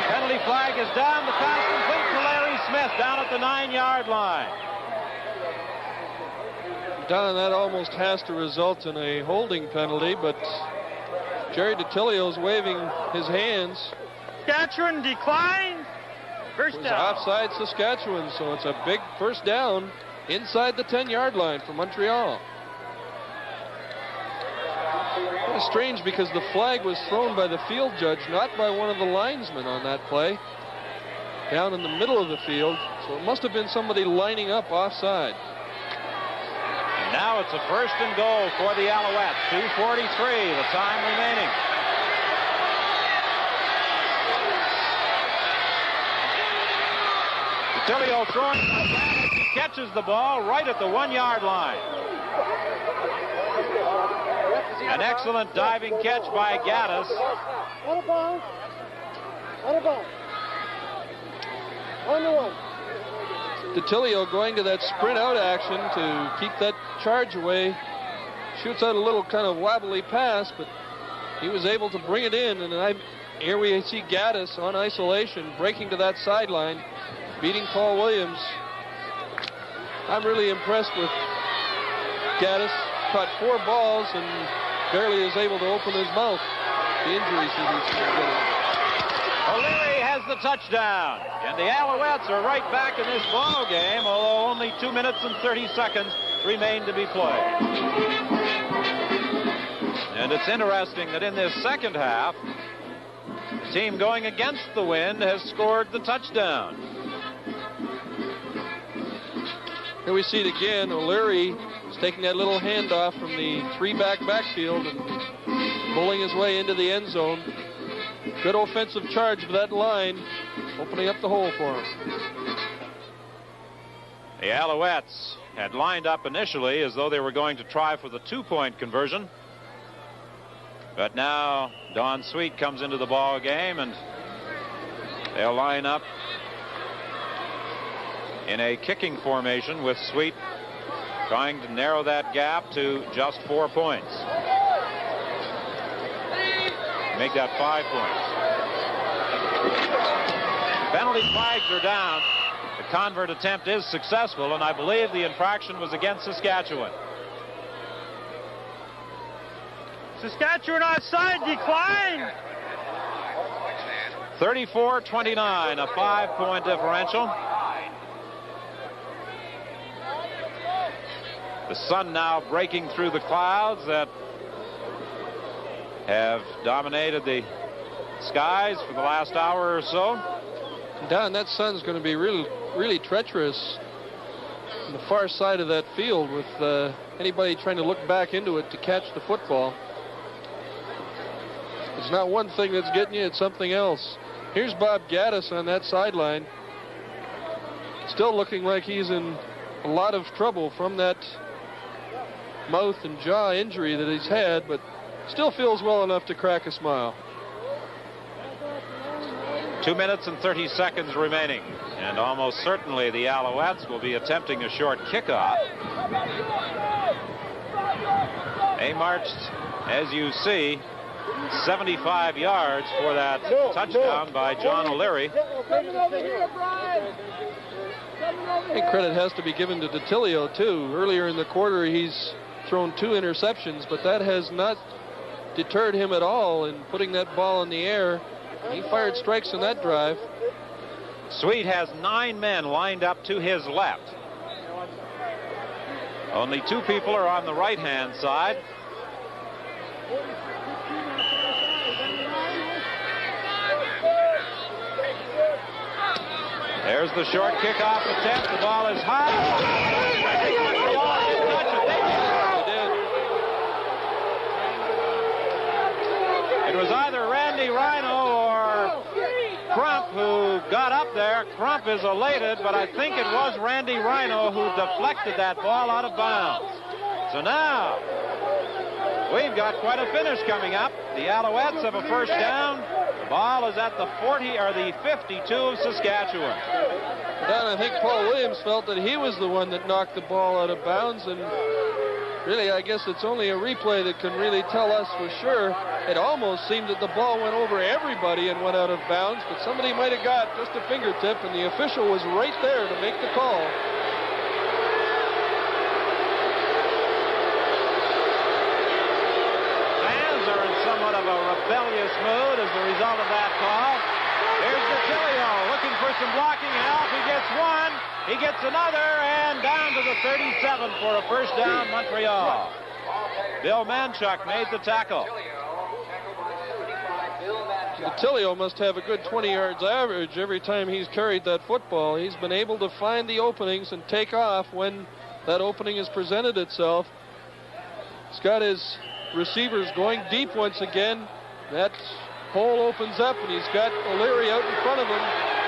[SPEAKER 10] penalty flag is down. The pass complete to Larry Smith down at the 9-yard line.
[SPEAKER 5] Don, that almost has to result in a holding penalty, but Jerry DiTilio's waving his hands.
[SPEAKER 8] Saskatchewan decline. First down.
[SPEAKER 5] Offside Saskatchewan, so it's a big first down inside the 10-yard line for Montreal. It was strange because the flag was thrown by the field judge, not by one of the linesmen on that play, down in the middle of the field. So it must have been somebody lining up offside.
[SPEAKER 10] And now it's a 1st and goal for the Alouettes. 2:43, the time remaining. DiTilio throwing. He catches the ball right at the 1-yard line. An excellent diving catch by Gaddis.
[SPEAKER 12] Out of bounds. Out of bounds. 1-1.
[SPEAKER 5] DiTilio going to that sprint out action to keep that charge away. Shoots out a little kind of wobbly pass, but he was able to bring it in. And here we see Gaddis on isolation, breaking to that sideline, beating Paul Williams. I'm really impressed with Gaddis. Caught 4 balls and barely is able to open his mouth. The injuries he's getting.
[SPEAKER 10] O'Leary has the touchdown, and the Alouettes are right back in this ball game, although only 2 minutes and 30 seconds remain to be played. And it's interesting that in this second half, the team going against the wind has scored the touchdown.
[SPEAKER 5] Here we see it again. O'Leary is taking that little handoff from the 3-back backfield and pulling his way into the end zone. Good offensive charge of that line, opening up the hole for him.
[SPEAKER 10] The Alouettes had lined up initially as though they were going to try for the 2-point conversion. But now Don Sweet comes into the ball game, and they'll line up in a kicking formation with Sweet trying to narrow that gap to just 4 points. Make that 5 points. Penalty flags are down. The convert attempt is successful, and I believe the infraction was against Saskatchewan.
[SPEAKER 8] Saskatchewan offside, decline.
[SPEAKER 10] 34-29, a 5-point differential. The sun now breaking through the clouds that have dominated the skies for the last hour or so.
[SPEAKER 5] Don, that sun's going to be really treacherous on the far side of that field with anybody trying to look back into it to catch the football. It's not one thing that's getting you, it's something else. Here's Bob Gaddis on that sideline. Still looking like he's in a lot of trouble from that mouth and jaw injury that he's had, but still feels well enough to crack a smile.
[SPEAKER 10] 2 minutes and 30 seconds remaining. And almost certainly the Alouettes will be attempting a short kickoff. They marched, as you see, 75 yards for that touchdown by John O'Leary.
[SPEAKER 5] I think credit has to be given to DeTilio, too. Earlier in the quarter, he's thrown 2 interceptions, but that has not deterred him at all in putting that ball in the air. He fired strikes in that drive.
[SPEAKER 10] Sweet has 9 men lined up to his left. Only 2 people are on the right-hand side. There's the short kickoff attempt. The ball is high. It was either Randy Rhino or Crump who got up there. Crump is elated, but I think it was Randy Rhino who deflected that ball out of bounds. So now we've got quite a finish coming up. The Alouettes have a first down. The ball is at the 40 or the 52 of Saskatchewan.
[SPEAKER 5] Don, I think Paul Williams felt that he was the one that knocked the ball out of bounds, and really, I guess it's only a replay that can really tell us for sure. It almost seemed that the ball went over everybody and went out of bounds, but somebody might have got just a fingertip, and the official was right there to make the call.
[SPEAKER 10] Fans are in somewhat of a rebellious mood as a result of that call. Here's DeTilio looking for some blocking help. He gets one, he gets another, and down to the 37 for a first down, Montreal. Bill Manchuk made the tackle.
[SPEAKER 5] DeTilio must have a good 20 yards average every time he's carried that football. He's been able to find the openings and take off when that opening has presented itself. He's got his receivers going deep once again. That hole opens up, and he's got O'Leary out in front of him.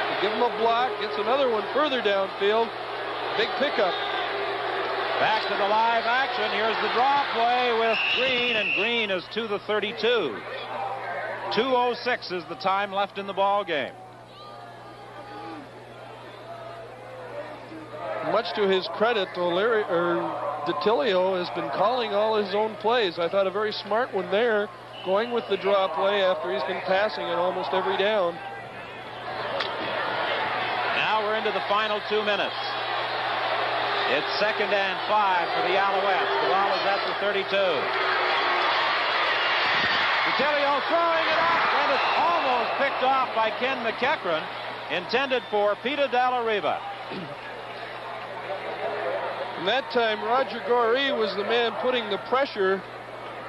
[SPEAKER 5] They give him a block, gets another one further downfield. Big pickup.
[SPEAKER 10] Back to the live action. Here's the draw play with Green, and Green is to the 32. 2:06 is the time left in the ball game.
[SPEAKER 5] Much to his credit, DeTilio has been calling all his own plays. I thought a very smart one there, going with the draw play after he's been passing it almost every down.
[SPEAKER 10] Now we're into the final 2 minutes. It's 2nd and 5 for the Alouettes. The ball is at the 32. DeTilio throwing it up, and it's almost picked off by Ken McEachran, intended for Peter Dalla Riva.
[SPEAKER 5] And that time, Roger Goree was the man putting the pressure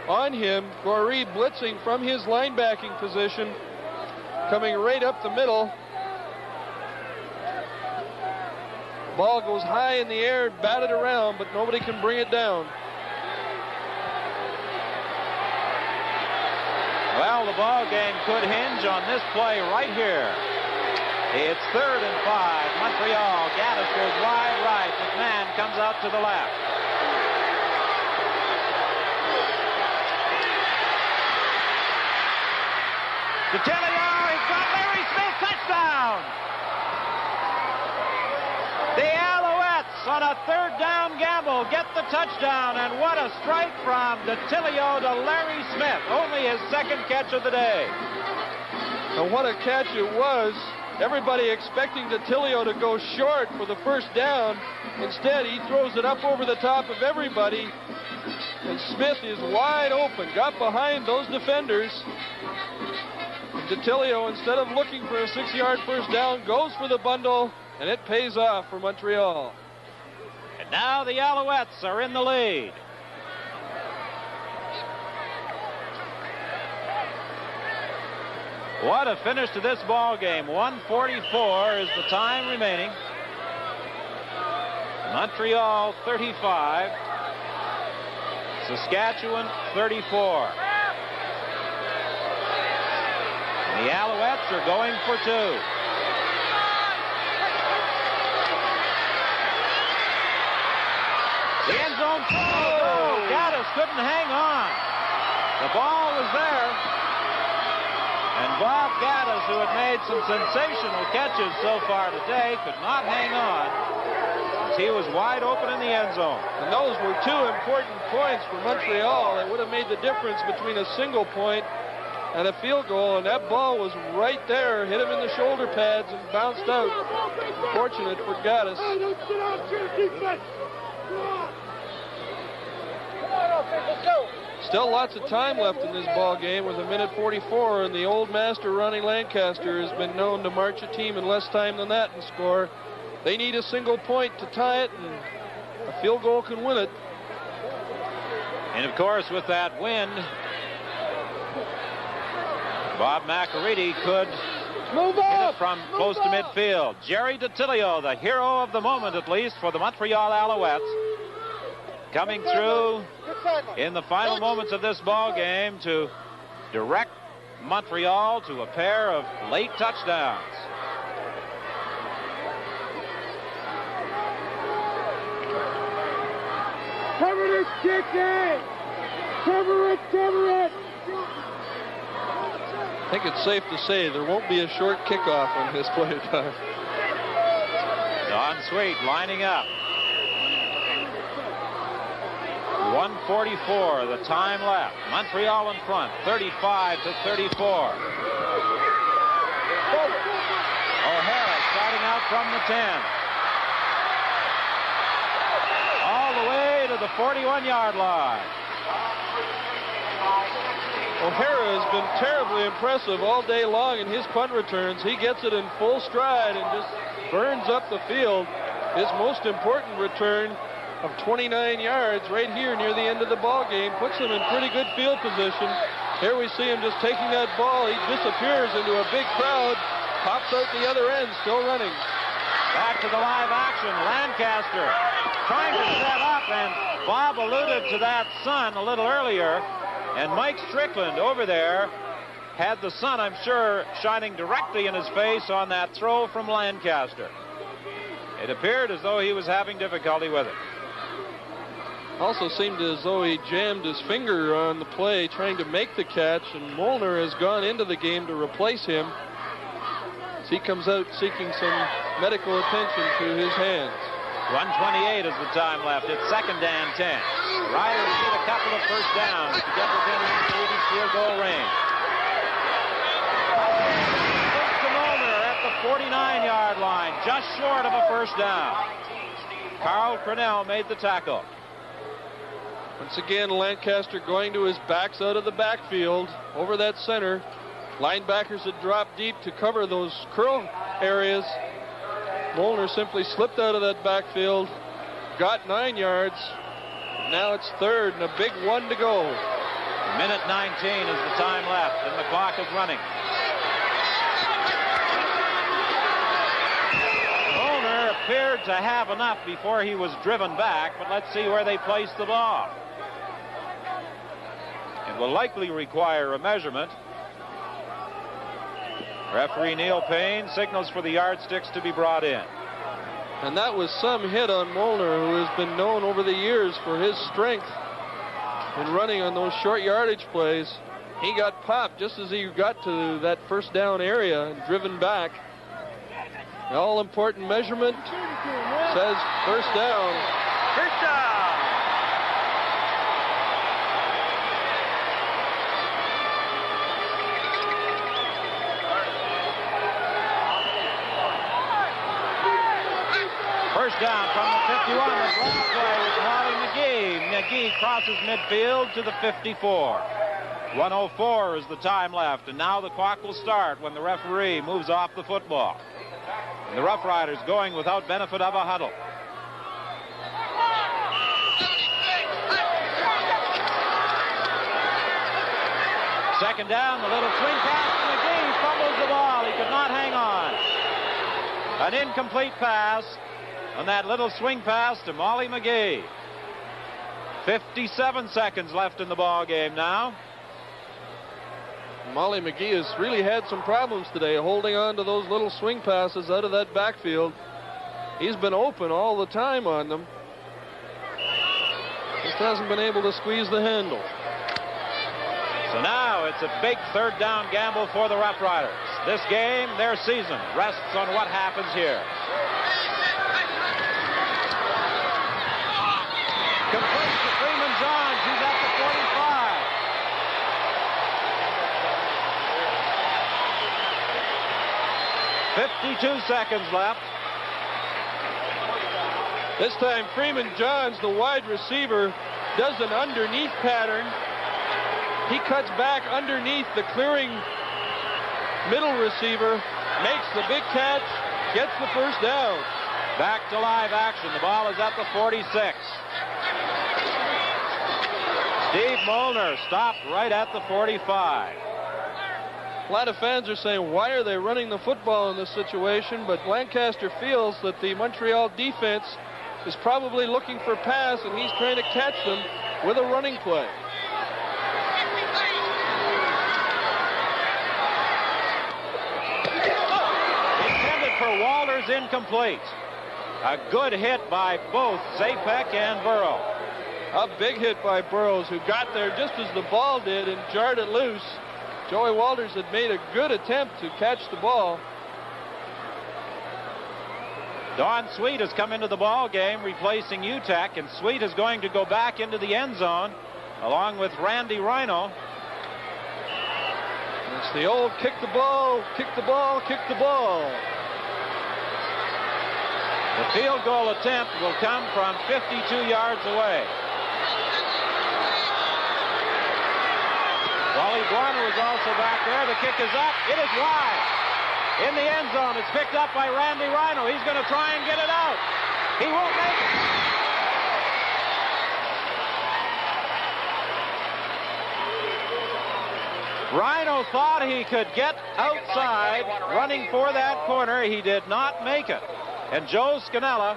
[SPEAKER 5] on him. Goree blitzing from his linebacking position, coming right up the middle. Ball goes high in the air, batted around, but nobody can bring it down.
[SPEAKER 10] Well, the ball game could hinge on this play right here. It's 3rd and 5. Montreal. Gaddis goes wide right. McMahon comes out to the left. DeTilio, he's got Larry Smith, touchdown! The Alouettes on a 3rd down gamble get the touchdown, and what a strike from DeTilio to Larry Smith. Only his 2nd catch of the day.
[SPEAKER 5] And what a catch it was. Everybody expecting DeTilio to go short for the first down. Instead, he throws it up over the top of everybody, and Smith is wide open. Got behind those defenders. DeTilio, instead of looking for a 6-yard first down, goes for the bundle, and it pays off for Montreal.
[SPEAKER 10] And now the Alouettes are in the lead. What a finish to this ball game. 1:44 is the time remaining. Montreal 35. Saskatchewan 34. And the Alouettes are going for 2. The end zone throw. Gaddis couldn't hang on. The ball was there. And Bob Gaddis, who had made some sensational catches so far today, could not hang on as he was wide open in the end zone.
[SPEAKER 5] And those were two important points for Montreal. It would have made the difference between a single point and a field goal, and that ball was right there, hit him in the shoulder pads and bounced out. Fortunate for Gaddis. Still lots of time left in this ball game with 1:44, and the old master Ronnie Lancaster has been known to march a team in less time than that and score. They need a single point to tie it, and a field goal can win it.
[SPEAKER 10] And of course, with that wind, Bob McAreedy could
[SPEAKER 12] move
[SPEAKER 10] hit
[SPEAKER 12] up
[SPEAKER 10] it from close to midfield. Jerry DiTilio, the hero of the moment at least for the Montreal Alouettes, coming through in the final moments of this ball game to direct Montreal to a pair of late touchdowns.
[SPEAKER 12] Cover this kick in! Cover it, cover it!
[SPEAKER 5] I think it's safe to say there won't be a short kickoff on this play time.
[SPEAKER 10] Don Sweet lining up. 1:44, the time left. Montreal in front, 35-34. O'Hara starting out from the 10. All the way to the 41-yard line.
[SPEAKER 5] O'Hara has been terribly impressive all day long in his punt returns. He gets it in full stride and just burns up the field. His most important return of 29 yards right here near the end of the ball game puts him in pretty good field position. Here we see him just taking that ball. He disappears into a big crowd, pops out the other end, still running.
[SPEAKER 10] Back to the live action. Lancaster trying to set up, and Bob alluded to that sun a little earlier. And Mike Strickland over there had the sun, I'm sure, shining directly in his face on that throw from Lancaster. It appeared as though he was having difficulty with it.
[SPEAKER 5] Also seemed as though he jammed his finger on the play trying to make the catch, and Molnar has gone into the game to replace him as he comes out seeking some medical attention to his hands.
[SPEAKER 10] 1:28 is the time left. It's 2nd and 10. Riders need a couple of first downs to get within the field goal range. To Molnar at the 49-yard line, just short of a first down. Carl Cornell made the tackle.
[SPEAKER 5] Once again, Lancaster going to his backs out of the backfield over that center. Linebackers had dropped deep to cover those curl areas. Molnar simply slipped out of that backfield, got 9 yards. Now it's 3rd and a big 1 to go.
[SPEAKER 10] 1:19 is the time left, and the clock is running. Molnar appeared to have enough before he was driven back, but let's see where they place the ball. It will likely require a measurement. Referee Neil Payne signals for the yardsticks to be brought in.
[SPEAKER 5] And that was some hit on Molnar, who has been known over the years for his strength in running on those short yardage plays. He got popped just as he got to that first down area and driven back. The all-important measurement says first down.
[SPEAKER 8] First down.
[SPEAKER 10] First down from the 51. The draw play with Molly McGee. McGee crosses midfield to the 54. 1:04 is the time left, and now the clock will start when the referee moves off the football. And the Roughriders going without benefit of a huddle. Second down, the little swing pass. McGee fumbles the ball. He could not hang on. An incomplete pass on that little swing pass to Molly McGee. 57 seconds left in the ball game now.
[SPEAKER 5] Molly McGee has really had some problems today holding on to those little swing passes out of that backfield. He's been open all the time on them. Just hasn't been able to squeeze the handle.
[SPEAKER 10] It's a big third down gamble for the Roughriders. This game, their season, rests on what happens here. Complete to Freeman Johns. He's at the 45. 52 seconds left.
[SPEAKER 5] This time, Freeman Johns, the wide receiver, does an underneath pattern. He cuts back underneath the clearing middle receiver, makes the big catch, gets the first down.
[SPEAKER 10] Back to live action. The ball is at the 46. Steve Molnar stopped right at the 45.
[SPEAKER 5] A lot of fans are saying, why are they running the football in this situation? But Lancaster feels that the Montreal defense is probably looking for a pass, and he's trying to catch them with a running play.
[SPEAKER 10] Intended for Walters, incomplete. A good hit by both Zapek and Burrow.
[SPEAKER 5] A big hit by Burrows, who got there just as the ball did and jarred it loose. Joey Walters had made a good attempt to catch the ball.
[SPEAKER 10] Don Sweet has come into the ball game replacing Utek, and Sweet is going to go back into the end zone along with Randy Rhino.
[SPEAKER 5] It's the old kick the ball, kick the ball, kick the ball.
[SPEAKER 10] The field goal attempt will come from 52 yards away. Wally Guano is also back there. The kick is up. It is wide. In the end zone. It's picked up by Randy Rhino. He's going to try and get it out. He won't make it. Rhino thought he could get outside running for that corner. He did not make it. And Joe Scannella,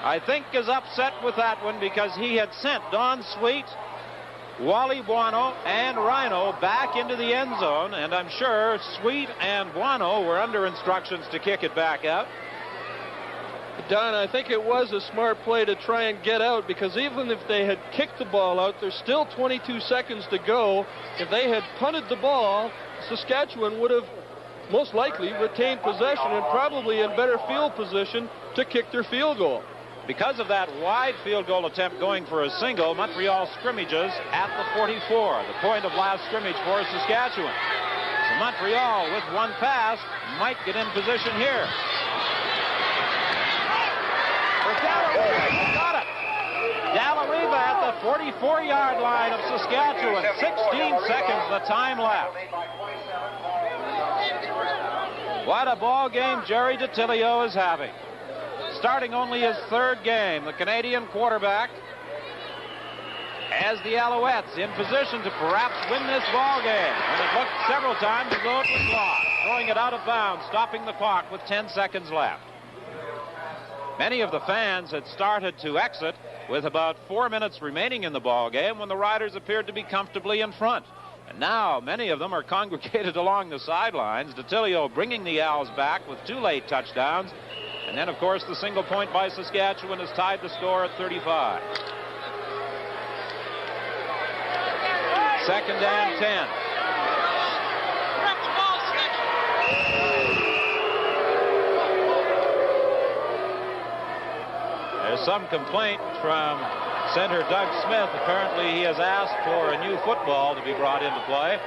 [SPEAKER 10] I think, is upset with that one because he had sent Don Sweet, Wally Buono, and Rhino back into the end zone, and I'm sure Sweet and Buono were under instructions to kick it back out.
[SPEAKER 5] Don, I think it was a smart play to try and get out, because even if they had kicked the ball out, there's still 22 seconds to go. If they had punted the ball, Saskatchewan would have most likely retained possession and probably in better field position to kick their field goal.
[SPEAKER 10] Because of that wide field goal attempt going for a single, Montreal scrimmages at the 44, the point of last scrimmage for Saskatchewan. So Montreal, with one pass, might get in position here. Got it. Dallariva at the 44-yard line of Saskatchewan. 16 seconds the time left. What a ball game Jerry DiTilio is having. Starting only his third game, the Canadian quarterback has the Alouettes in position to perhaps win this ball game. And it looked several times as though it was lost. Throwing it out of bounds, stopping the clock with 10 seconds left. Many of the fans had started to exit with about 4 minutes remaining in the ball game when the Riders appeared to be comfortably in front. And now many of them are congregated along the sidelines. DiTilio bringing the Owls back with 2 late touchdowns. And then, of course, the single point by Saskatchewan has tied the score at 35. Second and 10. There's some complaint from center Doug Smith. Apparently he has asked for a new football to be brought into play.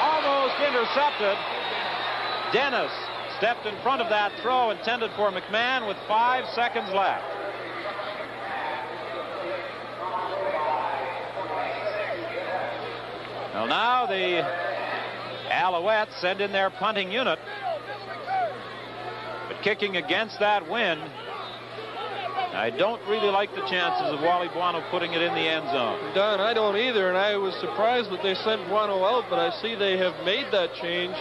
[SPEAKER 10] Almost intercepted. Dennis stepped in front of that throw intended for McMahon with 5 seconds left. Well, now the Alouettes send in their punting unit. But kicking against that wind, I don't really like the chances of Wally Buono putting it in the end zone.
[SPEAKER 5] Don, I don't either, and I was surprised that they sent Buono out, but I see they have made that change.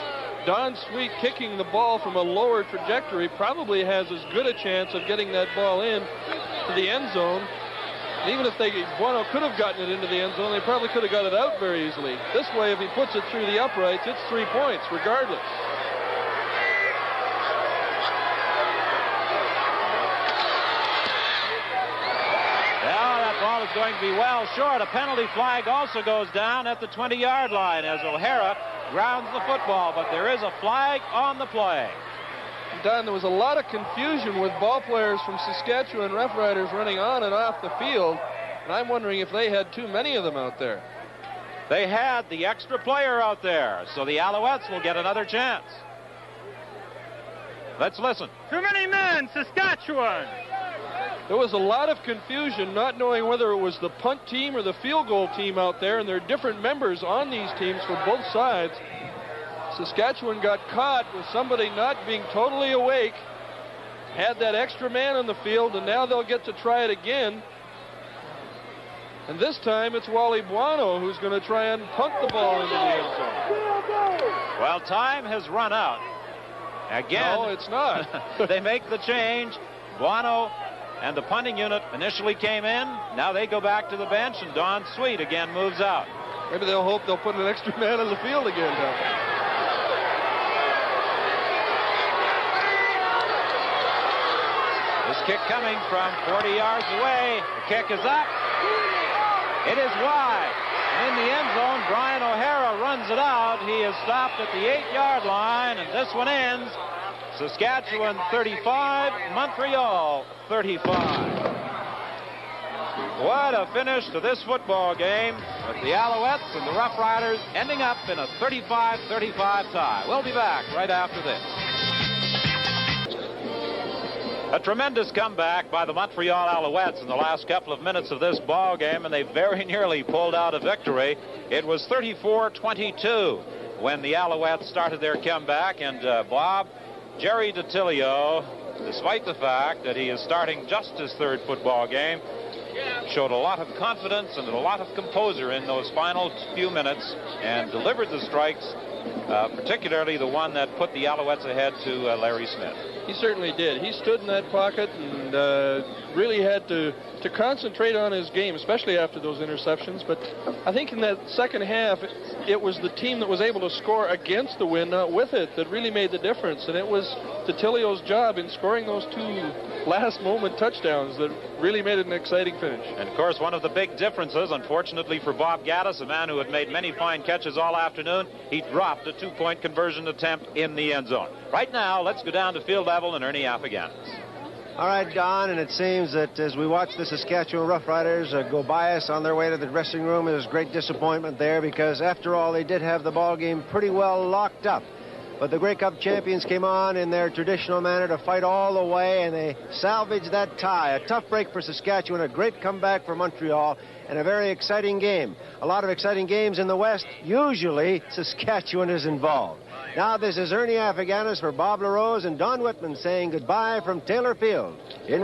[SPEAKER 5] Don Sweet kicking the ball from a lower trajectory probably has as good a chance of getting that ball in to the end zone. Even if Buono could have gotten it into the end zone, they probably could have got it out very easily. This way, if he puts it through the uprights, it's 3 points regardless.
[SPEAKER 10] ball is going to be well short. A penalty flag also goes down at the 20-yard line as O'Hara grounds the football, but there is a flag on the play.
[SPEAKER 5] Don, there was a lot of confusion with ball players from Saskatchewan Roughriders running on and off the field, and I'm wondering if they had too many of them out there.
[SPEAKER 10] They had the extra player out there, so the Alouettes will get another chance. Let's listen.
[SPEAKER 8] Too many men, Saskatchewan.
[SPEAKER 5] There was a lot of confusion, not knowing whether it was the punt team or the field goal team out there, and there are different members on these teams for both sides. Saskatchewan got caught with somebody not being totally awake, had that extra man on the field, and now they'll get to try it again. And this time it's Wally Buono who's going to try and punt the ball into the end zone.
[SPEAKER 10] Well, time has run out. Again.
[SPEAKER 5] No, it's not.
[SPEAKER 10] They make the change. Buono and the punting unit initially came in. Now they go back to the bench, and Don Sweet again moves out.
[SPEAKER 5] Maybe they'll hope they'll put an extra man on the field again now.
[SPEAKER 10] This kick coming from 40 yards away. The kick is up. It is wide. In the end zone, Brian O'Hara runs it out. He is stopped at the 8-yard line, and this one ends. Saskatchewan 35, Montreal 35. What a finish to this football game, with the Alouettes and the Roughriders ending up in a 35-35 tie. We'll be back right after this. A tremendous comeback by the Montreal Alouettes in the last couple of minutes of this ball game, and they very nearly pulled out a victory. It was 34-22 when the Alouettes started their comeback, and Bob, Jerry DiTilio, despite the fact that he is starting just his third football game, showed a lot of confidence and a lot of composure in those final few minutes and delivered the strikes, particularly the one that put the Alouettes ahead to Larry Smith.
[SPEAKER 5] He certainly did. He stood in that pocket and really had to concentrate on his game, especially after those interceptions. But I think in that second half, it was the team that was able to score against the win, not with it, that really made the difference. And it was DiTilio's job in scoring those two last-moment touchdowns that really made it an exciting finish.
[SPEAKER 10] And, of course, one of the big differences, unfortunately for Bob Gaddis, a man who had made many fine catches all afternoon, he dropped a two-point conversion attempt in the end zone. Right now, let's go down to field level and Ernie Afghani's.
[SPEAKER 2] All right, Don, and it seems that as we watch the Saskatchewan Roughriders go by us on their way to the dressing room, there's great disappointment there because, after all, they did have the ball game pretty well locked up. But the Grey Cup champions came on in their traditional manner to fight all the way, and they salvaged that tie. A tough break for Saskatchewan, a great comeback for Montreal, and a very exciting game. A lot of exciting games in the West. Usually, Saskatchewan is involved. Now, this is Ernie Afghani's for Bob LaRose and Don Whitman saying goodbye from Taylor Field in